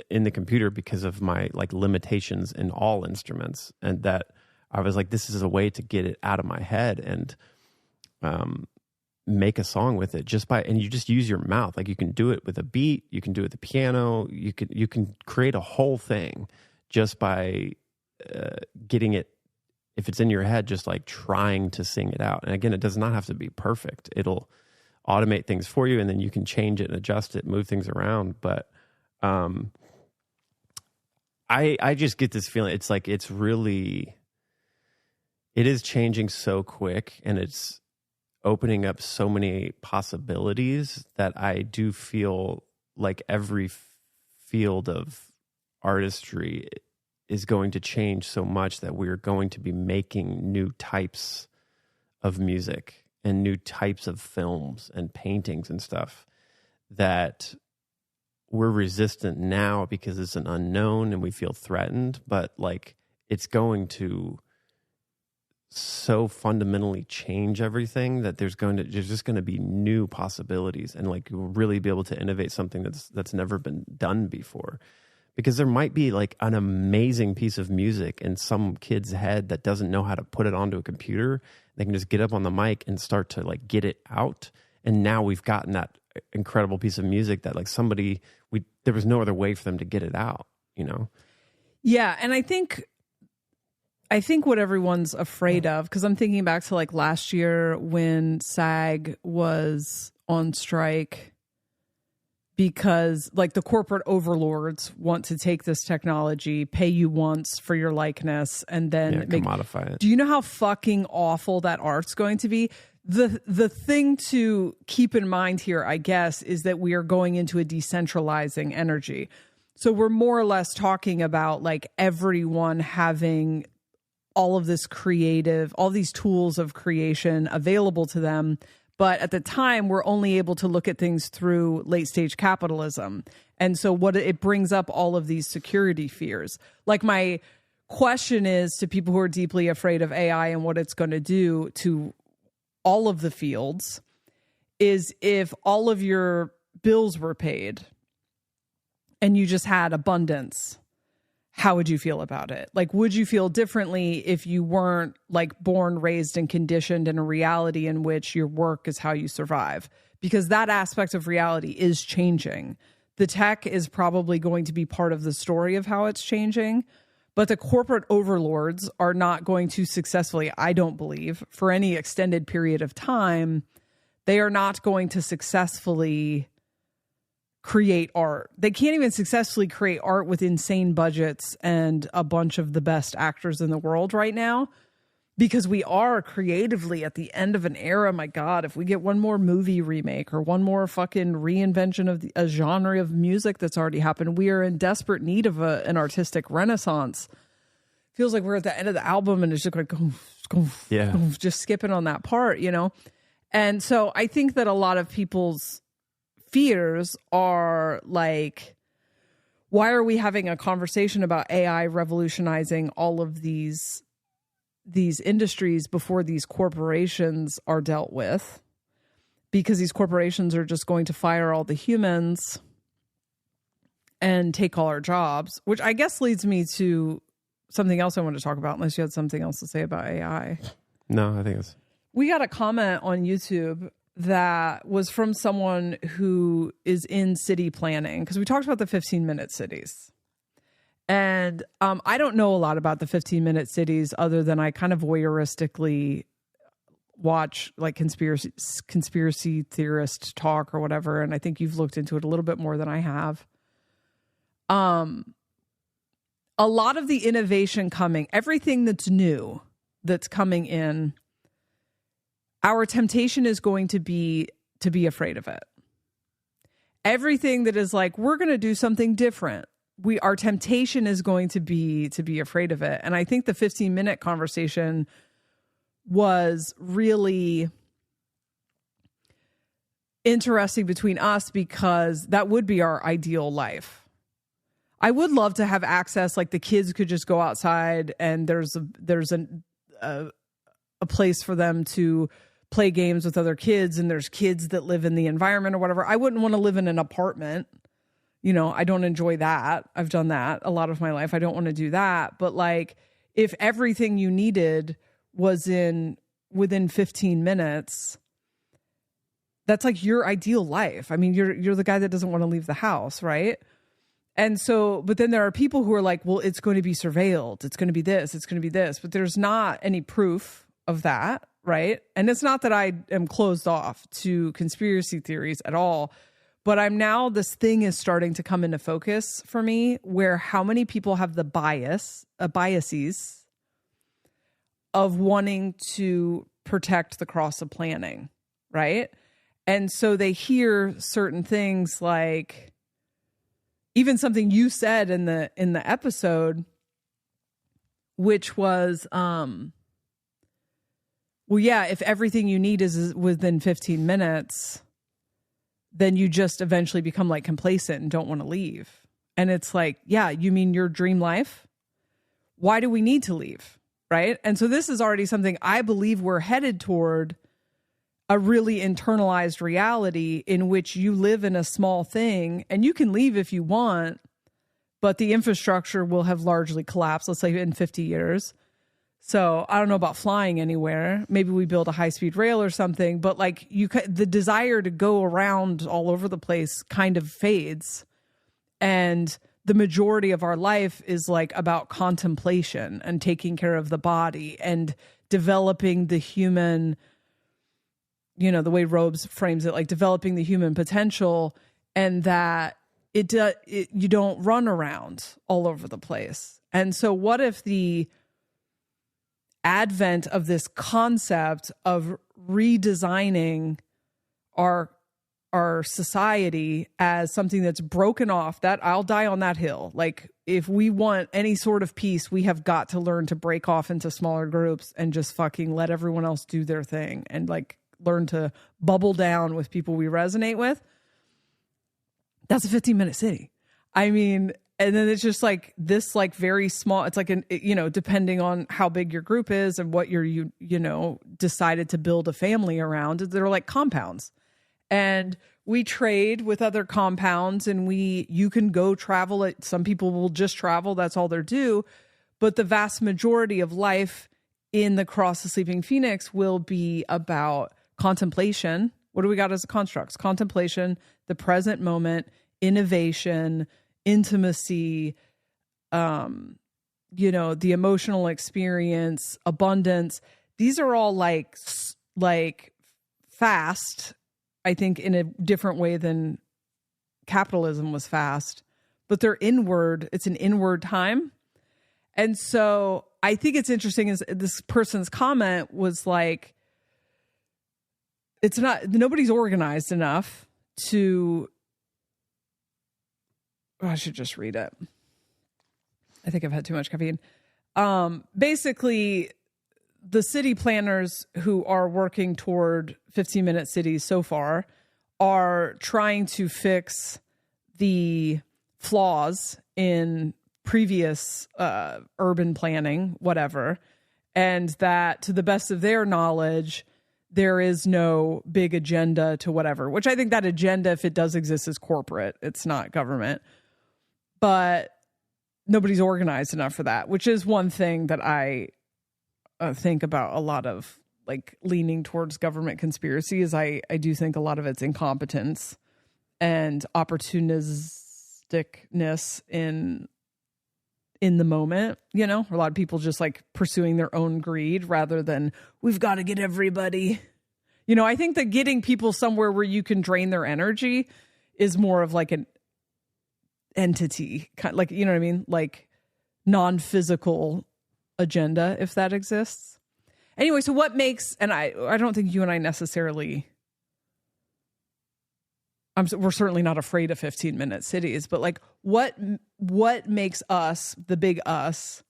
in the computer because of my like limitations in all instruments, and that I was like, this is a way to get it out of my head and make a song with it and you just use your mouth. Like, you can do it with a beat, you can do it with the piano, you can create a whole thing just by getting it, if it's in your head, just like trying to sing it out. And again, it does not have to be perfect. It'll automate things for you, and then you can change it and adjust it, move things around. But I just get this feeling, it's like, it is changing so quick, and it's opening up so many possibilities that I do feel like every field of artistry is going to change so much that we're going to be making new types of music and new types of films and paintings and stuff that we're resistant now because it's an unknown and we feel threatened, but like, it's going to so fundamentally change everything that there's just going to be new possibilities, and like, you'll really be able to innovate something that's never been done before. Because there might be like an amazing piece of music in some kid's head that doesn't know how to put it onto a computer. They can just get up on the mic and start to like get it out. And now we've gotten that incredible piece of music that like there was no other way for them to get it out, you know? Yeah. And I think what everyone's afraid of, because I'm thinking back to like last year when SAG was on strike, because like the corporate overlords want to take this technology, pay you once for your likeness, and then commodify it. Do you know how fucking awful that art's going to be? The thing to keep in mind here, I guess, is that we are going into a decentralizing energy. So we're more or less talking about like everyone having all of this all these tools of creation available to them. But at the time, we're only able to look at things through late stage capitalism. And so it brings up all of these security fears. Like, my question is to people who are deeply afraid of AI and what it's going to do to all of the fields is, if all of your bills were paid and you just had abundance, how would you feel about it? Like, would you feel differently if you weren't like born, raised, and conditioned in a reality in which your work is how you survive? Because that aspect of reality is changing. The tech is probably going to be part of the story of how it's changing, but the corporate overlords are not going to successfully, I don't believe, for any extended period of time, they are not going to successfully create art. They can't even successfully create art with insane budgets and a bunch of the best actors in the world right now, because we are creatively at the end of an era. My God, if we get one more movie remake or one more fucking reinvention of a genre of music that's already happened, we are in desperate need of an artistic renaissance. Feels like we're at the end of the album and it's just like, just skipping on that part, you know? And so I think that a lot of people's fears are like, why are we having a conversation about AI revolutionizing all of these industries before these corporations are dealt with? Because these corporations are just going to fire all the humans and take all our jobs, which I guess leads me to something else I want to talk about, unless you had something else to say about AI. No, I think it's... We got a comment on YouTube that was from someone who is in city planning, because we talked about the 15-minute cities. And I don't know a lot about the 15-minute cities other than I kind of voyeuristically watch like conspiracy theorist talk or whatever, and I think you've looked into it a little bit more than I have. A lot of the innovation coming, everything that's new that's coming in, our temptation is going to be afraid of it. Everything that is like, we're going to do something different, our temptation is going to be afraid of it. And I think the 15-minute conversation was really interesting between us because that would be our ideal life. I would love to have access, like the kids could just go outside and there's a place for them to play games with other kids, and there's kids that live in the environment or whatever. I wouldn't want to live in an apartment. You know, I don't enjoy that. I've done that a lot of my life. I don't want to do that. But like, if everything you needed was within 15 minutes, that's like your ideal life. I mean, you're the guy that doesn't want to leave the house, right? And so, but then there are people who are like, well, it's going to be surveilled. It's going to be this. It's going to be this. But there's not any proof of that, right? And it's not that I am closed off to conspiracy theories at all. But this thing is starting to come into focus for me, where how many people have the biases of wanting to protect the cross of planning, right? And so they hear certain things like, even something you said in the episode, which was, well, yeah, if everything you need is within 15 minutes, then you just eventually become like complacent and don't want to leave. And it's like, yeah, you mean your dream life? Why do we need to leave? Right? And so this is already something I believe we're headed toward, a really internalized reality in which you live in a small thing and you can leave if you want, but the infrastructure will have largely collapsed, let's say in 50 years. So I don't know about flying anywhere. Maybe we build a high-speed rail or something, but like the desire to go around all over the place kind of fades. And the majority of our life is like about contemplation and taking care of the body and developing the human, you know, the way Robes frames it, like developing the human potential, and that you don't run around all over the place. And so what if the advent of this concept of redesigning our society as something that's broken off, that I'll die on that hill. Like, if we want any sort of peace, we have got to learn to break off into smaller groups and just fucking let everyone else do their thing and like learn to bubble down with people we resonate with. That's a 15-minute city. I mean, and then it's just like this, like very small, it's like, depending on how big your group is and what you decided to build a family around, they're like compounds. And we trade with other compounds, and you can go travel it. Some people will just travel. That's all they do. But the vast majority of life in the Cross the Sleeping Phoenix will be about contemplation. What do we got as constructs? Contemplation, the present moment, innovation, intimacy, the emotional experience, abundance. These are all like fast, I think, in a different way than capitalism was fast, but they're inward. It's an inward time. And so I think it's interesting is this person's comment was like, nobody's organized enough to, I should just read it. I think I've had too much caffeine. Basically, the city planners who are working toward 15-minute cities so far are trying to fix the flaws in previous urban planning, whatever, and that to the best of their knowledge, there is no big agenda to whatever, which I think that agenda, if it does exist, is corporate. It's not government. But nobody's organized enough for that, which is one thing that I think about a lot of, like, leaning towards government conspiracy is I do think a lot of it's incompetence and opportunisticness in in the moment, you know, a lot of people just like pursuing their own greed rather than we've got to get everybody, you know. I think that getting people somewhere where you can drain their energy is more of like an entity, kind like, you know what I mean? Like non-physical agenda, if that exists. Anyway, so what makes, and I don't think you and I necessarily, we're certainly not afraid of 15-minute cities, but like what makes us, the big us,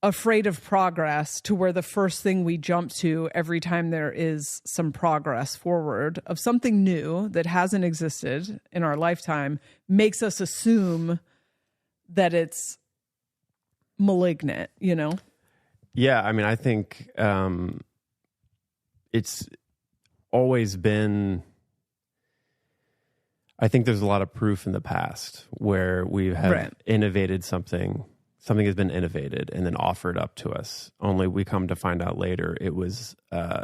afraid of progress to where the first thing we jump to every time there is some progress forward of something new that hasn't existed in our lifetime makes us assume that it's malignant, you know? Yeah, I mean, I think it's always been, I think there's a lot of proof in the past where we have innovated something has been innovated and then offered up to us, only we come to find out later it was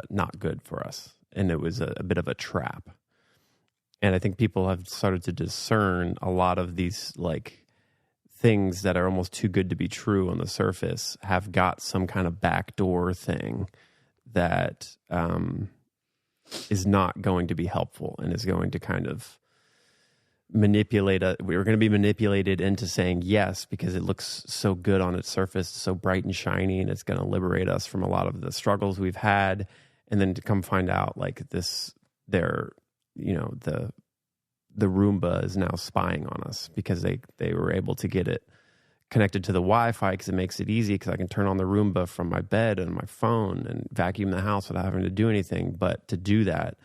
not good for us, and it was a bit of a trap. And I think people have started to discern a lot of these like things that are almost too good to be true on the surface have got some kind of backdoor thing that is not going to be helpful and is going to kind of manipulate we're going to be manipulated into saying yes because it looks so good on its surface, so bright and shiny, and it's going to liberate us from a lot of the struggles we've had. And then to come find out like this, the Roomba is now spying on us because they were able to get it connected to the Wi-Fi because it makes it easy because I can turn on the Roomba from my bed and my phone and vacuum the house without having to do anything. But to do that,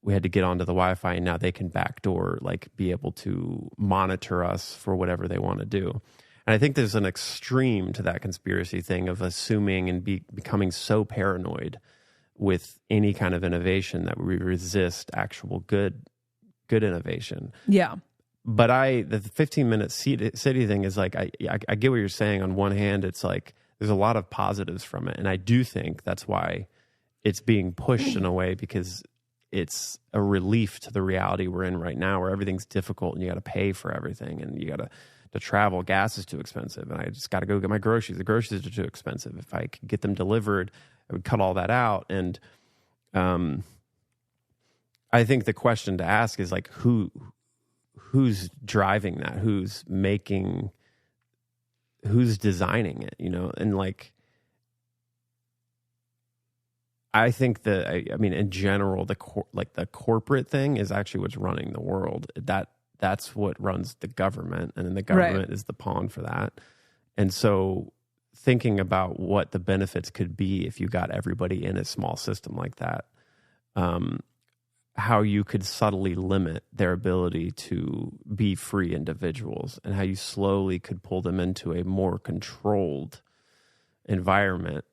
we had to get onto the Wi-Fi, and now they can backdoor, like be able to monitor us for whatever they want to do. And I think there's an extreme to that conspiracy thing of assuming and becoming so paranoid with any kind of innovation that we resist actual good innovation. Yeah. But the 15-minute city thing is like, I get what you're saying. On one hand, it's like there's a lot of positives from it. And I do think that's why it's being pushed in a way, because it's a relief to the reality we're in right now where everything's difficult and you got to pay for everything and you got to travel. Gas is too expensive and I just got to go get my groceries. The groceries are too expensive. If I could get them delivered, I would cut all that out. And I think the question to ask is like, who's driving that? Who's designing it, you know? And like, I think that, I mean, in general, the corporate thing is actually what's running the world. That's what runs the government, and then the government is the pawn for that. And so thinking about what the benefits could be if you got everybody in a small system like that, how you could subtly limit their ability to be free individuals, and how you slowly could pull them into a more controlled environment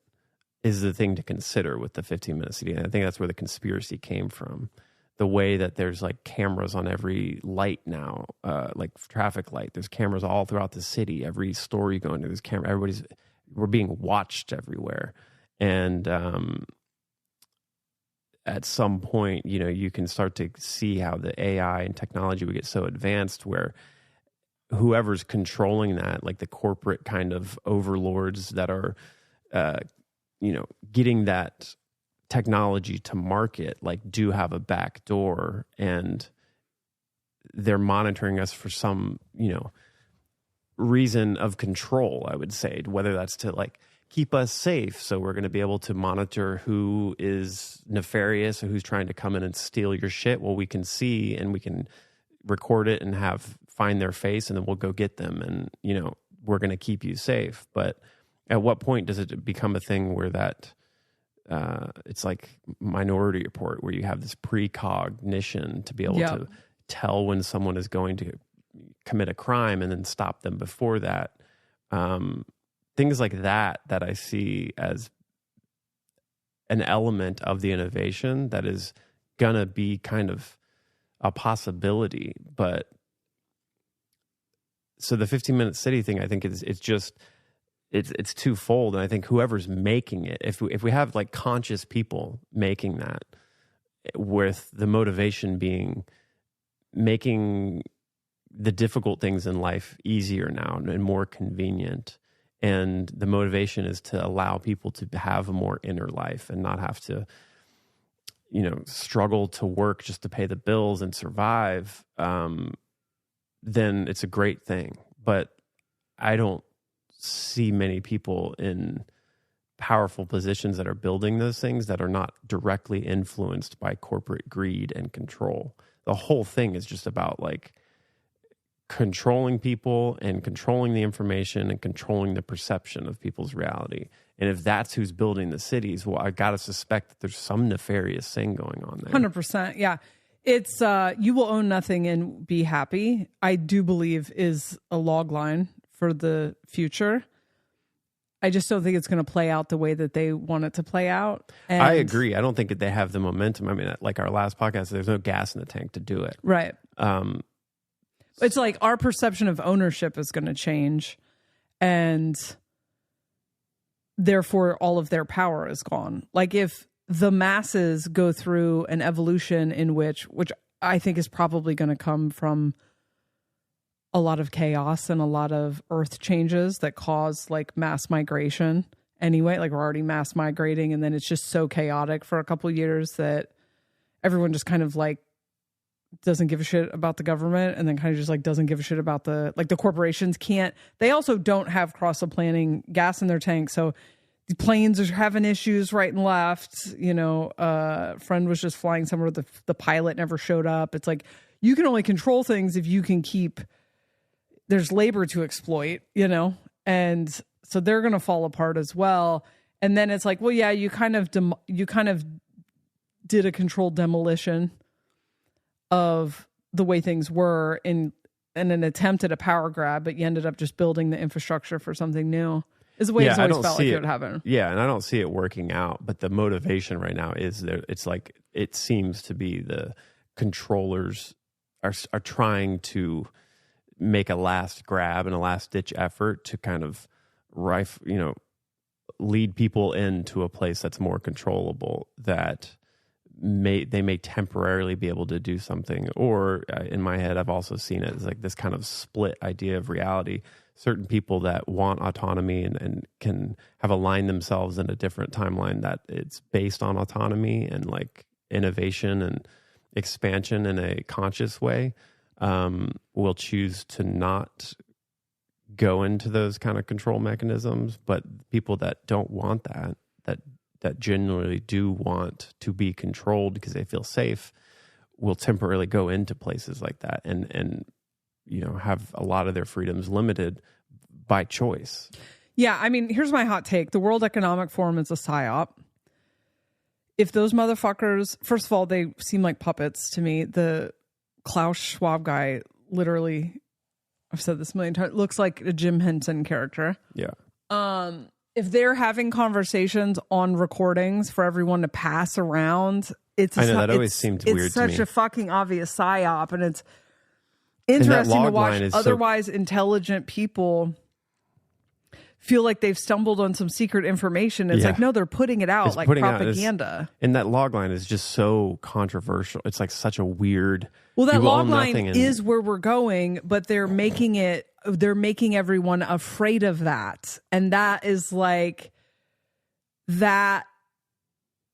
is the thing to consider with the 15-minute city. And I think that's where the conspiracy came from. The way that there's like cameras on every light now, like traffic light. There's cameras all throughout the city. Every store you go into, there's camera. We're being watched everywhere. And at some point, you know, you can start to see how the AI and technology would get so advanced where whoever's controlling that, like the corporate kind of overlords that are, getting that technology to market, like do have a back door, and they're monitoring us for some, reason of control, I would say, whether that's to like keep us safe. So we're going to be able to monitor who is nefarious or who's trying to come in and steal your shit. Well, we can see and we can record it and find their face, and then we'll go get them. And, we're going to keep you safe. But at what point does it become a thing where that it's like Minority Report, where you have this precognition to be able to tell when someone is going to commit a crime and then stop them before that? Things like that I see as an element of the innovation that is going to be kind of a possibility. But so the 15-minute city thing, I think it's twofold. And I think whoever's making it, if we have like conscious people making that, with the motivation being making the difficult things in life easier now and more convenient. And the motivation is to allow people to have a more inner life and not have to, struggle to work just to pay the bills and survive. Then it's a great thing. But I don't see many people in powerful positions that are building those things that are not directly influenced by corporate greed and control. The whole thing is just about like controlling people and controlling the information and controlling the perception of people's reality. And if that's who's building the cities, well, I got to suspect that there's some nefarious thing going on there. 100%. Yeah. It's you will own nothing and be happy, I do believe is a log line for the future. I just don't think it's going to play out the way that they want it to play out. And I agree. I don't think that they have the momentum. I mean, like our last podcast, there's no gas in the tank to do it. Right. It's like our perception of ownership is going to change, and therefore all of their power is gone. Like if the masses go through an evolution in which I think is probably going to come from a lot of chaos and a lot of earth changes that cause like mass migration anyway. Like we're already mass migrating, and then it's just so chaotic for a couple of years that everyone just kind of like doesn't give a shit about the government, and then kind of just like doesn't give a shit about the corporations they also don't have cross-planning gas in their tank. So the planes are having issues right and left. Friend was just flying somewhere, the pilot never showed up. It's like, you can only control things if you can there's labor to exploit, and so they're going to fall apart as well. And then it's like, well, yeah, you kind of did a controlled demolition of the way things were in an attempt at a power grab, but you ended up just building the infrastructure for something new. Is the way it's always felt like it would happen. Yeah, and I don't see it working out, but the motivation right now is there. It's like, it seems to be the controllers are trying to make a last grab and a last ditch effort to kind of lead people into a place that's more controllable, that they may temporarily be able to do something. Or in my head, I've also seen it as like this kind of split idea of reality. Certain people that want autonomy and can have aligned themselves in a different timeline that it's based on autonomy and like innovation and expansion in a conscious way, will choose to not go into those kind of control mechanisms. But people that don't want that genuinely do want to be controlled because they feel safe will temporarily go into places like that and have a lot of their freedoms limited by choice. Yeah, I mean, here's my hot take. The World Economic Forum is a psyop. If those motherfuckers, first of all, they seem like puppets to me. The Klaus Schwab guy, literally, I've said this a million times, looks like a Jim Henson character. Yeah. If they're having conversations on recordings for everyone to pass around, that always seemed weird to me. It's such a fucking obvious psyop, and it's interesting to watch otherwise intelligent people feel like they've stumbled on some secret information. It's like, no, they're putting it out like propaganda. And that log line is just so controversial. It's like such a weird... Well, that log line is where we're going, but they're making everyone afraid of that. And that is like that.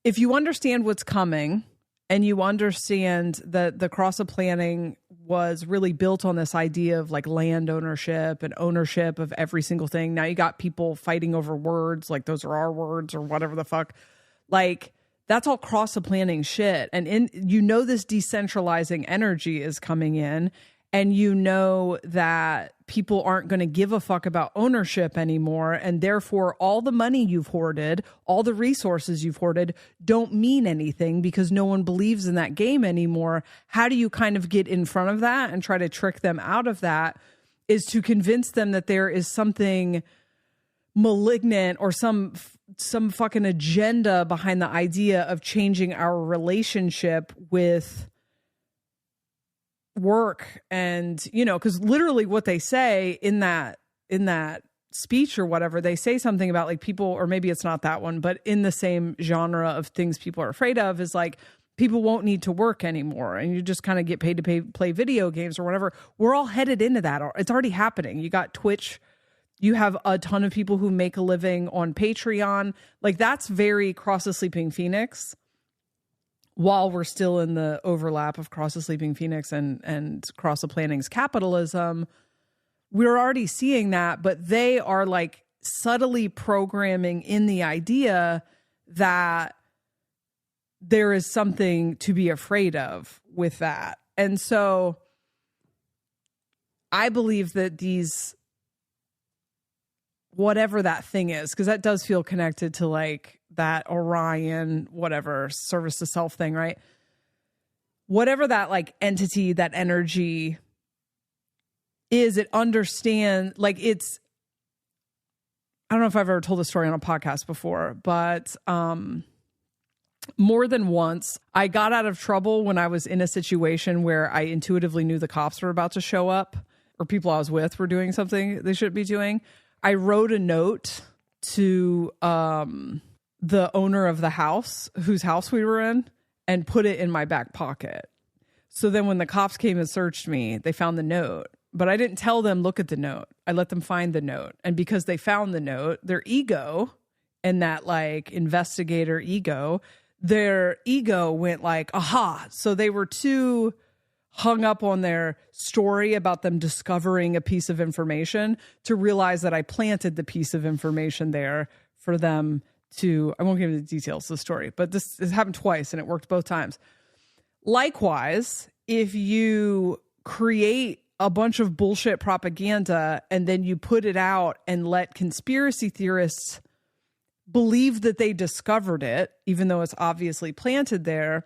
If you understand what's coming and you understand that the cross-planning was really built on this idea of like land ownership and ownership of every single thing. Now you got people fighting over words, like those are our words or whatever the fuck. Like that's all cross-planning shit. And this decentralizing energy is coming in, and that people aren't going to give a fuck about ownership anymore. And therefore all the money you've hoarded, all the resources you've hoarded don't mean anything because no one believes in that game anymore. How do you kind of get in front of that and try to trick them out of that is to convince them that there is something malignant or some fucking agenda behind the idea of changing our relationship with work. And because literally what they say in that speech or whatever, they say something about like people, or maybe it's not that one, but in the same genre of things people are afraid of, is like people won't need to work anymore and you just kind of get paid to play video games or whatever. We're all headed into that. It's already happening. You got Twitch. You have a ton of people who make a living on Patreon. Like, that's very Cross the Sleeping Phoenix, while we're still in the overlap of Cross the Sleeping Phoenix and Cross the Planning's capitalism. We're already seeing that, but they are like subtly programming in the idea that there is something to be afraid of with that. And so I believe that these, whatever that thing is, because that does feel connected to like that Orion, whatever, service to self thing, right? Whatever that like entity, that energy is, it understand, like it's, I don't know if I've ever told this story on a podcast before, but more than once, I got out of trouble when I was in a situation where I intuitively knew the cops were about to show up or people I was with were doing something they shouldn't be doing. I wrote a note to the owner of the house, whose house we were in, and put it in my back pocket. So then when the cops came and searched me, they found the note. But I didn't tell them, look at the note. I let them find the note. And because they found the note, their ego and that like investigator ego, their ego went like, aha. So they were too hung up on their story about them discovering a piece of information to realize that I planted the piece of information there for them to, I won't give you the details of the story, but this has happened twice and it worked both times. Likewise, if you create a bunch of bullshit propaganda and then you put it out and let conspiracy theorists believe that they discovered it, even though it's obviously planted there,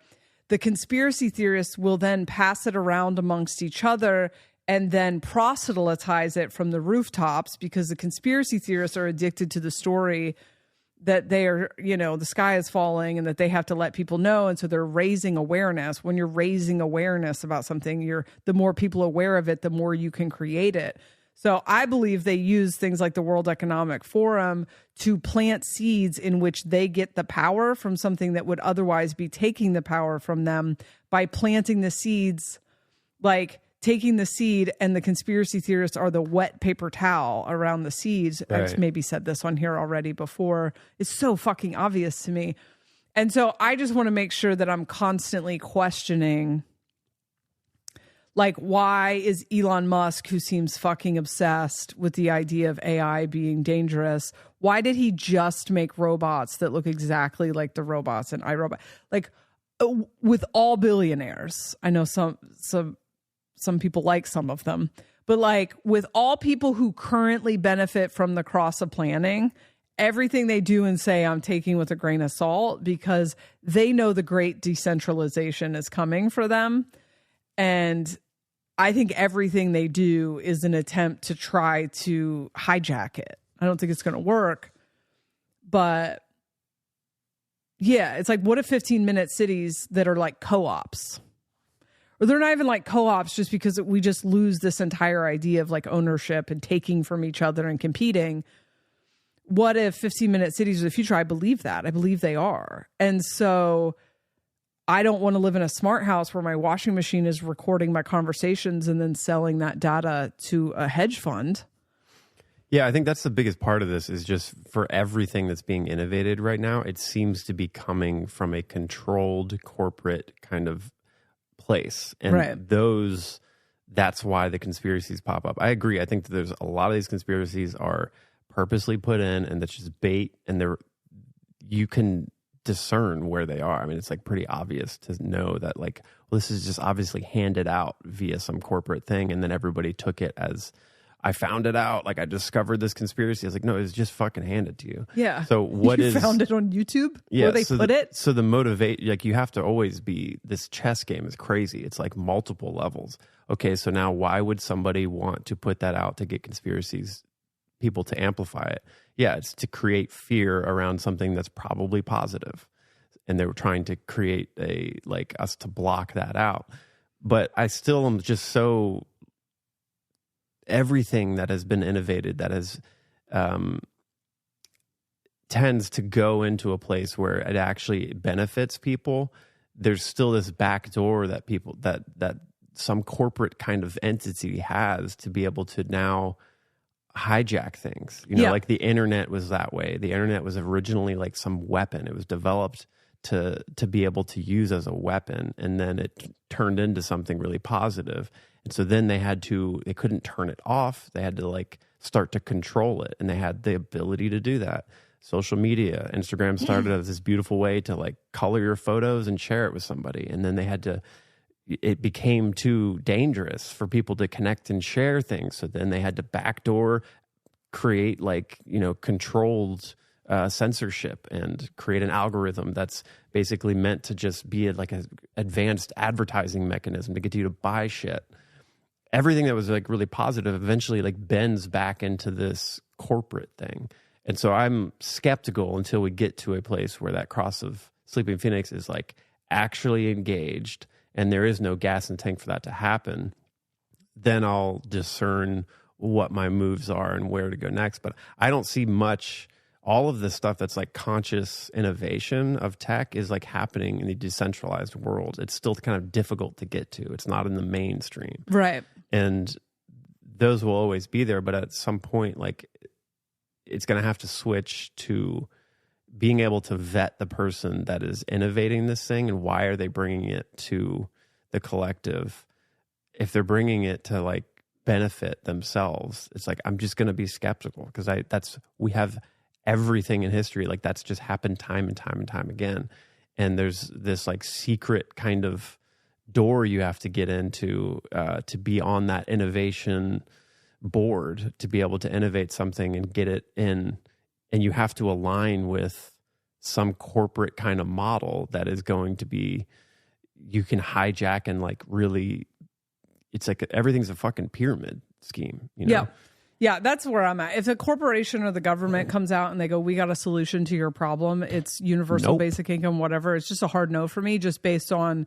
the conspiracy theorists will then pass it around amongst each other and then proselytize it from the rooftops, because the conspiracy theorists are addicted to the story that they are, you know, the sky is falling and that they have to let people know. And so they're raising awareness. When you're raising awareness about something, the more people aware of it, the more you can create it. So I believe they use things like the World Economic Forum to plant seeds in which they get the power from something that would otherwise be taking the power from them, by planting the seeds, like taking the seed, and the conspiracy theorists are the wet paper towel around the seeds. Right. I've maybe said this on here already before. It's so fucking obvious to me. And so I just want to make sure that I'm constantly questioning, like, why is Elon Musk, who seems fucking obsessed with the idea of AI being dangerous, why did he just make robots that look exactly like the robots in iRobot? Like, with all billionaires, I know some people like some of them, but like with all people who currently benefit from the cross of planning, everything they do and say I'm taking with a grain of salt, because they know the great decentralization is coming for them. And I think everything they do is an attempt to try to hijack it. I don't think it's going to work, but yeah, it's like, what if 15-minute cities that are like co-ops? Or they're not even like co-ops, just because we just lose this entire idea of like ownership and taking from each other and competing. What if 15-minute cities are the future? I believe that. I believe they are. And so I don't want to live in a smart house where my washing machine is recording my conversations and then selling that data to a hedge fund. Yeah, I think that's the biggest part of this, is just for everything that's being innovated right now, it seems to be coming from a controlled corporate kind of place. And right. That's why the conspiracies pop up. I agree. I think that there's a lot of these conspiracies are purposely put in, and that's just bait, and you can discern where they are. I mean, it's like pretty obvious to know that, like, well, this is just obviously handed out via some corporate thing, and then everybody took it as, I found it out, like I discovered this conspiracy. I was like, no, it's just fucking handed to you. Yeah. So what you found it on YouTube? Yeah, where they put it? So the motivate, like, you have to always be, this chess game is crazy. It's like multiple levels. Okay, so now why would somebody want to put that out to get conspiracies people to amplify it? Yeah, it's to create fear around something that's probably positive. And they were trying to create us to block that out. But I still am just so, everything that has been innovated that has tends to go into a place where it actually benefits people, there's still this back door that people that some corporate kind of entity has to be able to now hijack things. You know, like the internet was that way. The internet was originally like some weapon. It was developed to be able to use as a weapon, and then it turned into something really positive. And so then they couldn't turn it off. They had to like start to control it, and they had the ability to do that. Social media, Instagram started as this beautiful way to like color your photos and share it with somebody. And then it became too dangerous for people to connect and share things. So then they had to backdoor create like, you know, controlled censorship and create an algorithm that's basically meant to just be like an advanced advertising mechanism to get you to buy shit. Everything that was like really positive eventually like bends back into this corporate thing. And so I'm skeptical until we get to a place where that cross of Sleeping Phoenix is like actually engaged and there is no gas in the tank for that to happen. Then I'll discern what my moves are and where to go next. But I don't see much. All of this stuff that's like conscious innovation of tech is like happening in the decentralized world. It's still kind of difficult to get to. It's not in the mainstream. Right. And those will always be there. But at some point, like, it's going to have to switch to being able to vet the person that is innovating this thing and why are they bringing it to the collective. If they're bringing it to like benefit themselves, it's like, I'm just going to be skeptical because we have everything in history. Like that's just happened time and time and time again. And there's this like secret kind of door you have to get into to be on that innovation board, to be able to innovate something and get it in. And you have to align with some corporate kind of model that is going to be, you can hijack and like really, it's like everything's a fucking pyramid scheme, you know? Yeah, that's where I'm at. If a corporation or the government comes out and they go, we got a solution to your problem, it's universal basic income, whatever, it's just a hard no for me, just based on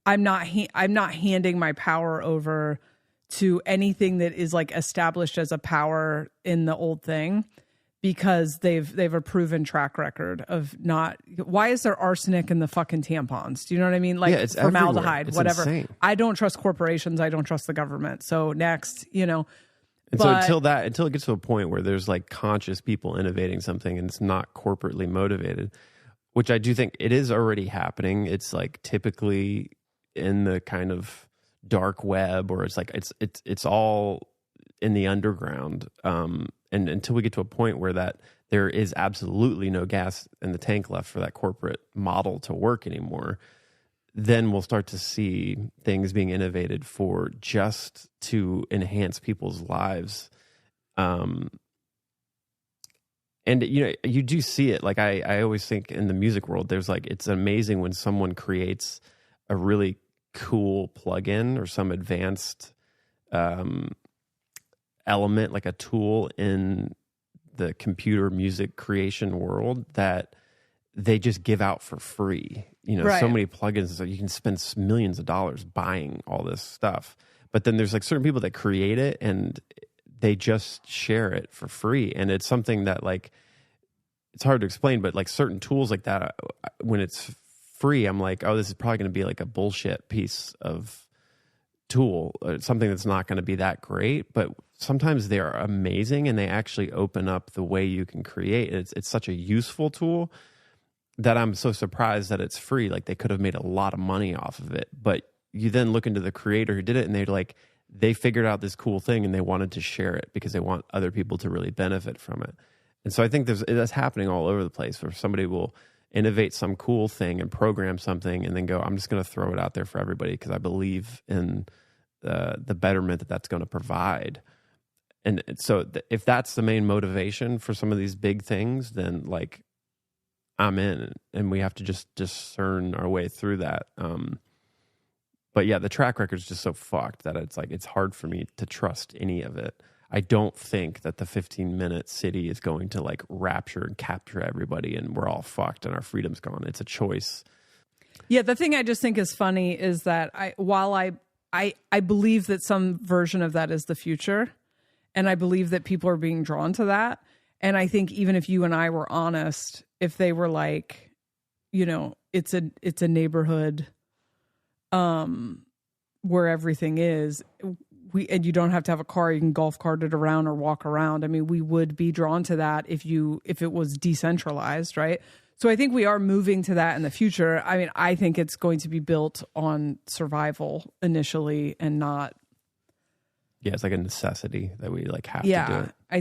I'm not handing my power over to anything that is like established as a power in the old thing, because they've a proven track record of not. Why is there arsenic in the fucking tampons? Do you know what I mean? Like it's formaldehyde, it's whatever. Insane. I don't trust corporations. I don't trust the government. So next, you know. And so until it gets to a point where there's like conscious people innovating something and it's not corporately motivated, which I do think it is already happening. It's like typically in the kind of dark web, or it's like it's all in the underground. And until we get to a point where that there is absolutely no gas in the tank left for that corporate model to work anymore, then we'll start to see things being innovated for just to enhance people's lives. And you know, you do see it. Like I always think in the music world, there's like, it's amazing when someone creates a really cool plugin or some advanced element, like a tool in the computer music creation world that they just give out for free. You know, so many plugins, so you can spend millions of dollars buying all this stuff. But then there's like certain people that create it and they just share it for free. And it's something that like, it's hard to explain, but like certain tools like that, when it's free, I'm like, oh, this is probably going to be like a bullshit piece of tool, something that's not going to be that great. But sometimes they are amazing and they actually open up the way you can create. It's such a useful tool that I'm so surprised that it's free. Like they could have made a lot of money off of it. But you then look into the creator who did it and they're like, they figured out this cool thing and they wanted to share it because they want other people to really benefit from it. And so I think that's happening all over the place, where somebody will innovate some cool thing and program something and then go, I'm just going to throw it out there for everybody because I believe in the betterment that that's going to provide. And so if that's the main motivation for some of these big things, then like I'm in, and we have to just discern our way through that. But yeah, the track record is just so fucked that it's like, it's hard for me to trust any of it. I don't think that the 15-minute city is going to like rapture and capture everybody and we're all fucked and our freedom's gone. It's a choice. Yeah, the thing I just think is funny is that while I believe that some version of that is the future, and I believe that people are being drawn to that. And I think even if you and I were honest, if they were like, you know, it's a neighborhood where everything is. And you don't have to have a car, you can golf cart it around or walk around. I mean, we would be drawn to that if it was decentralized, right? So I think we are moving to that in the future. I mean, I think it's going to be built on survival initially and not. Yeah, it's like a necessity that we like have to do it. I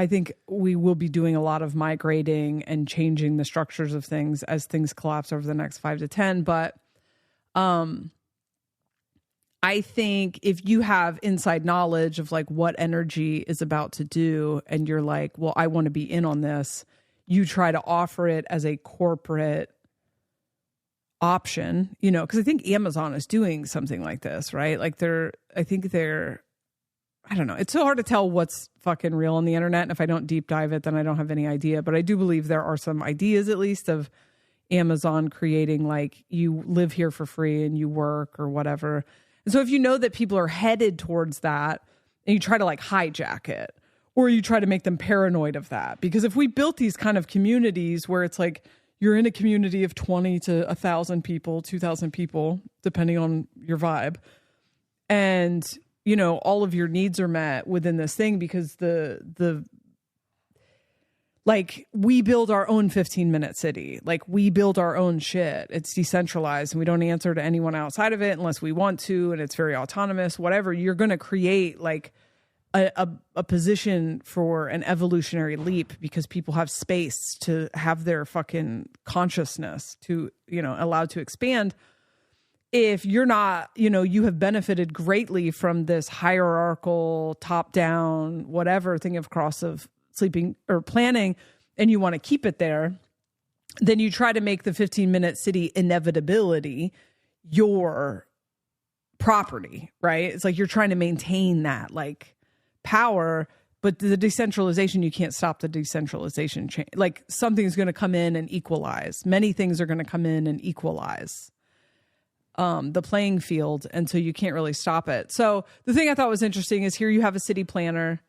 think we will be doing a lot of migrating and changing the structures of things as things collapse over the next 5 to 10. But I think if you have inside knowledge of like what energy is about to do and you're like, well, I want to be in on this, you try to offer it as a corporate option, you know, because I think Amazon is doing something like this, right? Like I don't know. It's so hard to tell what's fucking real on the internet. And if I don't deep dive it, then I don't have any idea. But I do believe there are some ideas, at least, of Amazon creating like you live here for free and you work or whatever. And so if you know that people are headed towards that and you try to like hijack it, or you try to make them paranoid of that, because if we built these kind of communities where it's like you're in a community of 20 to 1,000 people, 2,000 people, depending on your vibe, and you know, all of your needs are met within this thing because like we build our own 15-minute city. Like we build our own shit. It's decentralized and we don't answer to anyone outside of it unless we want to. And it's very autonomous, whatever. You're going to create like a position for an evolutionary leap because people have space to have their fucking consciousness to, you know, allowed to expand. If you're not, you know, you have benefited greatly from this hierarchical, top-down, whatever thing across of sleeping or planning, and you want to keep it there, then you try to make the 15-minute city inevitability your property, right? It's like you're trying to maintain that like power, but the decentralization, you can't stop the decentralization chain. Like something's going to come in and equalize. Many things are going to come in and equalize the playing field, and so you can't really stop it. So the thing I thought was interesting is here you have a city planner.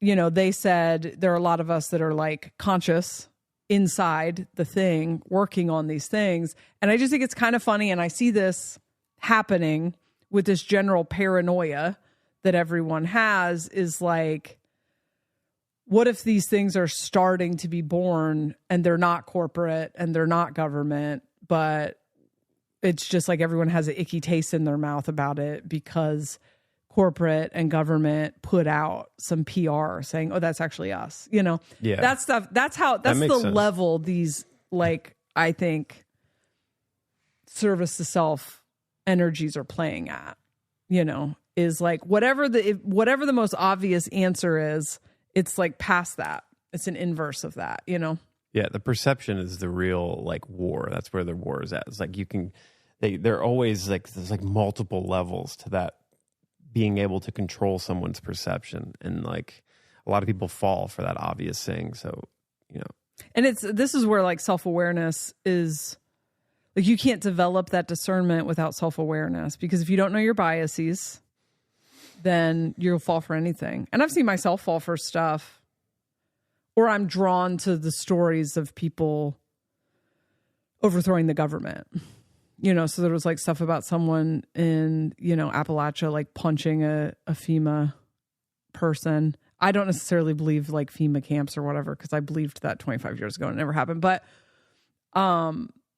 You know, they said there are a lot of us that are like conscious inside the thing, working on these things. And I just think it's kind of funny, and I see this happening with this general paranoia that everyone has, is like, what if these things are starting to be born and they're not corporate and they're not government, but it's just like everyone has an icky taste in their mouth about it because corporate and government put out some PR saying, oh, that's actually us, you know? Yeah. That stuff, that's the sense. level these, like, I think service to self energies are playing at, you know, is like whatever the most obvious answer is, it's like past that. It's an inverse of that, you know? Yeah, the perception is the real like war. That's where the war is at. It's like they're always like there's like multiple levels to that, being able to control someone's perception, and like a lot of people fall for that obvious thing. So, you know, and this is where like self-awareness is like, you can't develop that discernment without self-awareness, because if you don't know your biases, then you'll fall for anything. And I've seen myself fall for stuff. Or I'm drawn to the stories of people overthrowing the government. You know, so there was like stuff about someone in, you know, Appalachia, like punching a FEMA person. I don't necessarily believe like FEMA camps or whatever, because I believed that 25 years ago and it never happened. But I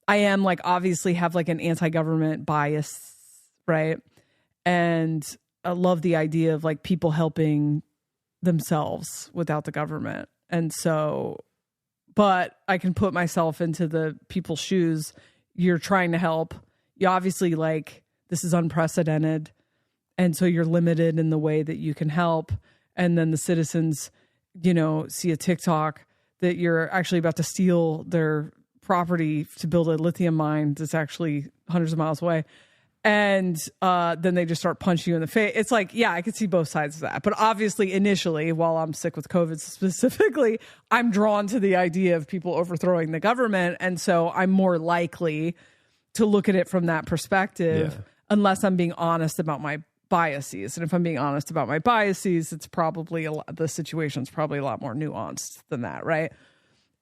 am like obviously have like an anti-government bias, right? And I love the idea of like people helping themselves without the government. And so, but I can put myself into the people's shoes. You're trying to help. You obviously like, this is unprecedented. And so you're limited in the way that you can help. And then the citizens, you know, see a TikTok that you're actually about to steal their property to build a lithium mine that's actually hundreds of miles away. And then they just start punching you in the face. It's like, yeah, I could see both sides of that. But obviously, initially, while I'm sick with COVID specifically, I'm drawn to the idea of people overthrowing the government. And so I'm more likely to look at it from that perspective, unless I'm being honest about my biases. And if I'm being honest about my biases, it's probably the situation's probably a lot more nuanced than that, right?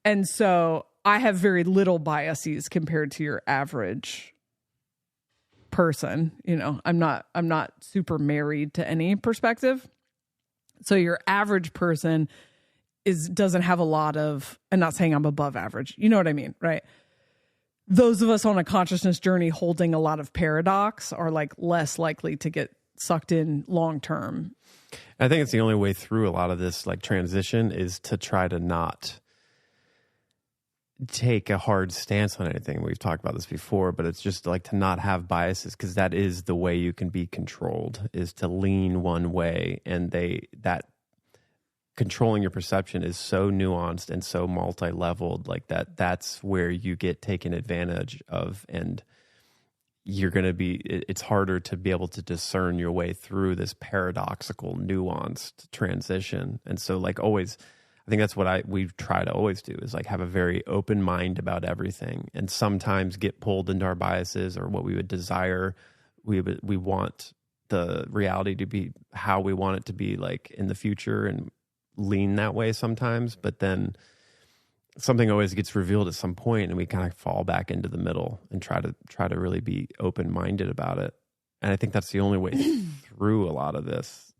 And so I have very little biases compared to your average person. You know, I'm not super married to any perspective. So your average person doesn't have a lot of, I'm not saying I'm above average. You know what I mean, right? Those of us on a consciousness journey holding a lot of paradox are like less likely to get sucked in long term. I think it's the only way through a lot of this like transition is to try to not take a hard stance on anything. We've talked about this before, but it's just like to not have biases, because that is the way you can be controlled, is to lean one way, and that controlling your perception is so nuanced and so multi-leveled, like that's where you get taken advantage of, and you're going to be, it's harder to be able to discern your way through this paradoxical, nuanced transition. And so like always, I think that's what we try to always do, is like have a very open mind about everything, and sometimes get pulled into our biases or what we would desire. We want the reality to be how we want it to be like in the future, and lean that way sometimes, but then something always gets revealed at some point and we kind of fall back into the middle and try to really be open-minded about it. And I think that's the only way through a lot of this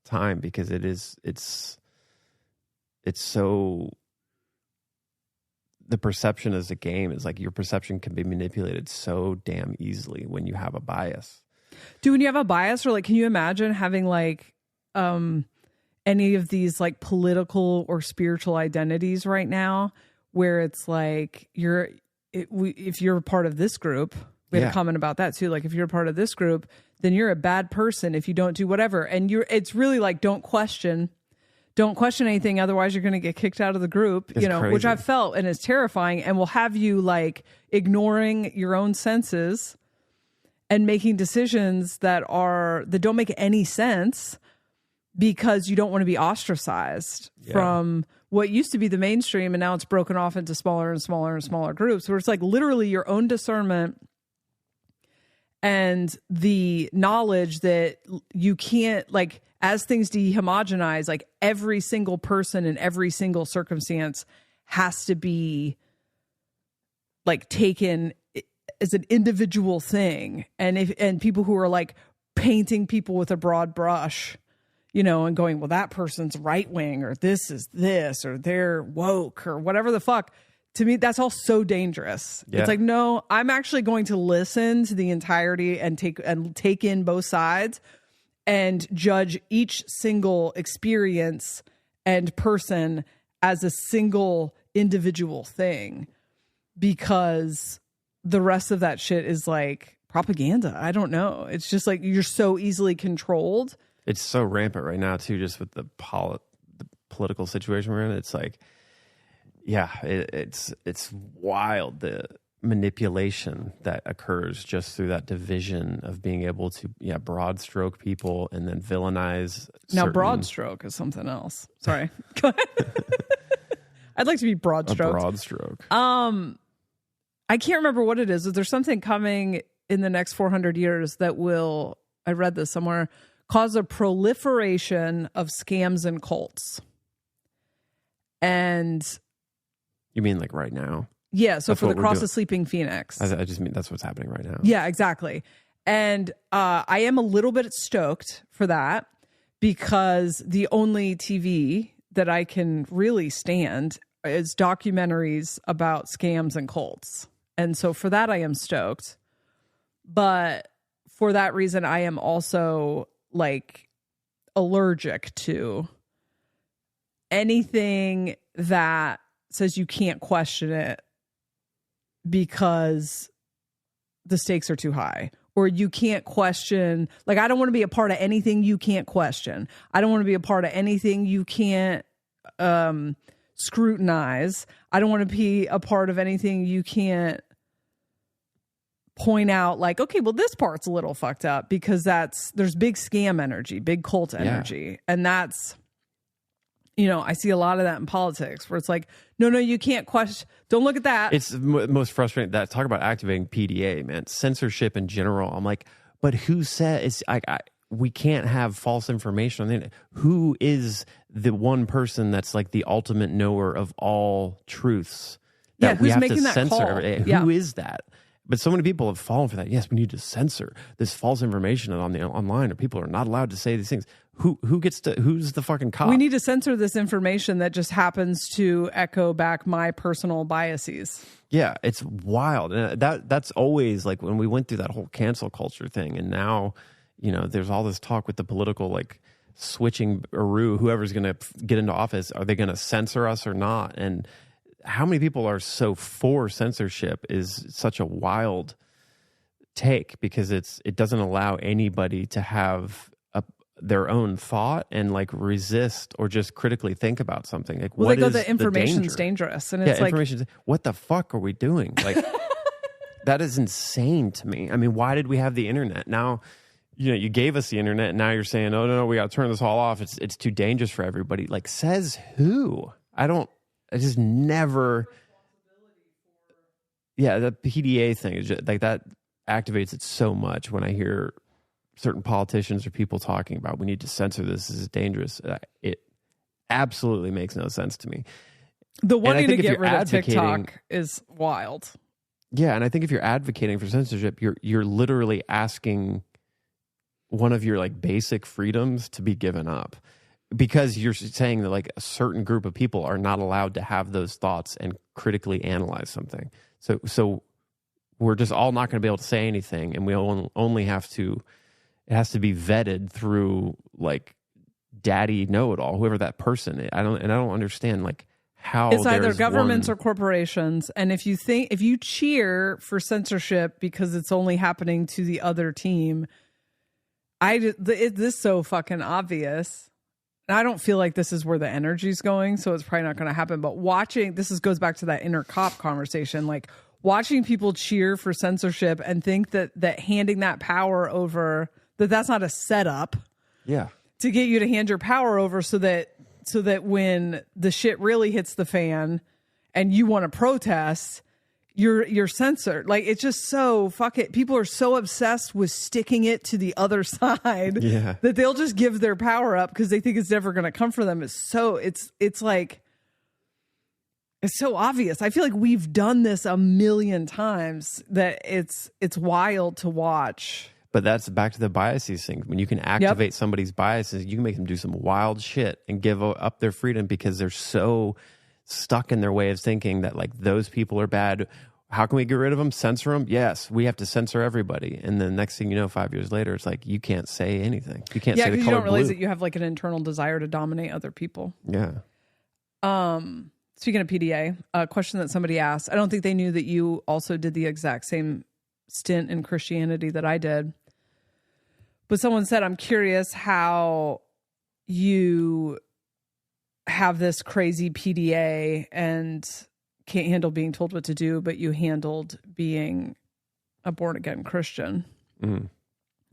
time, because it's so, the perception as a game is like your perception can be manipulated so damn easily when you have a bias. Dude, when you have a bias, or like, can you imagine having like any of these like political or spiritual identities right now, where it's like if you're a part of this group, we had a comment about that too. Like if you're a part of this group, then you're a bad person if you don't do whatever. And it's really like, don't question anything. Otherwise you're going to get kicked out of the group, it's crazy. Which I've felt, and it's terrifying, and will have you like ignoring your own senses and making decisions that don't make any sense, because you don't want to be ostracized from what used to be the mainstream, and now it's broken off into smaller and smaller and smaller groups, where it's like literally your own discernment and the knowledge that you can't, like, as things dehomogenize, like every single person in every single circumstance has to be like taken as an individual thing. And people who are like painting people with a broad brush, and going, well, that person's right wing, or this is this, or they're woke, or whatever the fuck. To me, that's all so dangerous. Yeah. It's like, no, I'm actually going to listen to the entirety and take in both sides and judge each single experience and person as a single individual thing, because the rest of that shit is like propaganda. I don't know. It's just like you're so easily controlled. It's so rampant right now too, just with the political situation we're in. It's like, it's wild, the manipulation that occurs just through that division of being able to broad stroke people and then villainize. Now broad stroke is something else. Sorry. Go ahead. I'd like to be broad stroke. A broad stroke. I can't remember what it is. There's something coming in the next 400 years that will, I read this somewhere, cause a proliferation of scams and cults. And you mean like right now? Yeah. So that's for the Cross of Sleeping Phoenix. I just mean that's what's happening right now. Yeah, exactly. And I am a little bit stoked for that, because the only TV that I can really stand is documentaries about scams and cults. And so for that, I am stoked. But for that reason, I am also like allergic to anything that says you can't question it because the stakes are too high, or you can't question. Like, I don't want to be a part of anything you can't question. I don't want to be a part of anything you can't scrutinize. I don't want to be a part of anything you can't point out, like, okay, well, this part's a little fucked up, because there's big scam energy, big cult energy. And that's, I see a lot of that in politics, where it's like, no, you can't question. Don't look at that. It's most frustrating. That talk about activating PDA, man, censorship in general. I'm like, but who said it's we can't have false information on the internet? Who is the one person that's like the ultimate knower of all truths Yeah, that we who's have making to that censor. call? Who is that? But so many people have fallen for that. Yes, we need to censor this false information on the online, or people are not allowed to say these things. Who's the fucking cop? We need to censor this information that just happens to echo back my personal biases. Yeah, it's wild. And that's always like when we went through that whole cancel culture thing, and now, there's all this talk with the political like switching whoever's going to get into office. Are they going to censor us or not? And how many people are so for censorship is such a wild take, because it doesn't allow anybody to have their own thought and like resist or just critically think about something. Like, well, what they go, is the information's danger? dangerous, and it's like, what the fuck are we doing? Like, that is insane to me. I mean, why did we have the internet? Now, you gave us the internet, and now you're saying, oh no, we got to turn this all off. It's too dangerous for everybody. Like, says who? I just never. Yeah, the PDA thing is just, like, that activates it so much when I hear certain politicians or people talking about we need to censor this is dangerous. It absolutely makes no sense to me. The wanting to get rid of TikTok is wild. Yeah, and I think if you're advocating for censorship, you're literally asking one of your like basic freedoms to be given up, because you're saying that like a certain group of people are not allowed to have those thoughts and critically analyze something. So we're just all not going to be able to say anything, and we only have to. It has to be vetted through like daddy know-it-all, whoever that person is. I don't understand like how it's either governments or corporations. And if you cheer for censorship because it's only happening to the other team, this is so fucking obvious. And I don't feel like this is where the energy's going, so it's probably not going to happen. But goes back to that inner cop conversation, like watching people cheer for censorship and think that handing that power over, that's not a setup. Yeah. To get you to hand your power over so that when the shit really hits the fan and you want to protest, you're censored. Like, it's just so fuck it. People are so obsessed with sticking it to the other side that they'll just give their power up because they think it's never going to come for them. It's so obvious. I feel like we've done this a million times that it's wild to watch. But that's back to the biases thing. When you can activate somebody's biases, you can make them do some wild shit and give up their freedom because they're so stuck in their way of thinking that like those people are bad. How can we get rid of them? Censor them? Yes, we have to censor everybody. And then next thing you know, 5 years later, it's like you can't say anything. You can't say the color blue. Yeah, because you don't realize that you have like an internal desire to dominate other people. Yeah. Speaking of PDA, a question that somebody asked, I don't think they knew that you also did the exact same stint in Christianity that I did. But someone said, I'm curious how you have this crazy PDA and can't handle being told what to do, but you handled being a born-again Christian. Mm.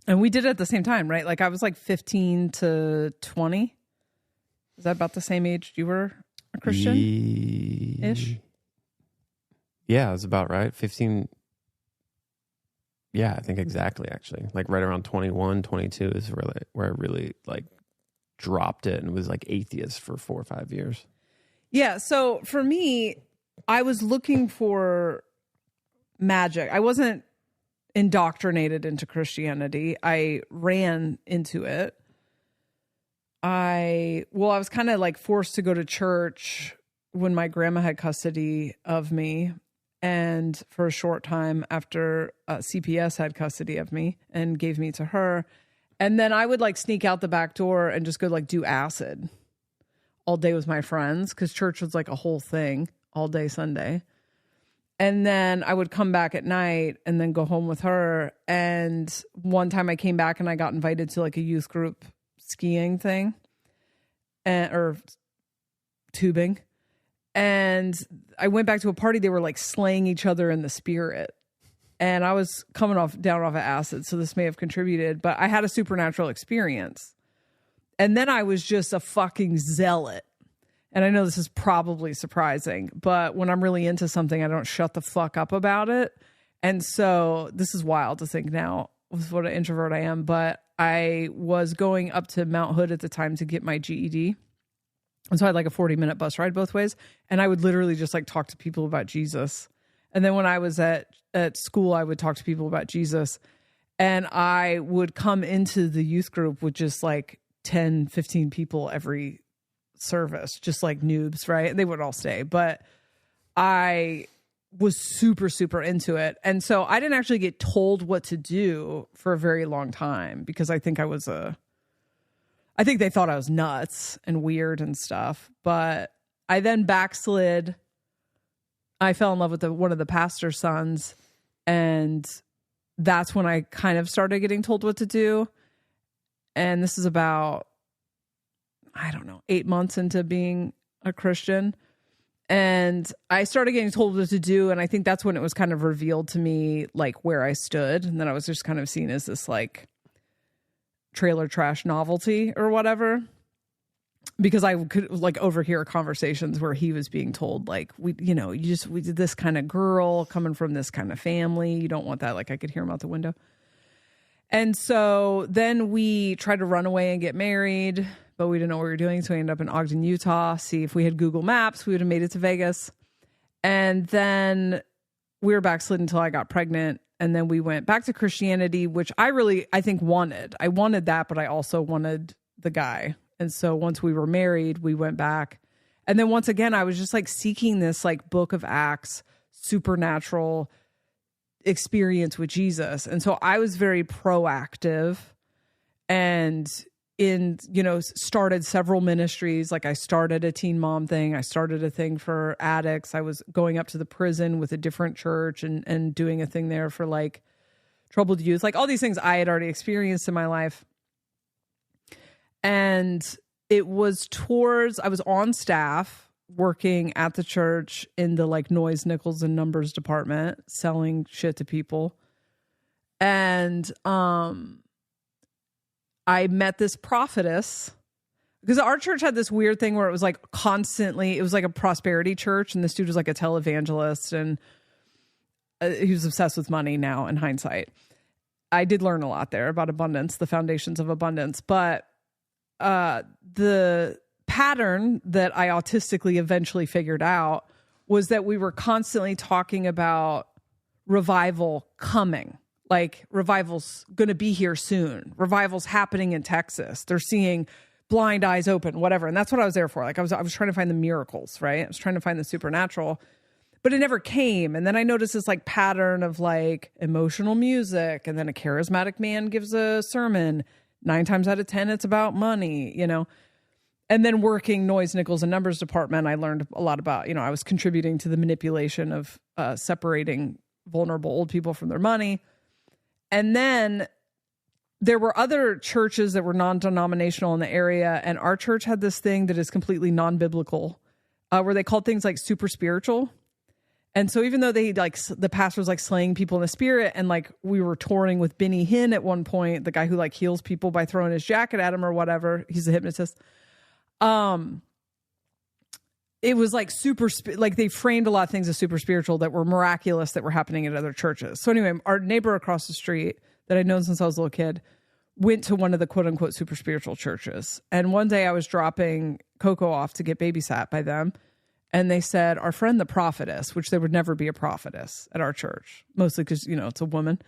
And we did it at the same time, right? Like I was like 15 to 20. Is that about the same age you were a Christian-ish? Yeah, it was about right. 15. Yeah, I think exactly, actually. Like right around 21, 22 is where I really like dropped it and was like atheist for 4 or 5 years. Yeah, so for me, I was looking for magic. I wasn't indoctrinated into Christianity. I ran into it. I was kind of like forced to go to church when my grandma had custody of me. And for a short time after CPS had custody of me and gave me to her. And then I would like sneak out the back door and just go like do acid all day with my friends because church was like a whole thing all day Sunday. And then I would come back at night and then go home with her. And one time I came back and I got invited to like a youth group skiing thing or tubing. And I went back to a party. They were like slaying each other in the spirit. And I was coming down off of acid. So this may have contributed, but I had a supernatural experience. And then I was just a fucking zealot. And I know this is probably surprising, but when I'm really into something, I don't shut the fuck up about it. And so this is wild to think now with what an introvert I am, but I was going up to Mount Hood at the time to get my GED. And so I had like a 40-minute bus ride both ways. And I would literally just like talk to people about Jesus. And then when I was at school, I would talk to people about Jesus. And I would come into the youth group with just like 10, 15 people every service, just like noobs, right? And they would all stay. But I was super, super into it. And so I didn't actually get told what to do for a very long time because I think I think they thought I was nuts and weird and stuff. But I then backslid. I fell in love with one of the pastor's sons. And that's when I kind of started getting told what to do. And this is about, I don't know, 8 months into being a Christian. And I started getting told what to do. And I think that's when it was kind of revealed to me, like, where I stood. And then I was just kind of seen as this, like, trailer trash novelty or whatever, because I could like overhear conversations where he was being told like, we did this kind of girl coming from this kind of family. You don't want that. Like I could hear him out the window. And so then we tried to run away and get married, but we didn't know what we were doing. So we ended up in Ogden, Utah. See, if we had Google Maps, we would have made it to Vegas. And then we were backslid until I got pregnant. And then we went back to Christianity, which I think wanted. I wanted that, but I also wanted the guy. And so once we were married, we went back. And then once again, I was just like seeking this like Book of Acts, supernatural experience with Jesus. And so I was very proactive and started several ministries. Like I started a teen mom thing. I started a thing for addicts. I was going up to the prison with a different church and doing a thing there for like troubled youth, like all these things I had already experienced in my life. And it was I was on staff working at the church in the like noise, nickels, and numbers department, selling shit to people. And, I met this prophetess because our church had this weird thing where it was like constantly, it was like a prosperity church. And this dude was like a televangelist and he was obsessed with money now in hindsight. I did learn a lot there about abundance, the foundations of abundance. But the pattern that I autistically eventually figured out was that we were constantly talking about revival coming. Like revival's going to be here soon. Revival's happening in Texas. They're seeing blind eyes open, whatever. And that's what I was there for. Like I was trying to find the miracles, right? I was trying to find the supernatural, but it never came. And then I noticed this like pattern of like emotional music. And then a charismatic man gives a sermon. 9 times out of 10, it's about money, And then working noise, nickels, and numbers department, I learned a lot about, I was contributing to the manipulation of separating vulnerable old people from their money. And then there were other churches that were non-denominational in the area. And our church had this thing that is completely non-biblical, where they called things like super spiritual. And so even though they like the pastor was like slaying people in the spirit, and like we were touring with Benny Hinn at one point, the guy who like heals people by throwing his jacket at him or whatever. He's a hypnotist. It was like like they framed a lot of things as super spiritual that were miraculous that were happening at other churches. So anyway, our neighbor across the street that I'd known since I was a little kid went to one of the quote unquote super spiritual churches. And one day I was dropping Coco off to get babysat by them. And they said, our friend, the prophetess, which there would never be a prophetess at our church, mostly because, it's a woman.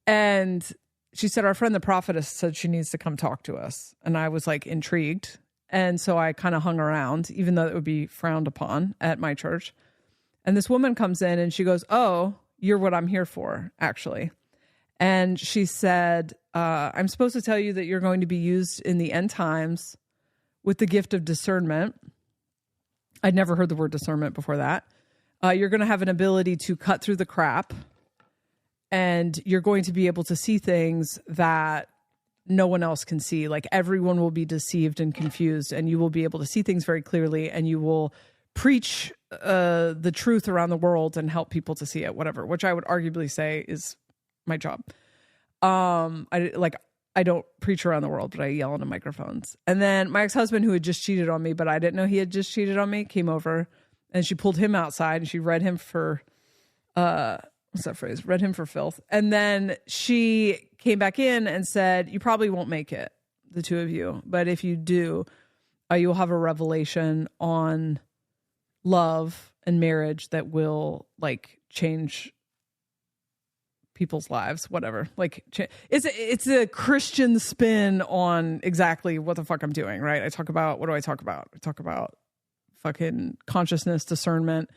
And she said, our friend, the prophetess, said she needs to come talk to us. And I was like intrigued. And so I kind of hung around, even though it would be frowned upon at my church. And this woman comes in and she goes, oh, you're what I'm here for, actually. And she said, I'm supposed to tell you that you're going to be used in the end times with the gift of discernment. I'd never heard the word discernment before that. You're going to have an ability to cut through the crap, and you're going to be able to see things that no one else can see. Like everyone will be deceived and confused, and you will be able to see things very clearly, and you will preach the truth around the world and help people to see it, whatever, which I would arguably say is my job. I don't preach around the world, but I yell into microphones. And then my ex-husband, who had just cheated on me, but I didn't know he had just cheated on me, came over and she pulled him outside and she read him for, what's that phrase? Read him for filth. And then she came back in and said, you probably won't make it, the two of you. But if you do, you'll have a revelation on love and marriage that will like change people's lives, whatever. Like it's a Christian spin on exactly what the fuck I'm doing, right? What do I talk about? I talk about fucking consciousness, discernment,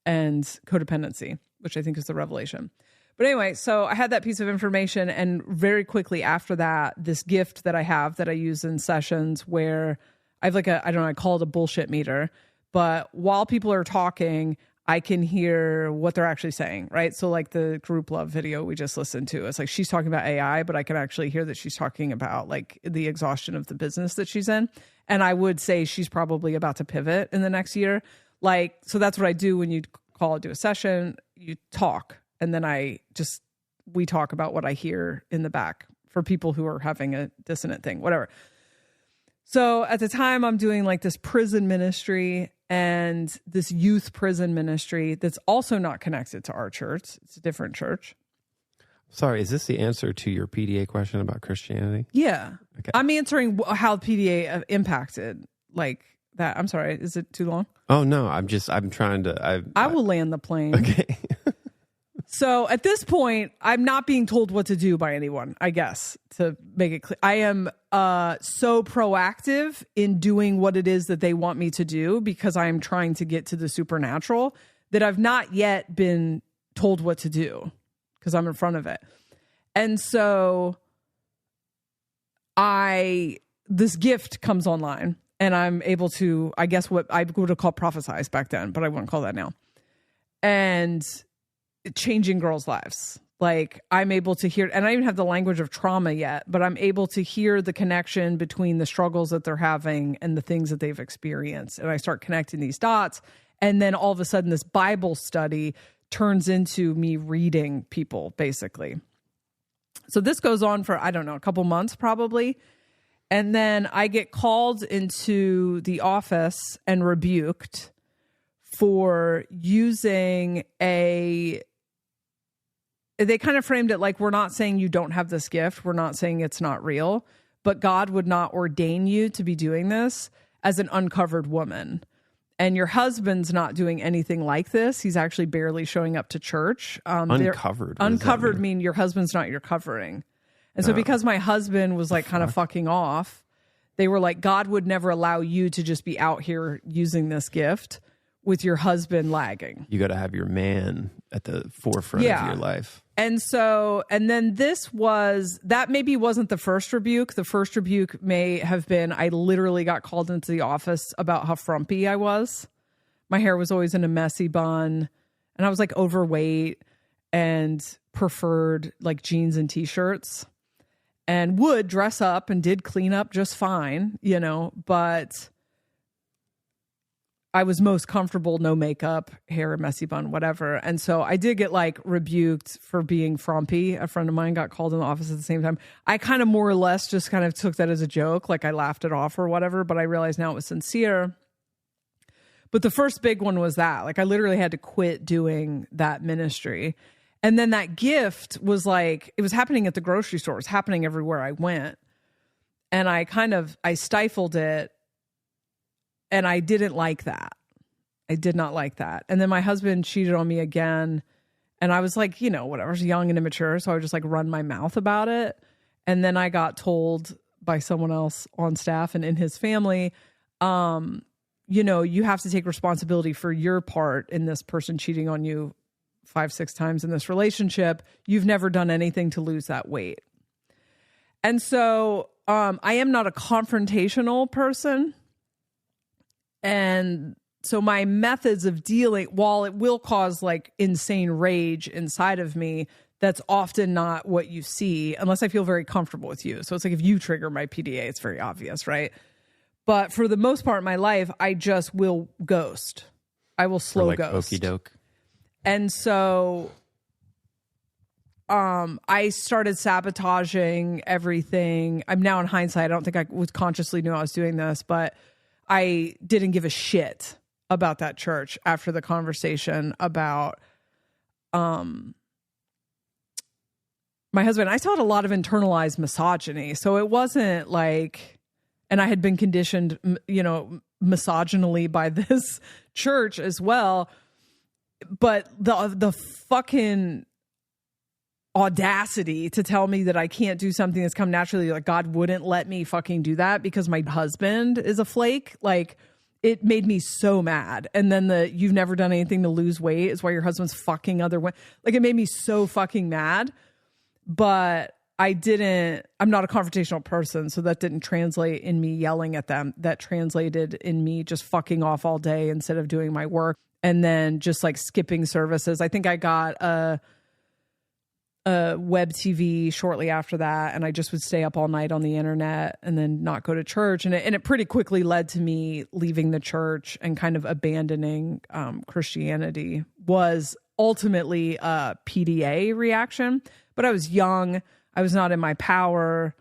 and codependency, which I think is the revelation. But anyway, so I had that piece of information, and very quickly after that, this gift that I have that I use in sessions where I have like I call it a bullshit meter, but while people are talking, I can hear what they're actually saying, right? So like the group love video we just listened to, it's like she's talking about AI, but I can actually hear that she's talking about like the exhaustion of the business that she's in. And I would say she's probably about to pivot in the next year. Like, so that's what I do when you do a session, you talk. And then we talk about what I hear in the back for people who are having a dissonant thing, whatever. So at the time I'm doing like this prison ministry and this youth prison ministry that's also not connected to our church. It's a different church. Sorry, is this the answer to your PDA question about Christianity? Yeah. Okay. I'm answering how PDA impacted like that. I'm sorry. Is it too long? Oh, no. I'm trying to. I will land the plane. Okay. So at this point, I'm not being told what to do by anyone, I guess, to make it clear. I am so proactive in doing what it is that they want me to do because I am trying to get to the supernatural that I've not yet been told what to do because I'm in front of it. And so this gift comes online and I'm able to, I guess what I would have called prophesize back then, but I wouldn't call that now. And changing girls' lives. Like I'm able to hear, and I don't even have the language of trauma yet, but I'm able to hear the connection between the struggles that they're having and the things that they've experienced. And I start connecting these dots. And then all of a sudden this Bible study turns into me reading people basically. So this goes on for, I don't know, a couple months probably. And then I get called into the office and rebuked for using they kind of framed it like, we're not saying you don't have this gift. We're not saying it's not real, but God would not ordain you to be doing this as an uncovered woman. And your husband's not doing anything like this. He's actually barely showing up to church. Uncovered. Uncovered mean your husband's not your covering. And so because my husband was like kind of fucking off, they were like, God would never allow you to just be out here using this gift with your husband lagging. You got to have your man at the forefront of your life. And so, and then that maybe wasn't the first rebuke. The first rebuke may have been, I literally got called into the office about how frumpy I was. My hair was always in a messy bun and I was like overweight and preferred like jeans and t-shirts and would dress up and did clean up just fine, but I was most comfortable, no makeup, hair, messy bun, whatever. And so I did get like rebuked for being frumpy. A friend of mine got called in the office at the same time. I kind of more or less just kind of took that as a joke. Like I laughed it off or whatever, but I realized now it was sincere. But the first big one was that, like I literally had to quit doing that ministry. And then that gift was like, it was happening at the grocery store. It was happening everywhere I went. And I stifled it. And I didn't like that. I did not like that. And then my husband cheated on me again. And I was like, whatever, I was young and immature. So I would just like run my mouth about it. And then I got told by someone else on staff and in his family, you have to take responsibility for your part in this person cheating on you 5-6 times in this relationship. You've never done anything to lose that weight. And so I am not a confrontational person. And so my methods of dealing, while it will cause like insane rage inside of me, that's often not what you see unless I feel very comfortable with you. So it's like if you trigger my PDA, it's very obvious, right? But for the most part of my life, I just will ghost. I will slow ghost. Okey doke. And so I started sabotaging everything. I'm now in hindsight, I don't think I was consciously knew I was doing this, but I didn't give a shit about that church after the conversation about my husband. I still had a lot of internalized misogyny. So it wasn't like, And I had been conditioned, misogynally by this church as well. But the fucking audacity to tell me that I can't do something that's come naturally, like God wouldn't let me fucking do that because my husband is a flake. Like, it made me so mad. And then you've never done anything to lose weight is why your husband's fucking other women. Like, it made me so fucking mad. But I'm not a confrontational person, so that didn't translate in me yelling at them. That translated in me just fucking off all day instead of doing my work. And then just like skipping services. I think I got a web TV shortly after that, and I just would stay up all night on the internet and then not go to church. And it pretty quickly led to me leaving the church and kind of abandoning Christianity. Was ultimately a PDA reaction, but I was young. I was not in my power.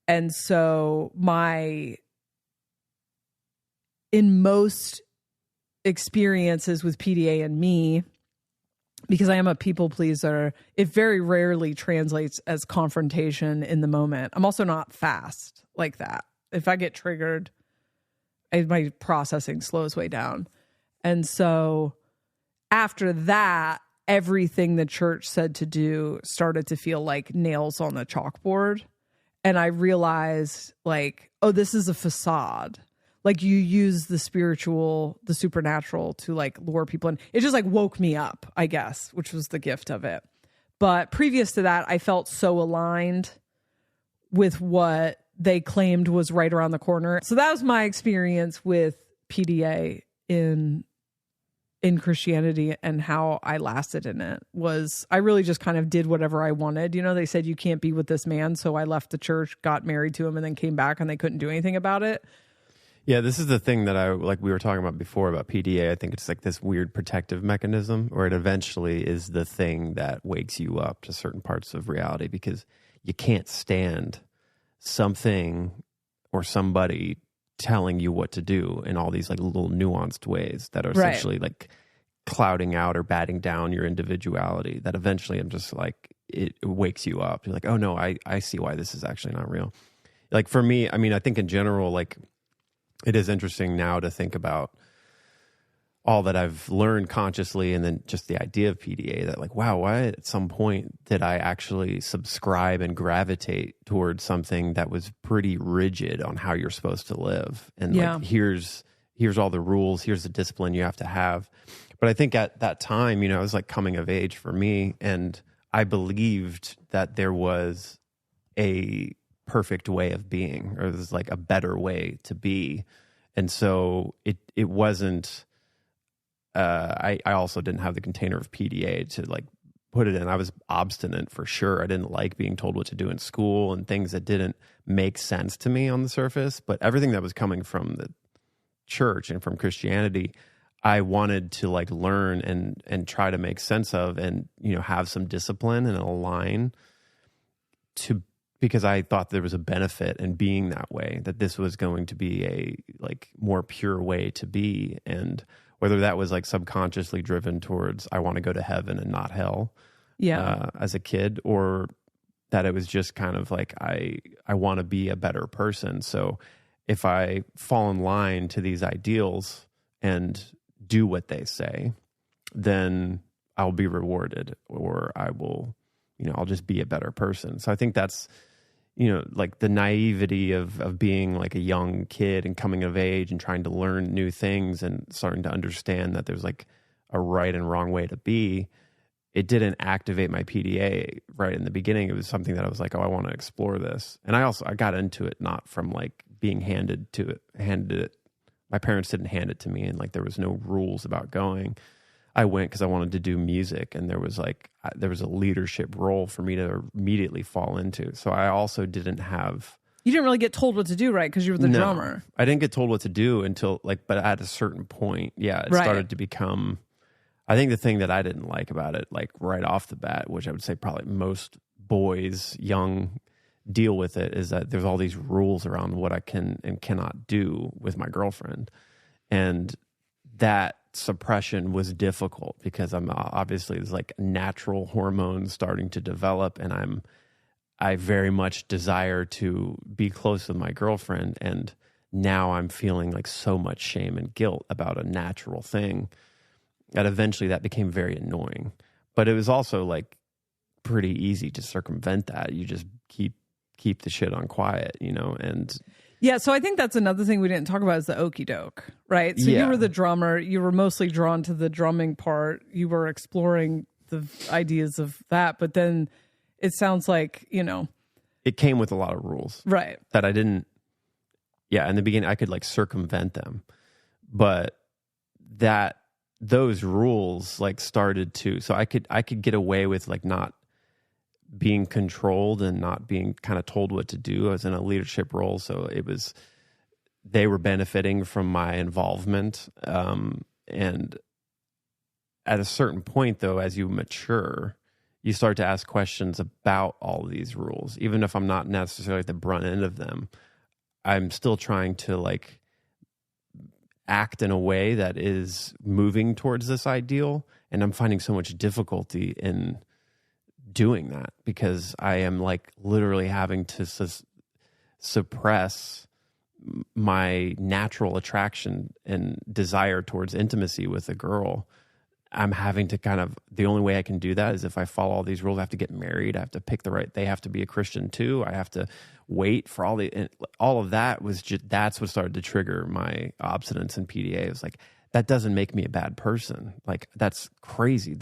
And so in most experiences with PDA and me, because I am a people pleaser, it very rarely translates as confrontation in the moment. I'm also not fast like that. If I get triggered, my processing slows way down. And so after that, everything the church said to do started to feel like nails on the chalkboard. And I realized, like, oh, this is a facade. Like, you use the spiritual, the supernatural to like lure people in. It just like woke me up, I guess, which was the gift of it. But previous to that, I felt so aligned with what they claimed was right around the corner. So that was my experience with PDA in Christianity, and how I lasted in it was I really just kind of did whatever I wanted. They said you can't be with this man. So I left the church, got married to him, and then came back, and they couldn't do anything about it. Yeah, this is the thing that we were talking about before about PDA. I think it's like this weird protective mechanism, or it eventually is the thing that wakes you up to certain parts of reality, because you can't stand something or somebody telling you what to do in all these like little nuanced ways that are essentially like clouding out or batting down your individuality, that eventually I'm just like, it wakes you up. You're like, oh no, I see why this is actually not real. Like for me, I mean, I think in general, like it is interesting now to think about all that I've learned consciously, and then just the idea of PDA, that like, wow, why at some point did I actually subscribe and gravitate towards something that was pretty rigid on how you're supposed to live? And like, here's all the rules, here's the discipline you have to have. But I think at that time, it was like coming of age for me, and I believed that there was a perfect way of being, or there's like a better way to be. And so it wasn't, I also didn't have the container of PDA to like put it in. I was obstinate for sure. I didn't like being told what to do in school and things that didn't make sense to me on the surface. But everything that was coming from the church and from Christianity, I wanted to like learn and try to make sense of, and have some discipline and align to, because I thought there was a benefit in being that way, that this was going to be a like more pure way to be. And whether that was like subconsciously driven towards, I want to go to heaven and not hell, as a kid, or that it was just kind of like, I want to be a better person. So if I fall in line to these ideals and do what they say, then I'll be rewarded, or I will, I'll just be a better person. So I think that's, like the naivety of being like a young kid and coming of age and trying to learn new things and starting to understand that there's like a right and wrong way to be. It didn't activate my PDA right in the beginning. It was something that I was like, oh, I want to explore this. And I got into it not from like being handed it. My parents didn't hand it to me, and like there was no rules about going. I went because I wanted to do music, and there was a leadership role for me to immediately fall into. So I also didn't have. You didn't really get told what to do, right? Because you were the drummer. I didn't get told what to do until but at a certain point, it started to become. I think the thing that I didn't like about it, like right off the bat, which I would say probably most boys, young, deal with it, is that there's all these rules around what I can and cannot do with my girlfriend, and that suppression was difficult because I'm obviously there's like natural hormones starting to develop, and I very much desire to be close with my girlfriend. And now I'm feeling like so much shame and guilt about a natural thing that eventually that became very annoying. But it was also like pretty easy to circumvent that. You just keep the shit on quiet, you know? And yeah, so I think that's another thing we didn't talk about is the okie doke, right? So you were the drummer. You were mostly drawn to the drumming part. You were exploring the ideas of that. But then it sounds like, you know, it came with a lot of rules. Right. That I didn't, in the beginning I could like circumvent them. But those rules like started to, so I could get away with like not being controlled and not being kind of told what to do. I was in a leadership role, so they were benefiting from my involvement. And at a certain point, though, as you mature, you start to ask questions about all of these rules. Even if I'm not necessarily at the brunt end of them, I'm still trying to like act in a way that is moving towards this ideal. And I'm finding so much difficulty in doing that because I am like literally having to suppress my natural attraction and desire towards intimacy with a girl. I'm having to the only way I can do that is if I follow all these rules. I have to get married. I have to pick they have to be a Christian too. I have to wait for all of that that's what started to trigger my obstinance in PDA. It was like, that doesn't make me a bad person. Like, that's crazy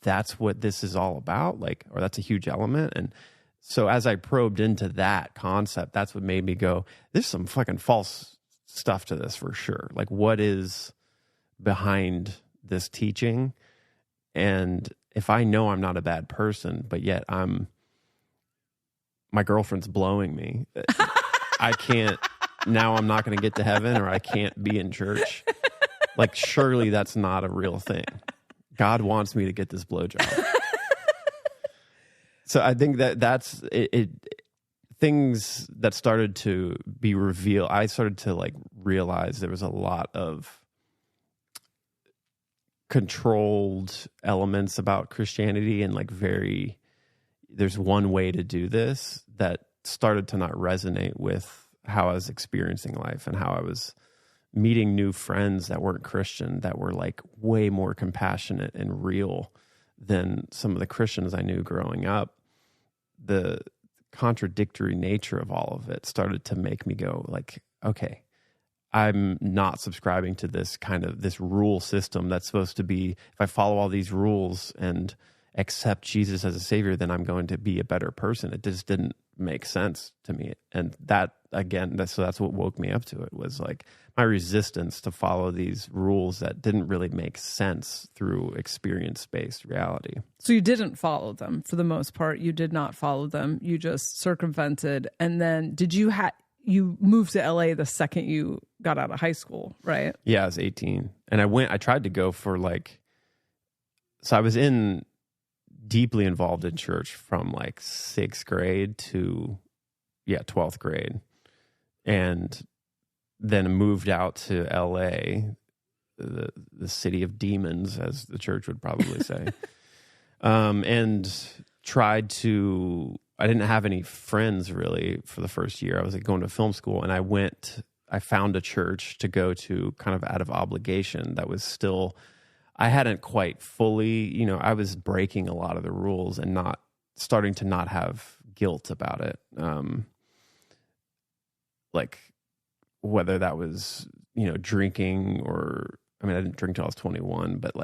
that's what this is all about, like, or that's a huge element. And so as I probed into that concept, that's what made me go, there's some fucking false stuff to this for sure. Like, what is behind this teaching? And if I know I'm not a bad person, but yet my girlfriend's blowing me, I can't, now I'm not going to get to heaven, or I can't be in church. Like, surely that's not a real thing. God wants me to get this blowjob. So I think that's it. Things that started to be revealed, I started to like realize there was a lot of controlled elements about Christianity, and like there's one way to do this that started to not resonate with how I was experiencing life and how I was meeting new friends that weren't Christian, that were like way more compassionate and real than some of the Christians I knew growing up. The contradictory nature of all of it started to make me go like, okay, I'm not subscribing to this rule system that's supposed to be, if I follow all these rules and accept Jesus as a savior, then I'm going to be a better person. It just didn't make sense to me. And that, again, that's what woke me up to it, was like my resistance to follow these rules that didn't really make sense through experience-based reality. So you didn't follow them for the most part. You did not follow them. You just circumvented. And then you moved to LA the second you got out of high school, right? Yeah, I was 18. And I tried to go for so I was deeply involved in church from like 6th grade to 12th grade, and then moved out to LA, the city of demons, as the church would probably say. And tried to, I didn't have any friends really for the first year. I was going to film school, and I found a church to go to kind of out of obligation that was still, I hadn't quite fully, I was breaking a lot of the rules and starting to not have guilt about it. Like whether that was, drinking, or, I didn't drink till I was 21, but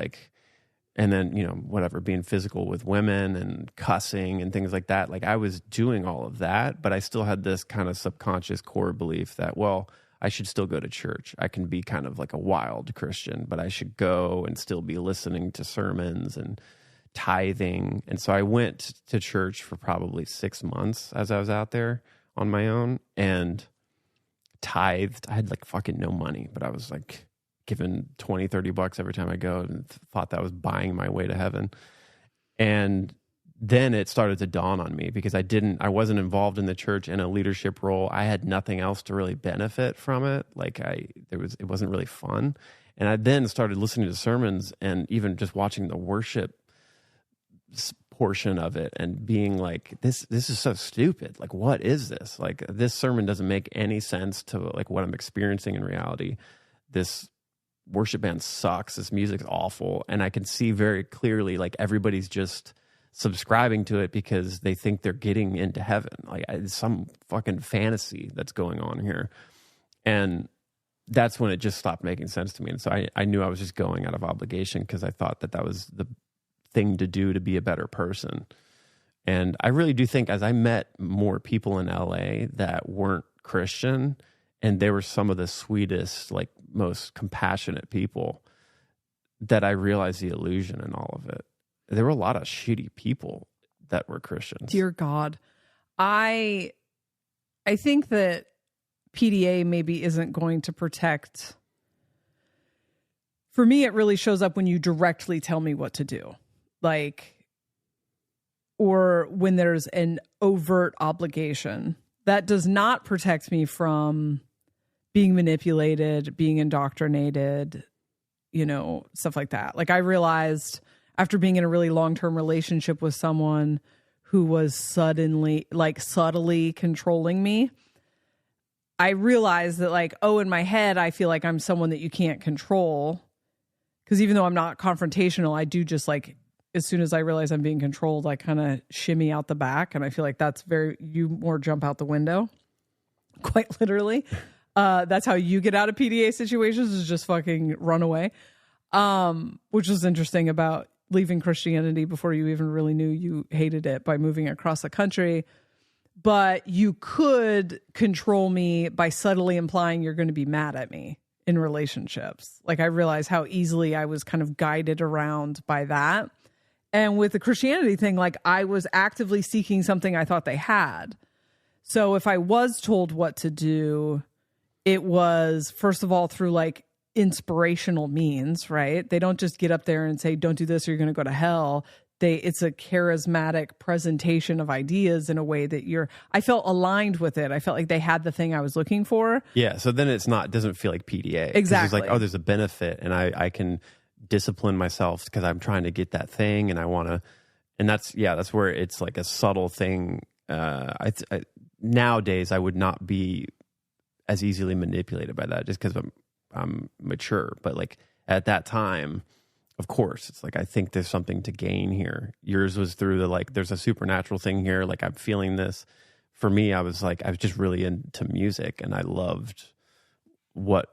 and then, whatever, being physical with women and cussing and things like that. Like, I was doing all of that, but I still had this kind of subconscious core belief that, well, I should still go to church. I can be kind of like a wild Christian, but I should go and still be listening to sermons and tithing. And so I went to church for probably 6 months as I was out there on my own, and tithed. I had fucking no money, but I was given $20-$30 every time I go, and thought that was buying my way to heaven. And then it started to dawn on me, because I wasn't involved in the church in a leadership role. I had nothing else to really benefit from it. It wasn't really fun. And I then started listening to sermons, and even just watching the worship portion of it and being like, this is so stupid. Like, what is this? Like, this sermon doesn't make any sense to like what I'm experiencing in reality. This worship band sucks. This music's awful. And I can see very clearly, like, everybody's just subscribing to it because they think they're getting into heaven. Like, it's some fucking fantasy that's going on here. And that's when it just stopped making sense to me. And so I knew I was just going out of obligation because I thought that was the thing to do to be a better person. And I really do think as I met more people in LA that weren't Christian, and they were some of the sweetest, like most compassionate people, that I realized the illusion in all of it. There were a lot of shitty people that were Christians. Dear God. I think that PDA maybe isn't going to protect. For me, it really shows up when you directly tell me what to do. Like, or when there's an overt obligation. That does not protect me from being manipulated, being indoctrinated, stuff like that. Like, I realized after being in a really long-term relationship with someone who was subtly controlling me, I realized that, like, in my head, I feel like I'm someone that you can't control. Because even though I'm not confrontational, I do just, like, as soon as I realize I'm being controlled, I kind of shimmy out the back. And I feel like that's you more jump out the window. Quite literally. That's how you get out of PDA situations, is just fucking run away. Which was interesting about leaving Christianity before you even really knew you hated it by moving across the country. But you could control me by subtly implying you're going to be mad at me in relationships. Like, I realized how easily I was kind of guided around by that. And with the Christianity thing, like, I was actively seeking something I thought they had. So if I was told what to do, it was, first of all, through like inspirational means, right? They don't just get up there and say, don't do this or you're going to go to hell. It's a charismatic presentation of ideas in a way that I felt aligned with it. I felt like they had the thing I was looking for. Yeah. So then it doesn't feel like PDA. Exactly. It's like, there's a benefit and I can discipline myself because I'm trying to get that thing and I want to, and that's where it's like a subtle thing. Nowadays I would not be as easily manipulated by that just because I'm mature. But like at that time, of course, it's like, I think there's something to gain here. Yours was through the, like, there's a supernatural thing here. Like, I'm feeling this. For me, I was just really into music and I loved what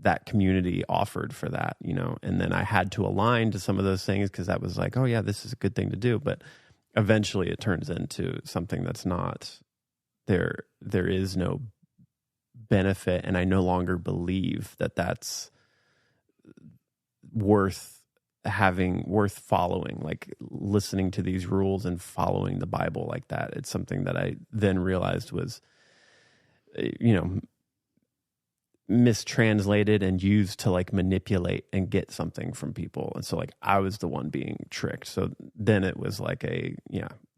that community offered for that, and then I had to align to some of those things because that was like, oh yeah, this is a good thing to do. But eventually it turns into something that's not there. There is no benefit. And I no longer believe that that's worth following, like listening to these rules and following the Bible like that. It's something that I then realized was, mistranslated and used to like manipulate and get something from people. And so like I was the one being tricked. So then it was like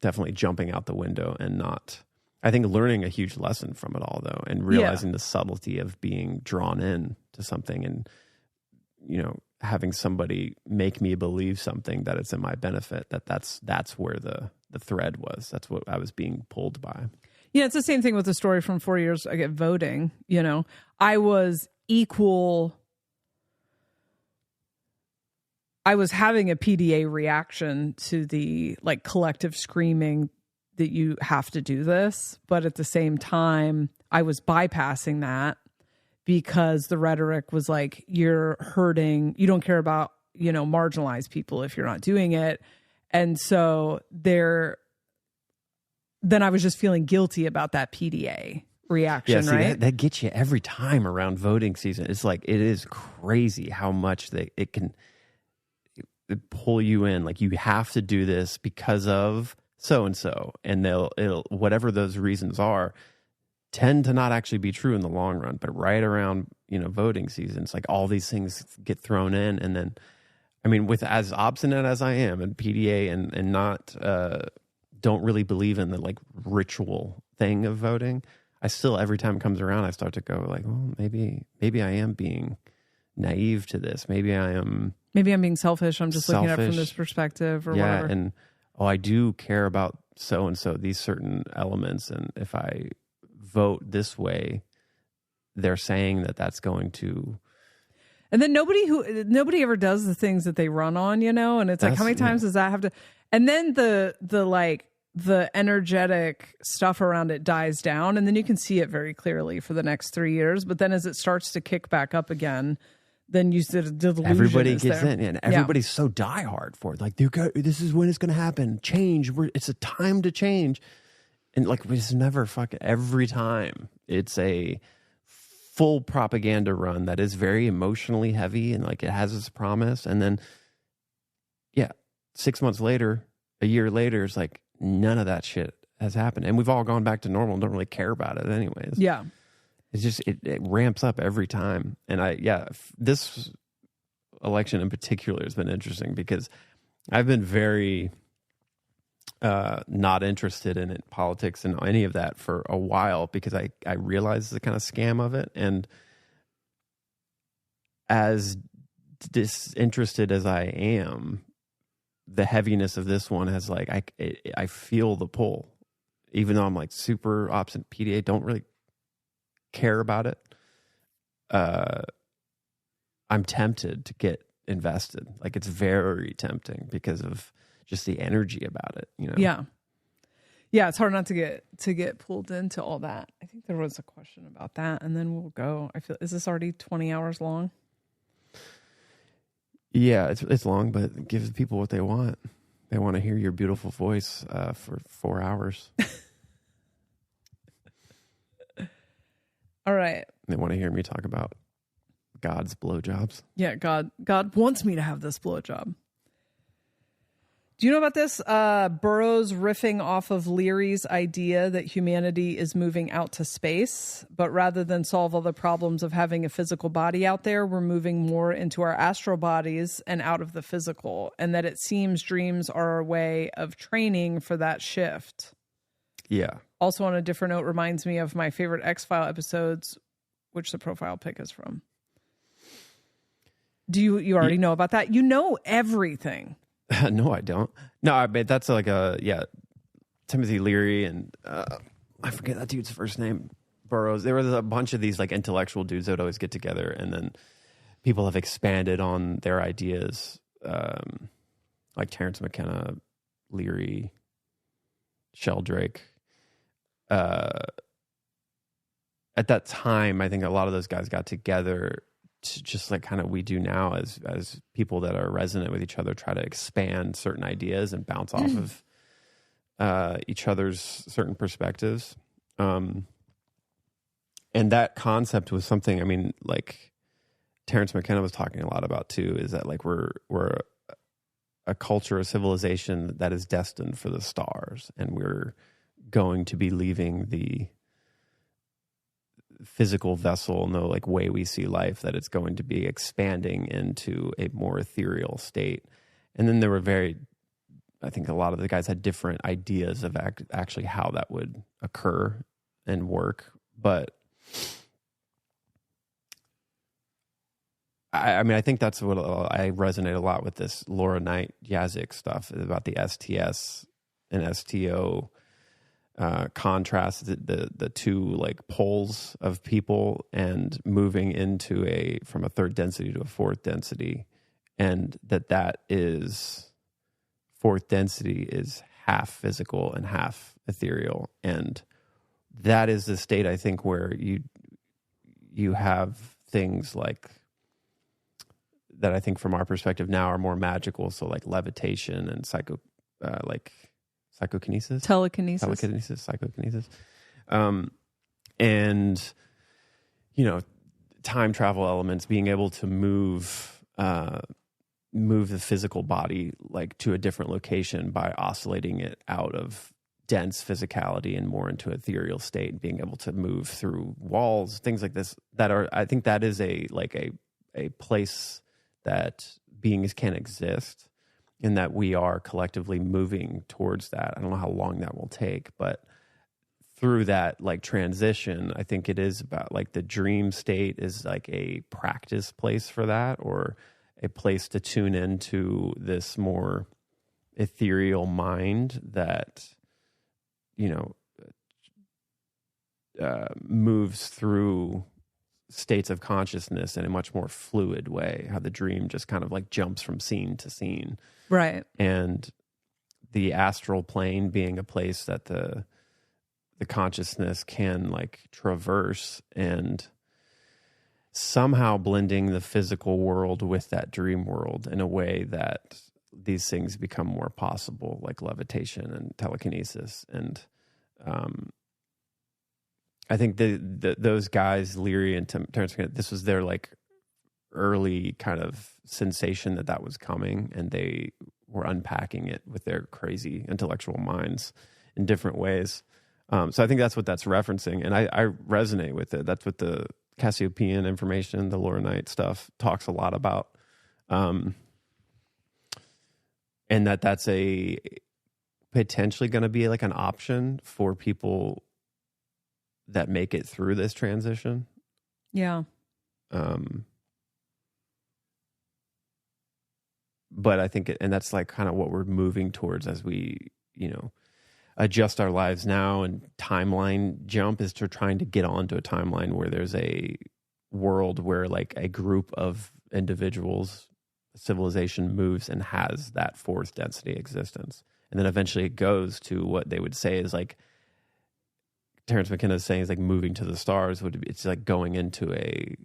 definitely jumping out the window and not, I think, learning a huge lesson from it all though, and realizing the subtlety of being drawn in to something and, having somebody make me believe something that it's in my benefit, that's where the thread was. That's what I was being pulled by. Yeah, it's the same thing with the story from 4 years ago, voting. I was having a PDA reaction to the like collective screaming that you have to do this. But at the same time, I was bypassing that because the rhetoric was like, you're hurting, you don't care about, marginalized people if you're not doing it. And so then I was just feeling guilty about that PDA reaction, right? That gets you every time around voting season. It's like, it is crazy how much it can pull you in. Like, you have to do this because of so-and-so. And it'll whatever those reasons are, tend to not actually be true in the long run. But right around, voting season, it's like all these things get thrown in. And then, I mean, with as obstinate as I am in PDA and not... don't really believe in the like ritual thing of voting, I still, every time it comes around, I start to go like, well, maybe I am being naive to this. Maybe I'm being selfish. I'm just looking at it from this perspective or whatever. And oh, I do care about so and so, these certain elements, and if I vote this way, they're saying that that's going to. And then nobody ever does the things that they run on, and it's like, how many times does that have to? And then the energetic stuff around it dies down, and then you can see it very clearly for the next 3 years. But then as it starts to kick back up again, then you see the delusion. Everybody gets in, and everybody's so diehard for it. Like, this is when it's going to happen. Change. It's a time to change. And like, we just never every time. It's a full propaganda run that is very emotionally heavy, and like it has its promise. And then, 6 months later, a year later, it's like none of that shit has happened. And we've all gone back to normal and don't really care about it anyways. Yeah. It's just, it ramps up every time. And this election in particular has been interesting because I've been very not interested in politics and any of that for a while, because I realize the kind of scam of it. And as disinterested as I am, the heaviness of this one has like, I feel the pull, even though I'm like super opposite PDA, don't really care about it. I'm tempted to get invested. Like, it's very tempting because of just the energy about it, Yeah. It's hard not to get pulled into all that. I think there was a question about that, and then we'll go. Is this already 20 hours long? Yeah, it's long, but it gives people what they want. They want to hear your beautiful voice for 4 hours. All right. They want to hear me talk about God's blowjobs. Yeah, God wants me to have this blowjob. Do you know about this? Burroughs riffing off of Leary's idea that humanity is moving out to space, but rather than solve all the problems of having a physical body out there, we're moving more into our astral bodies and out of the physical, and that it seems dreams are a way of training for that shift. Yeah. Also, on a different note, reminds me of my favorite X-File episodes, which the profile pic is from. Do you already know about that? You know everything. No, I don't. No, I mean, that's like Timothy Leary and I forget that dude's first name, Burroughs. There was a bunch of these like intellectual dudes that would always get together, and then people have expanded on their ideas, like Terrence McKenna, Leary, Sheldrake. At that time, I think a lot of those guys got together to just like kind of we do now as people that are resonant with each other, try to expand certain ideas and bounce off of each other's certain perspectives. And that concept was something, I mean, like Terrence McKenna was talking a lot about too, is that like we're a culture, a civilization that is destined for the stars, and we're going to be leaving the physical vessel, no like way we see life, that it's going to be expanding into a more ethereal state. And then there were I think a lot of the guys had different ideas of actually how that would occur and work. But I mean, I think that's what I resonate a lot with this Laura Knight Yazik stuff about the STS and STO contrast the two like poles of people, and moving into from a third density to a fourth density, and that is fourth density is half physical and half ethereal, and that is the state I think where you have things like that I think from our perspective now are more magical, so like levitation and psychokinesis, psychokinesis, and time travel elements, being able to move the physical body like to a different location by oscillating it out of dense physicality and more into ethereal state, being able to move through walls, things like this, I think that is a place that beings can exist, and that we are collectively moving towards that. I don't know how long that will take, but through that like transition, I think it is about like the dream state is like a practice place for that, or a place to tune into this more ethereal mind that, moves through states of consciousness in a much more fluid way, how the dream just kind of like jumps from scene to scene. Right. And the astral plane being a place that the consciousness can like traverse, and somehow blending the physical world with that dream world in a way that these things become more possible, like levitation and telekinesis. And I think those guys, Leary and Terence McKenna, this was their like early kind of sensation that was coming, and they were unpacking it with their crazy intellectual minds in different ways. So I think that's what that's referencing, and I resonate with it. That's what the Cassiopeian information, the Laurinite stuff, talks a lot about, and that's a potentially going to be like an option for people that make it through this transition. Yeah. But I think, and that's like kind of what we're moving towards as we, adjust our lives now, and timeline jump is to trying to get onto a timeline where there's a world where like a group of individuals, civilization moves and has that fourth density existence. And then eventually it goes to what they would say is like, Terence McKenna is saying is like moving to the stars. It's like going into a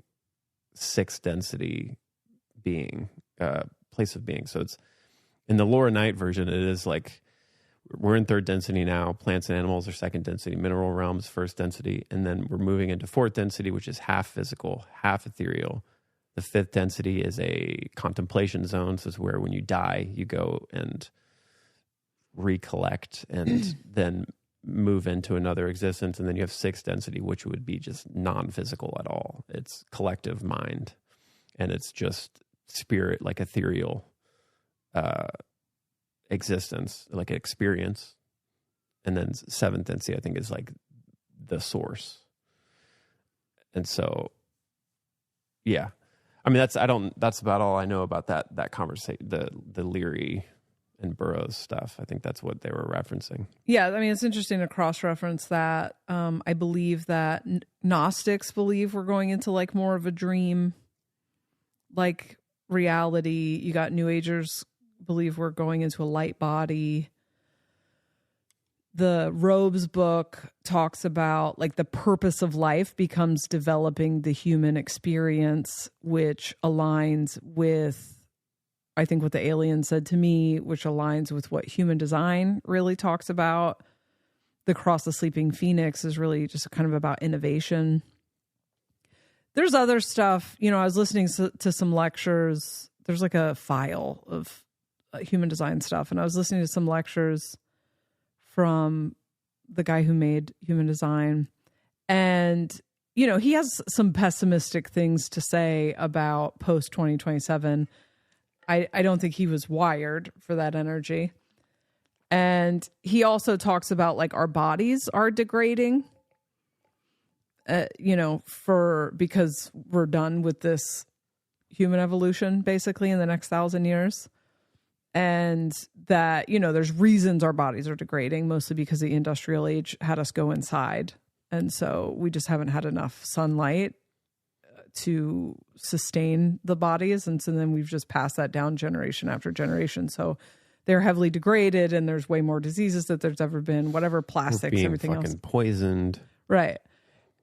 sixth density being, place of being. So it's in the Laurinite version, it is like we're in third density now. Plants and animals are second density. Mineral realms, first density. And then we're moving into fourth density, which is half physical, half ethereal. The fifth density is a contemplation zone. So it's where when you die, you go and recollect and then move into another existence. And then you have sixth density, which would be just non-physical at all. It's collective mind. And it's just spirit, like ethereal existence, like an experience. And then seventh density, I think, is like the source. And so, yeah. I mean, that's about all I know about that conversation, the Leary and Burroughs stuff. I think that's what they were referencing. Yeah, I mean, it's interesting to cross-reference that. I believe that Gnostics believe we're going into like more of a dream, like reality. You got New Agers believe we're going into a light body. The Robes book talks about like the purpose of life becomes developing the human experience, which aligns with, I think, what the alien said to me, which aligns with what human design really talks about. The Cross the Sleeping Phoenix is really just kind of about innovation. There's other stuff, I was listening to some lectures. There's like a file of human design stuff. And I was listening to some lectures from the guy who made human design. And, he has some pessimistic things to say about post 2027. I don't think he was wired for that energy. And he also talks about like our bodies are degrading, because we're done with this human evolution basically in the next 1,000 years. And that, there's reasons our bodies are degrading, mostly because the industrial age had us go inside. And so we just haven't had enough sunlight to sustain the bodies. And so then we've just passed that down generation after generation. So they're heavily degraded, and there's way more diseases that there's ever been, whatever, plastics, everything else. Fucking poisoned. Right.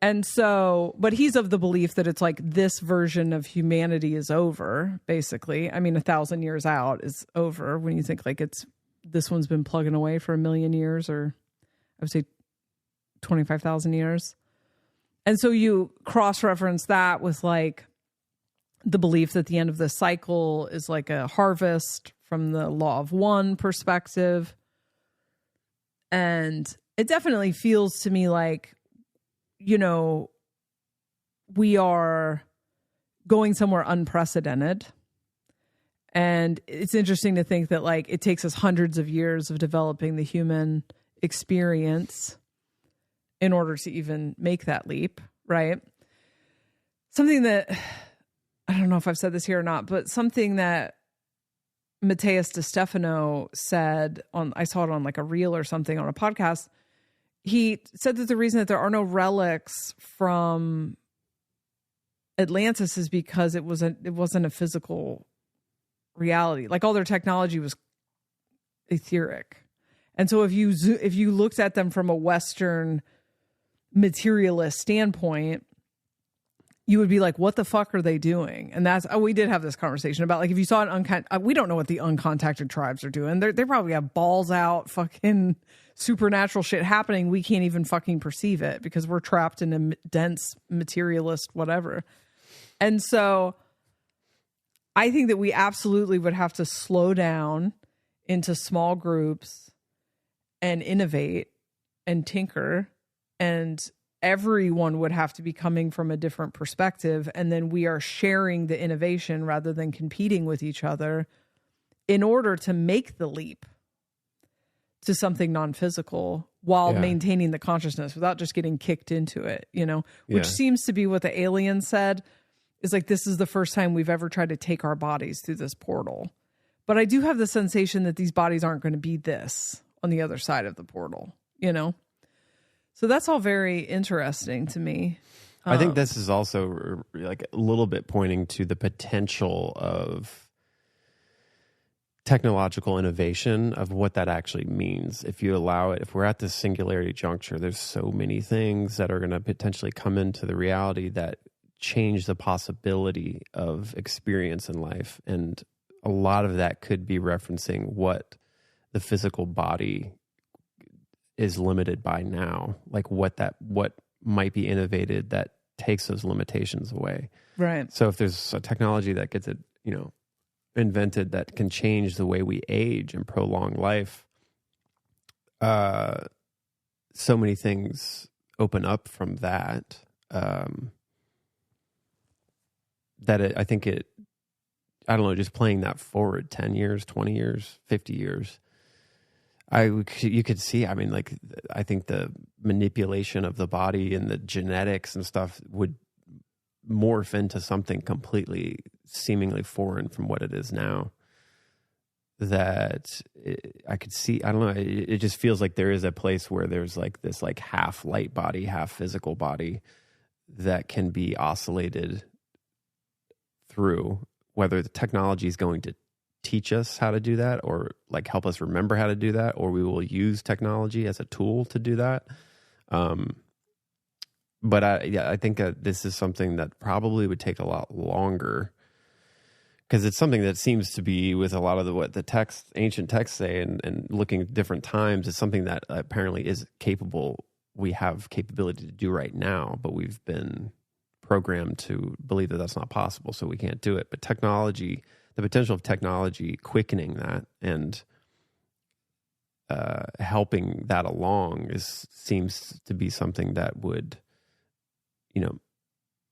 And so, but he's of the belief that it's like this version of humanity is over, basically. I mean, 1,000 years out is over when you think like this one's been plugging away for 1,000,000 years, or I would say 25,000 years. And so you cross-reference that with like the belief that the end of the cycle is like a harvest from the law of one perspective. And it definitely feels to me like, we are going somewhere unprecedented. And it's interesting to think that like it takes us hundreds of years of developing the human experience in order to even make that leap, right? Something that, I don't know if I've said this here or not, but something that Matthias DiStefano said I saw it on like a reel or something on a podcast. He said that the reason that there are no relics from Atlantis is because it wasn't a physical reality. Like all their technology was etheric. And so if you looked at them from a Western materialist standpoint, you would be like, what the fuck are they doing? And we did have this conversation about like, if you saw we don't know what the uncontacted tribes are doing. They probably have balls out, fucking supernatural shit happening. We can't even fucking perceive it because we're trapped in a dense materialist whatever. And so I think that we absolutely would have to slow down into small groups and innovate and tinker, and everyone would have to be coming from a different perspective. And then we are sharing the innovation rather than competing with each other in order to make the leap to something non-physical while maintaining the consciousness without just getting kicked into it, which seems to be what the aliens said, is like, this is the first time we've ever tried to take our bodies through this portal. But I do have the sensation that these bodies aren't going to be this on the other side of the portal, So that's all very interesting to me. I think this is also like a little bit pointing to the potential of technological innovation, of what that actually means. If you allow it, if we're at this singularity juncture, there's so many things that are going to potentially come into the reality that change the possibility of experience in life. And a lot of that could be referencing what the physical body is limited by now, like what might be innovated that takes those limitations away. Right. So if there's a technology that gets it, invented that can change the way we age and prolong life, so many things open up from that. I think I don't know, just playing that forward 10 years, 20 years, 50 years. You could see, I think the manipulation of the body and the genetics and stuff would morph into something completely seemingly foreign from what it is now. I could see, I don't know, it just feels like there is a place where there's like this like half light body, half physical body that can be oscillated through, whether the technology is going to teach us how to do that or like help us remember how to do that, or we will use technology as a tool to do that. But I think this is something that probably would take a lot longer, because it's something that seems to be with a lot of what the ancient texts say, and looking at different times, it's something that apparently is capable. We have capability to do right now, but we've been programmed to believe that that's not possible, so we can't do it. But technology, the potential of technology quickening that and helping that along seems to be something that would,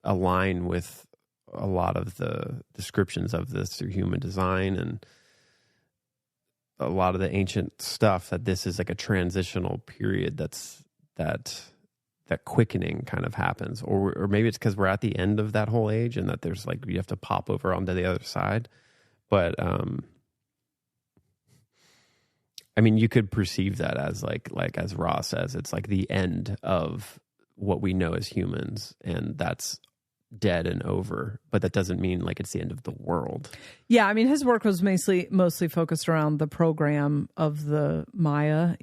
align with a lot of the descriptions of this through human design and a lot of the ancient stuff, that this is like a transitional period that quickening kind of happens, or maybe it's because we're at the end of that whole age and that there's like, you have to pop over onto the other side. But you could perceive that as like as Ra says, it's like the end of what we know as humans, and that's dead and over. But that doesn't mean like it's the end of the world. Yeah, his work was mostly focused around the program of the Maya,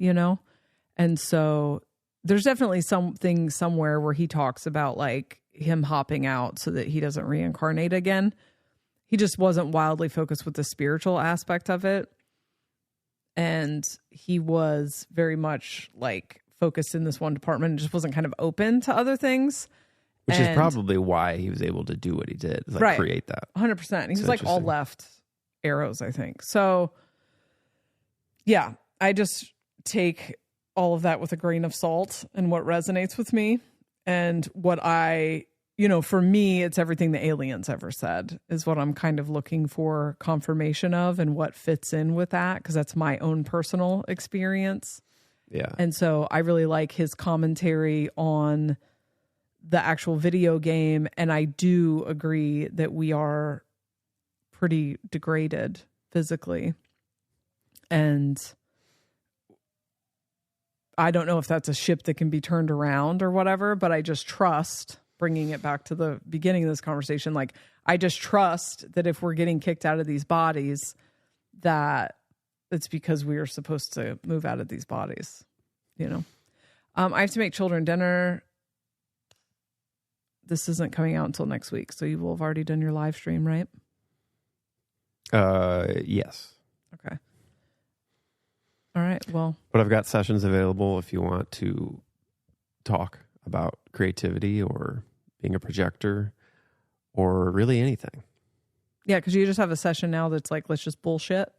and so there's definitely something somewhere where he talks about like him hopping out so that he doesn't reincarnate again. He just wasn't wildly focused with the spiritual aspect of it. And he was very much like focused in this one department and just wasn't kind of open to other things. Which is probably why he was able to do what he did, create that. 100%. He was like all left arrows, I think. So yeah, I just take all of that with a grain of salt and what resonates with me. And what for me, it's everything the aliens ever said is what I'm kind of looking for confirmation of, and what fits in with that, because that's my own personal experience. Yeah. And so I really like his commentary on the actual video game. And I do agree that we are pretty degraded physically. And I don't know if that's a ship that can be turned around or whatever, but I just trust, bringing it back to the beginning of this conversation, like I just trust that if we're getting kicked out of these bodies, that it's because we are supposed to move out of these bodies, you know? I have to make children dinner. This isn't coming out until next week, so you will have already done your live stream, right? Yes. Okay. All right. Well, but I've got sessions available if you want to talk about creativity or being a projector or really anything. Yeah, because you just have a session now that's like, let's just bullshit.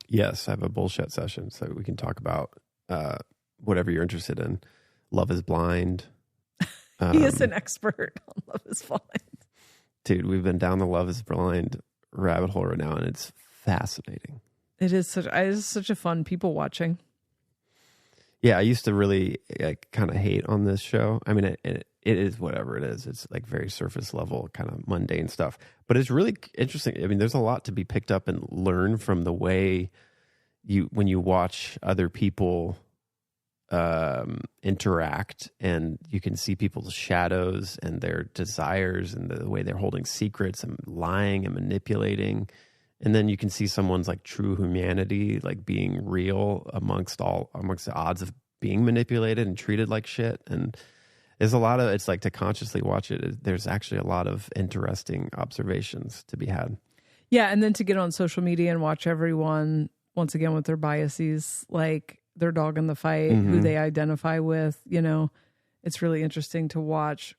Yes, I have a bullshit session so we can talk about whatever you're interested in. Love is Blind. He is an expert on Love is Blind. Dude, we've been down the Love is Blind rabbit hole right now, and it's fascinating. It is such a fun people watching. Yeah, I used to really kind of hate on this show. I mean, it is whatever it is. It's like very surface level, kind of mundane stuff. But it's really interesting. I mean, there's a lot to be picked up and learn from the way when you watch other people interact, and you can see people's shadows and their desires and the way they're holding secrets and lying and manipulating. And then you can see someone's like true humanity, like being real amongst the odds of being manipulated and treated like shit. And there's a lot of, it's like to consciously watch it. There's actually a lot of interesting observations to be had. Yeah. And then to get on social media and watch everyone once again with their biases, like their dog in the fight, who they identify with, you know, it's really interesting to watch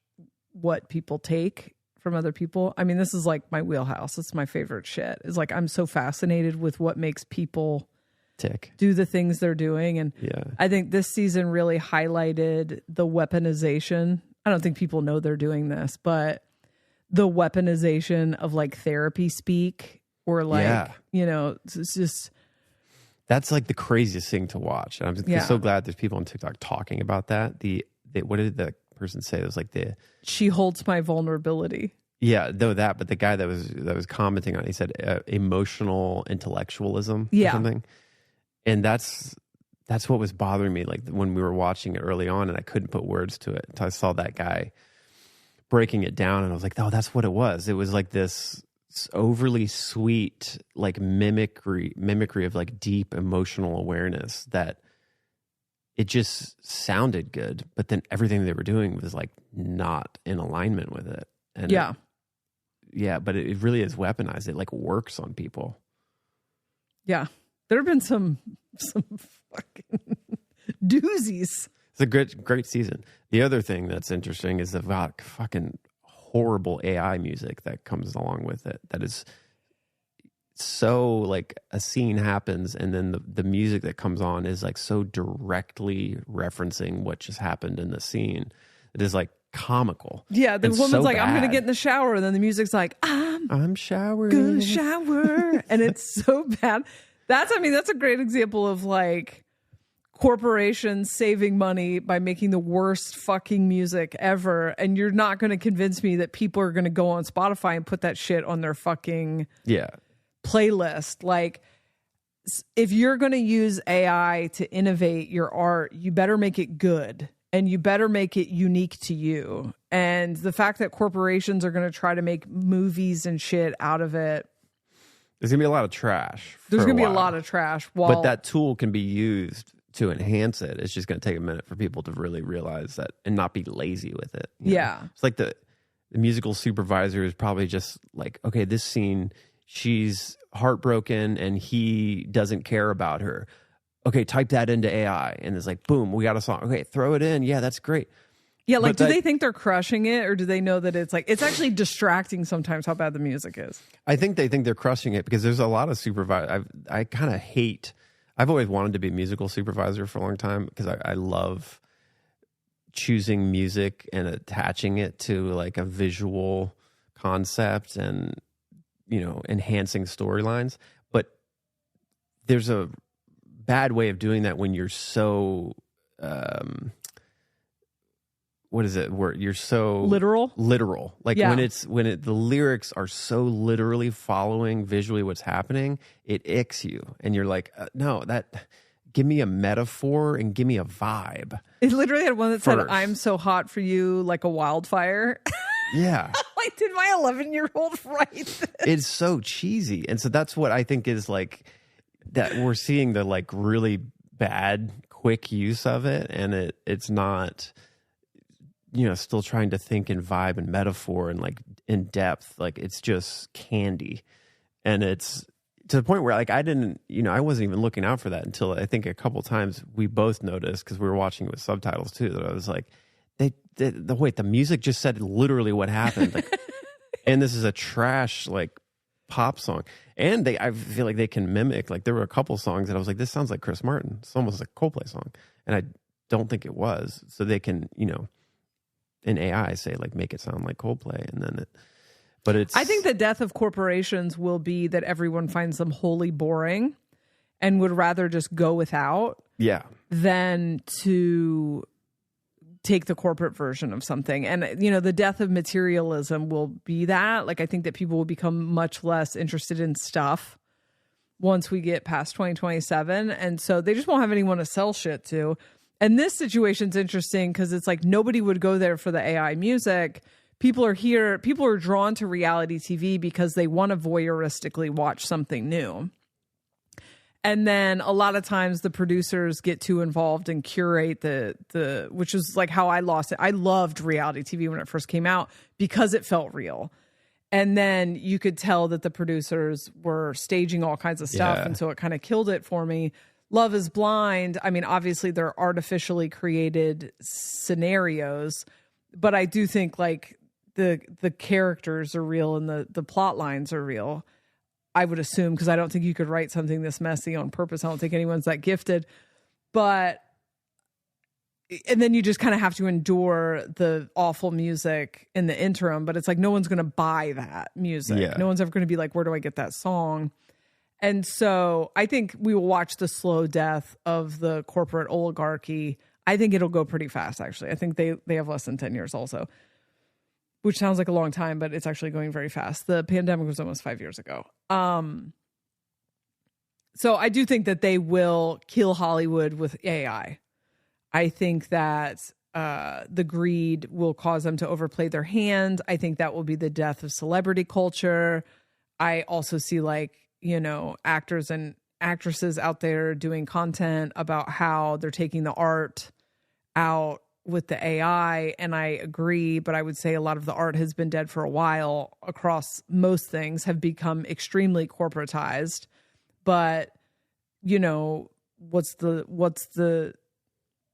what people take from other people. I mean, this is like my wheelhouse. It's my favorite shit. It's like, I'm so fascinated with what makes people tick, do the things they're doing. And yeah, I think this season really highlighted the weaponization. I don't think people know they're doing this, but the weaponization of like therapy speak, or like, you know, it's just, that's like the craziest thing to watch. And I'm so glad there's people on TikTok talking about that. What did the person say? It was like she holds my vulnerability. Yeah, though that, but the guy that was commenting on it, he said emotional intellectualism or something. And that's what was bothering me, like when we were watching it early on, and I couldn't put words to it until I saw that guy breaking it down, and I was like, oh, that's what it was. It was like this overly sweet, like mimicry of like deep emotional awareness that it just sounded good, but then everything they were doing was like not in alignment with it. And but it really is weaponized. It like works on people. Yeah. There have been some fucking doozies. It's a great season. The other thing that's interesting is the fucking horrible AI music that comes along with it. That is so like a scene happens, and then the music that comes on is like so directly referencing what just happened in the scene. It is like comical. Yeah, the woman's like, I'm gonna get in the shower, and then the music's like, I'm showering. Gonna shower. And it's so bad. That's a great example of like corporations saving money by making the worst fucking music ever. And you're not going to convince me that people are going to go on Spotify and put that shit on their fucking playlist. Like, if you're going to use AI to innovate your art, you better make it good, and you better make it unique to you. And the fact that corporations are going to try to make movies and shit out of it, there's going to be a lot of trash. There's going to be a lot of trash. But that tool can be used to enhance it. It's just going to take a minute for people to really realize that and not be lazy with it. You know? It's like the musical supervisor is probably just like, okay, this scene, she's heartbroken and he doesn't care about her. Okay, type that into AI. And it's like, boom, we got a song. Okay, throw it in. Yeah, that's great. Yeah, like, do they think they're crushing it, or do they know that it's like, it's actually distracting sometimes how bad the music is? I think they think they're crushing it because there's a lot of supervisors. I kind of hate, I've always wanted to be a musical supervisor for a long time because I love choosing music and attaching it to like a visual concept and, you know, enhancing storylines. But there's a bad way of doing that when you're so what is it? Where you're so literal. Like Yeah. the lyrics are so literally following visually what's happening, it icks you, and you're like, no, give me a metaphor and give me a vibe. It literally had one that said, First. "I'm so hot for you like a wildfire." Yeah. Like, did my 11-year-old write this? It's so cheesy. And so that's what I think is like that we're seeing the like really bad quick use of it, and it's not, still trying to think in vibe and metaphor and like in depth. Like it's just candy. And it's to the point where like I wasn't even looking out for that until I think a couple times we both noticed, because we were watching it with subtitles too, that I was like, the music just said literally what happened. Like, and this is a trash like pop song. And I feel like they can mimic, like there were a couple songs that I was like, this sounds like Chris Martin. It's almost like a Coldplay song. And I don't think it was. So they can, in AI say like, make it sound like Coldplay. And then I think the death of corporations will be that everyone finds them wholly boring and would rather just go without than to take the corporate version of something. And, the death of materialism will be that. Like, I think that people will become much less interested in stuff once we get past 2027. And so they just won't have anyone to sell shit to. And this situation's interesting because it's like nobody would go there for the AI music. People are drawn to reality TV because they want to voyeuristically watch something new. And then a lot of times the producers get too involved and curate the which is like how I lost it. I loved reality TV when it first came out because it felt real. And then you could tell that the producers were staging all kinds of stuff. Yeah. And so it kind of killed it for me. Love is Blind. I mean, obviously they're artificially created scenarios, but I do think like the characters are real and the plot lines are real. I would assume, because I don't think you could write something this messy on purpose. I don't think anyone's that gifted. And then you just kind of have to endure the awful music in the interim. But it's like no one's going to buy that music. Yeah. No one's ever going to be like, where do I get that song? And so I think we will watch the slow death of the corporate oligarchy. I think it'll go pretty fast, actually. I think they have less than 10 years also, which sounds like a long time, but it's actually going very fast. The pandemic was almost 5 years ago. So I do think that they will kill Hollywood with AI. I think that the greed will cause them to overplay their hand. I think that will be the death of celebrity culture. I also see actors and actresses out there doing content about how they're taking the art out with the AI, and I agree, but I would say a lot of the art has been dead for a while across most things, have become extremely corporatized. But,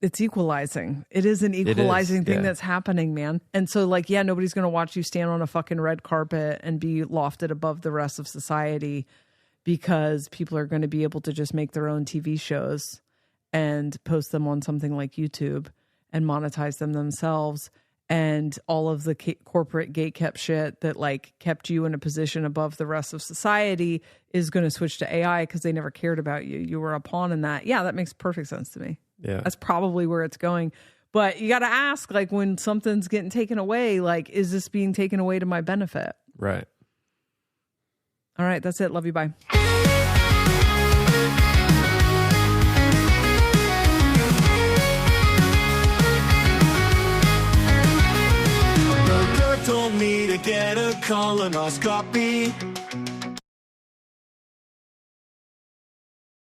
it's equalizing. It is an equalizing thing that's happening, man. And so nobody's going to watch you stand on a fucking red carpet and be lofted above the rest of society, because people are going to be able to just make their own TV shows and post them on something like YouTube and monetize them themselves. And all of the corporate gatekept shit that kept you in a position above the rest of society is going to switch to AI because they never cared about you. You were a pawn in that. Yeah, that makes perfect sense to me. Yeah. That's probably where it's going. But you got to ask, when something's getting taken away, is this being taken away to my benefit? Right. All right, that's it. Love you. Bye. Told me to get a colonoscopy.